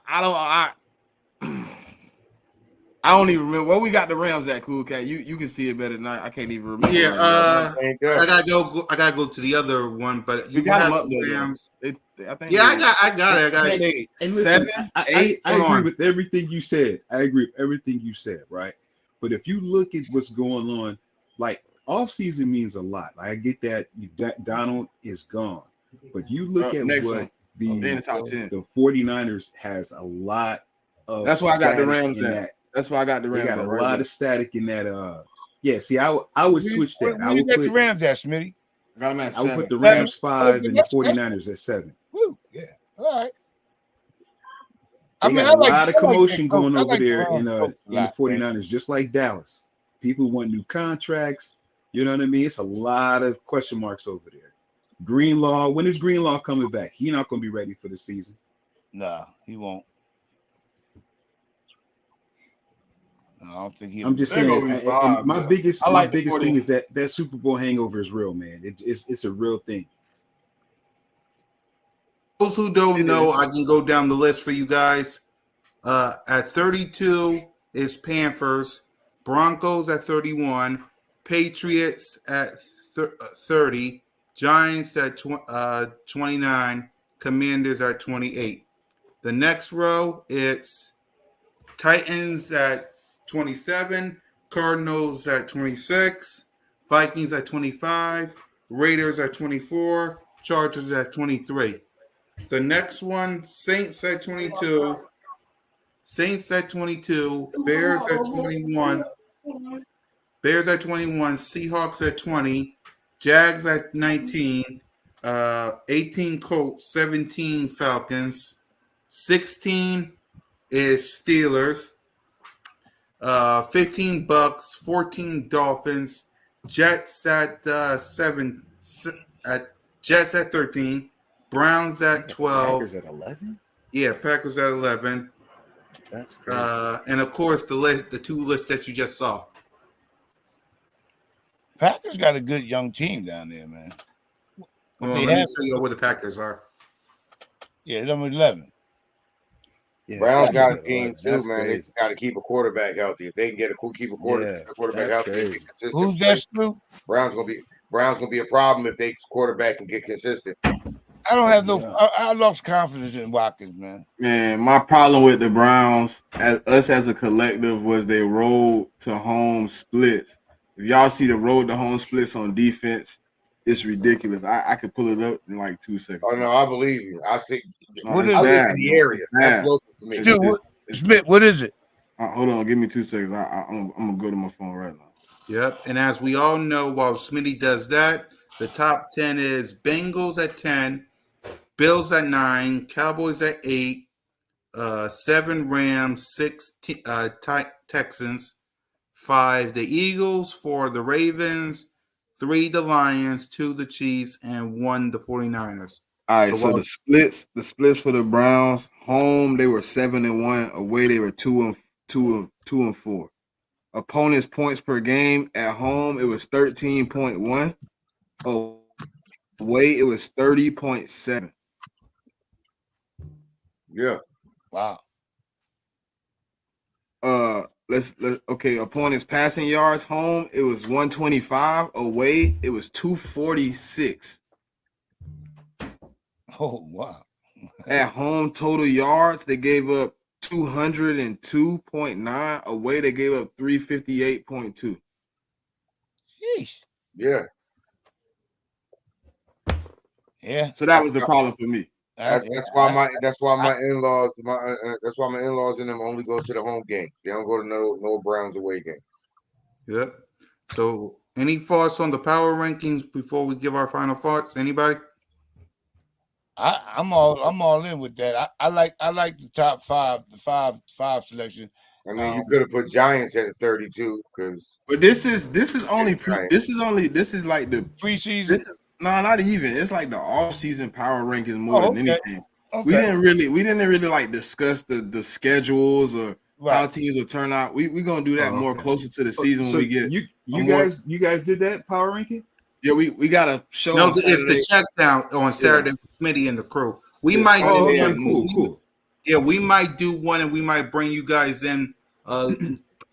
don't even remember what we got the Rams at. Cool Cat, you can see it better than I can't even remember. Yeah, I gotta go to the other one, but you got have them up the there. Rams. I got it. And 7, listen, 8. I agree with everything you said. Right? But if you look at what's going on, like, off season means a lot. I get that Donald is gone, but you look at what the 49ers has a lot of. That's why I got the Rams at. That's why I got the Rams. They got a lot of static in that. Yeah, see, I would switch that. Where you got the Rams at, Smitty? I got them at 7. I would put the Rams 5 and the 49ers at 7. Woo, yeah. All right. They got a lot of commotion going over there in the 49ers, just like Dallas. People want new contracts. You know what I mean? It's a lot of question marks over there. Greenlaw, when is Greenlaw coming back? He's not going to be ready for the season. Nah, he won't. No, I don't think I'm just saying. My biggest thing is that Super Bowl hangover is real, man. It's a real thing. Those who don't know, I can go down the list for you guys. At 32 is Panthers, Broncos at 31, Patriots at 30, Giants at 29, Commanders at 28. The next row, it's Titans at 27, Cardinals at 26, Vikings at 25, Raiders at 24, Chargers at 23. The next one, Saints at 22, Bears at 21, Seahawks at 20, Jags at 19, 18 Colts, 17 Falcons, 16 is Steelers, 15 Bucks, 14 Dolphins, Jets at 13, Browns at 12. Packers at 11. Yeah, Packers at 11. That's crazy. And of course the two lists that you just saw. Packers got a good young team down there, man. Well, They let me have- show you where the Packers are. Yeah, number 11. Yeah, Browns got a Packers at team 11. too, That's man. They crazy. just got to keep a quarterback healthy. If they can keep a quarterback that's healthy, and crazy. get consistent Who's play, that, Stu? Browns gonna be a problem if they quarterback can get consistent. I don't have no. Yeah. I lost confidence in Watkins, man. Man, my problem with the Browns, as a collective, was they road to home splits. If y'all see the road to home splits on defense, it's ridiculous. I could pull it up in like 2 seconds. Oh no, I believe you. I see. No, What it's is I live bad, in the man. area. It's That's bad. local for me. Stu, Smith, what is it? Hold on, give me 2 seconds. I'm gonna go to my phone right now. Yep. And as we all know, while Smitty does that, the top 10 is Bengals at 10, Bills at 9, Cowboys at 8, 7 Rams, 6 Texans, 5 the Eagles, 4 the Ravens, 3 the Lions, 2 the Chiefs, and 1 the 49ers. All right, so while- the splits for the Browns, home they were 7-1, away they were 2-4. Opponents' points per game at home it was 13.1, away it was 30.7. Yeah. Wow. Let's opponents passing yards home it was 125, away it was 246. Oh, wow. At home total yards they gave up 202.9, away they gave up 358.2. Sheesh. Yeah. Yeah. So that was the problem for me. That's why my in-laws and them only go to the home games. They don't go to no Browns away games. Yep. So, any thoughts on the power rankings before we give our final thoughts? Anybody? I'm all in with that. I like the top 5, the five selection. I mean, you could have put Giants at 32 because. But this is only Right. this is like the Preseason. this is no, not even. It's like the off-season power rankings more Oh, than okay. anything. Okay. We didn't really like discuss the schedules or how Right. teams will turn out. We're gonna do that Oh, more okay. closer to the season So when we get. you more- guys did that power ranking? Yeah, we got a show. No, on it's Saturday. the check down on Saturday with Smitty and the crew. We Yeah, might Saturday Oh, Yeah, okay, cool. Yeah, we might do one and we might bring you guys in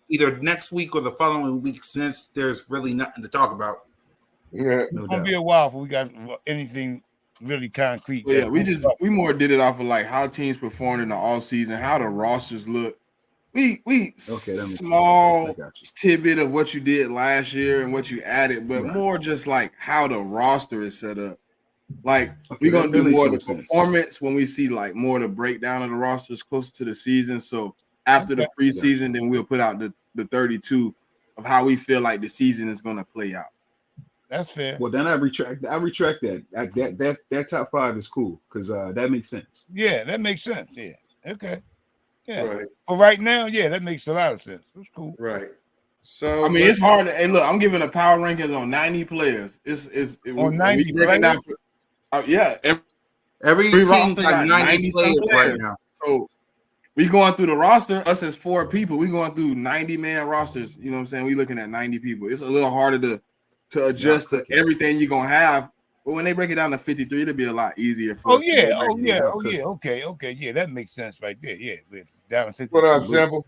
either next week or the following week since there's really nothing to talk about. Yeah. No It's gonna doubt. be a while before we got anything really concrete. But yeah, we more did it off of like how teams performed in the off season, how the rosters look. We makes small sense. I got you. tidbit of what you did last year and what you added, but Right. more just like how the roster is set up. Like Okay, we're gonna that do makes more so of the much sense. performance when we see like more of the breakdown of the rosters closer to the season. So after the preseason, then we'll put out the 32 of how we feel like the season is gonna play out. That's fair. Well, then I retract that. That top 5 is cool because that makes sense. Yeah, that makes sense. Yeah. Okay. Yeah. Right, For right now, yeah, that makes a lot of sense. That's cool. right. So I mean, it's hard to. Hey, look, I'm giving a power rankings on 90 players. On 90 breaking down. Yeah, every every team roster got got 90 90 players some right players. now. So we going through the roster. Us as 4 people, we going through 90-man rosters. You know what I'm saying? We looking at 90 people. It's a little harder to adjust to everything you're gonna have. But when they break it down to 53, it'll be a lot easier for Oh us to yeah. go back Oh and yeah. look. Oh yeah. Okay. Yeah, that makes sense right there. Yeah. We're down to 50. What up, Simple?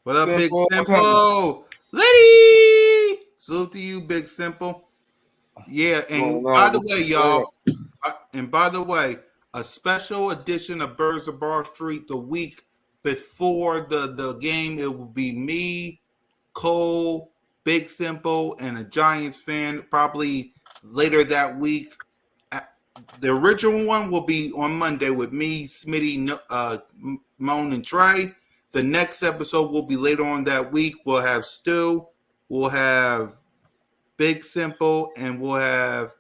What up, Big Simple, what's Simple? Lady! Salute to you, Big Simple. Yeah, and by the way, y'all, a special edition of Birds of Bar Street the week before the game. It will be me, Cole, Big Simple, and a Giants fan probably later that week. The original one will be on Monday with me, Smitty, Moan, and Trey. The next episode will be later on that week. We'll have Stu, we'll have Big Simple, and we'll have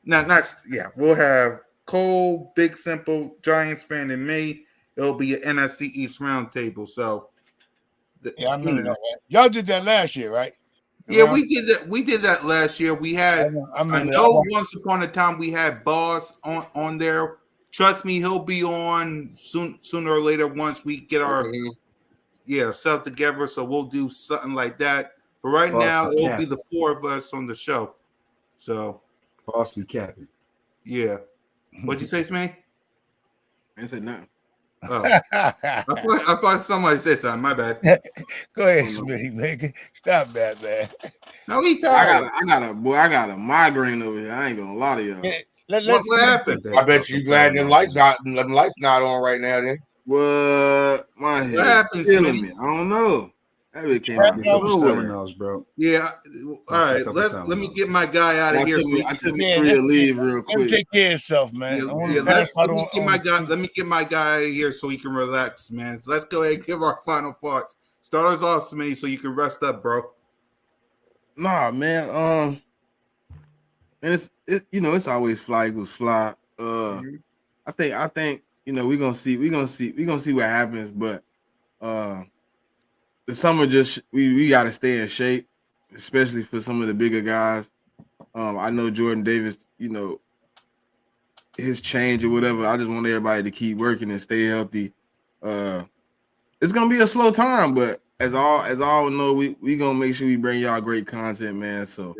we'll have Cole, Big Simple, Giants fan, and me. It'll be an NFC East roundtable. So, Yeah, I remember that. Right? Y'all did that last year, right? Yeah, we did that. We did that last year. We had. I know once upon a time we had Boss on there. Trust me, he'll be on sooner or later once we get our stuff together. So we'll do something like that. But right now it'll be the four of us on the show. So Boss be capping. Yeah. What'd you say, Smitty? I said nothing. Oh, I thought somebody said something. My bad. Go ahead, Smitty, man. Stop that, man. No, he tired. I got a migraine over here. I ain't gonna lie to y'all. What happened? I bet you glad them lights not on right now. Then what? My head happened, killing me. I don't know. That really came out of nowhere, bro. Yeah. All right. Let me get my guy out of here. I took me 3 to leave real quick. Take care of yourself, man. Let me get my guy out of here so he can relax, man. So let's go ahead and give our final thoughts. Start us off, Smitty, so you can rest up, bro. Nah, man. And it's always fly equals fly. I think we're gonna see what happens, but the summer just we got to stay in shape, especially for some of the bigger guys. I know Jordan Davis, his change or whatever. I just want everybody to keep working and stay healthy. It's gonna be a slow time, but as all know, we gonna make sure we bring y'all great content, man. So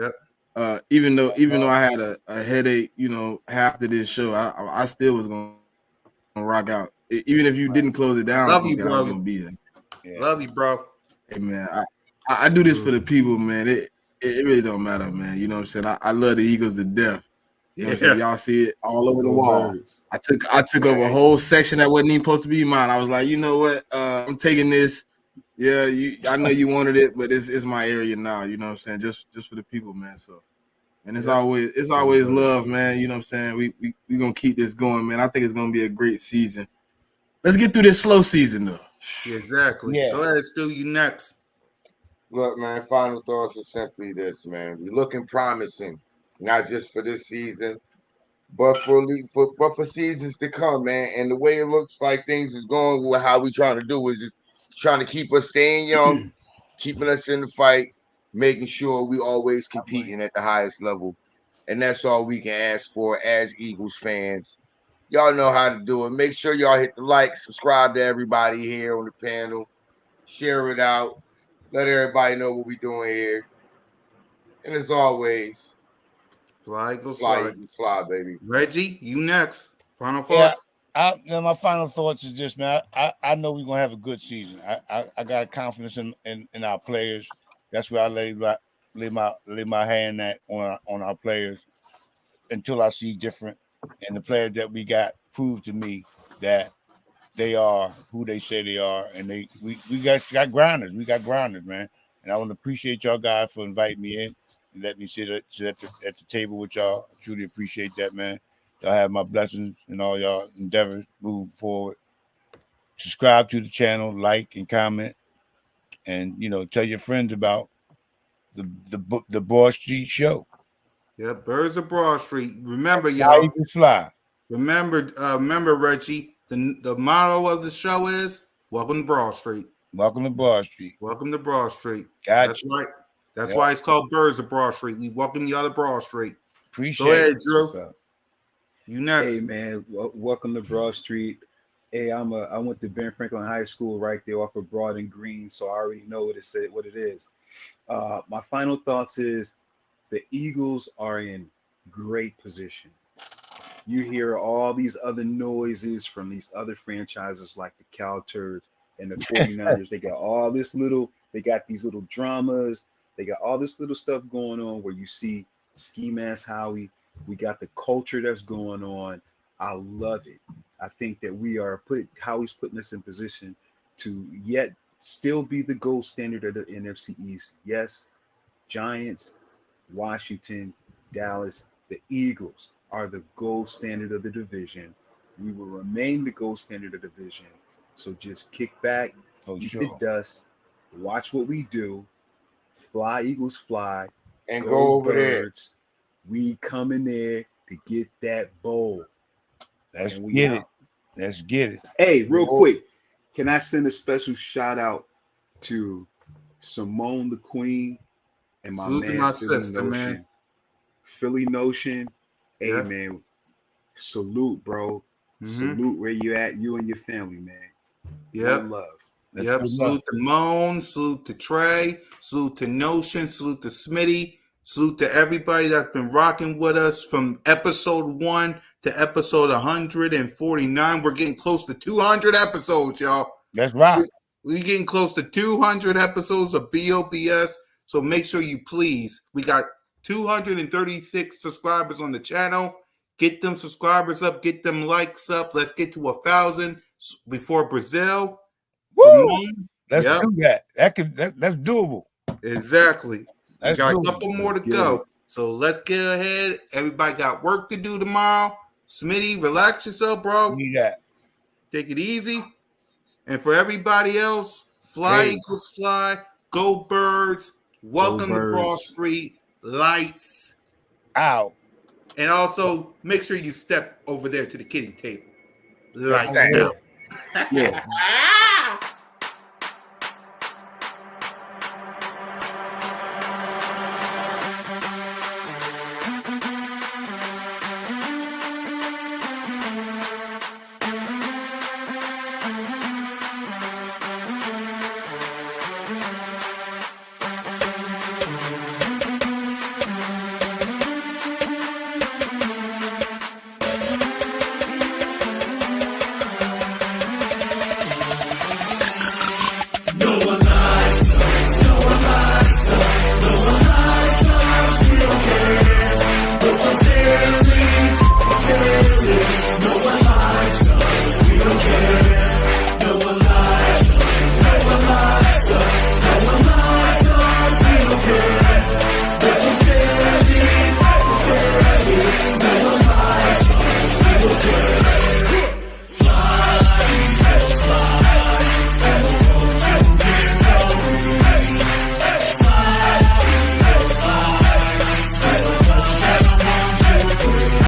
even though I had a headache, after this show, I still was gonna rock out. Even if you didn't close it down, Love you, bro. I was gonna be there. Yeah. Love you, bro. Hey man, I do this for the people, man. It really don't matter, man. You know what I'm saying? I love the Eagles to death. You know what I'm saying? Y'all see it all over the wall. I took over a whole section that wasn't even supposed to be mine. I was like, you know what? I'm taking this. Yeah, I know you wanted it, but it's my area now. You know what I'm saying? Just for the people, man. So, and it's always love, man. You know what I'm saying? We gonna keep this going, man. I think it's gonna be a great season. Let's get through this slow season, though. Exactly. Yeah. Go ahead, Stu. You next. Look, man. Final thoughts are simply this, man. We're looking promising, not just for this season, but for seasons to come, man. And the way it looks like things is going, with how we trying to do is just trying to keep us staying young, keeping us in the fight, making sure we always competing at the highest level. And that's all we can ask for as Eagles fans. Y'all know how to do it. Make sure y'all hit the like, subscribe to everybody here on the panel, share it out, let everybody know what we're doing here. And as always, fly, baby. Reggie, you next. Final thoughts. My final thoughts is this, man. I know we're gonna have a good season. I got confidence in our players. That's where I lay my hand at on our players until I see different. And the players that we got prove to me that they are who they say they are, and we got grinders. We got grinders, man. And I want to appreciate y'all guys for inviting me in and let me sit at the table with y'all. I truly appreciate that, man. Y'all have my blessings and all y'all endeavors moving forward. Subscribe to the channel, like and comment, and tell your friends about the Broad Street Show. Yeah, Birds of Broad Street. Remember, y'all. You can fly. Remember, Reggie. The motto of the show is "Welcome to Broad Street." Welcome to Broad Street. Welcome to Broad Street. Gotcha. That's right. That's why it's called Birds of Broad Street. We welcome y'all to Broad Street. Appreciate Go ahead, it. Drew. You next. Hey man, welcome to Broad Street. Hey, I went to Ben Franklin High School right there off of Broad and Green, so I already know what it is. My final thoughts is the Eagles are in great position. You hear all these other noises from these other franchises like the Cal Turds and the 49ers. They got these little dramas. They got all this little stuff going on where you see Ski Mask Howie. We got the culture that's going on. I love it. I think that Howie's putting us in position to yet still be the gold standard of the NFC East. Yes, Giants, Washington, Dallas, the Eagles are the gold standard of the division. We will remain the gold standard of the division. So just kick back, For eat the sure. dust, watch what we do. Fly, Eagles, fly. And Go go over there. Birds. We come in there to get that bowl. Let's And we get out. it. Let's get it. Hey, real Go. quick, can I send a special shout out to Simone the Queen and my Salute to man my Philly sister, Notion? man. Philly Notion. Hey, Yeah. man, salute, bro. Mhm. Salute where you at, you and your family, man. Yep. One love. That's Yep. good Salute luck. to Moan. Salute to Trey. Salute to Notion. Salute to Smitty. Salute to everybody that's been rocking with us from episode 1 to episode 149. We're getting close to 200 episodes, y'all. Let's rock. We're getting close to 200 episodes of B.O.B.S. So make sure you please, we got 236 subscribers on the channel. Get them subscribers up, get them likes up. Let's get to 1,000 before Brazil. Woo! Let's Yep, do that. That's doable. exactly. We That's got a doable. couple more to Let's get go. it. So let's get ahead. Everybody got work to do tomorrow. Smitty, relax yourself, bro. Need that. Take it easy. And for everybody else, fly, Hey. Eagles, fly. Go Birds. Welcome to Broad Birds. Street. Lights. Out. And also, make sure you step over there to the kitty table. Lights Okay. out. Yeah.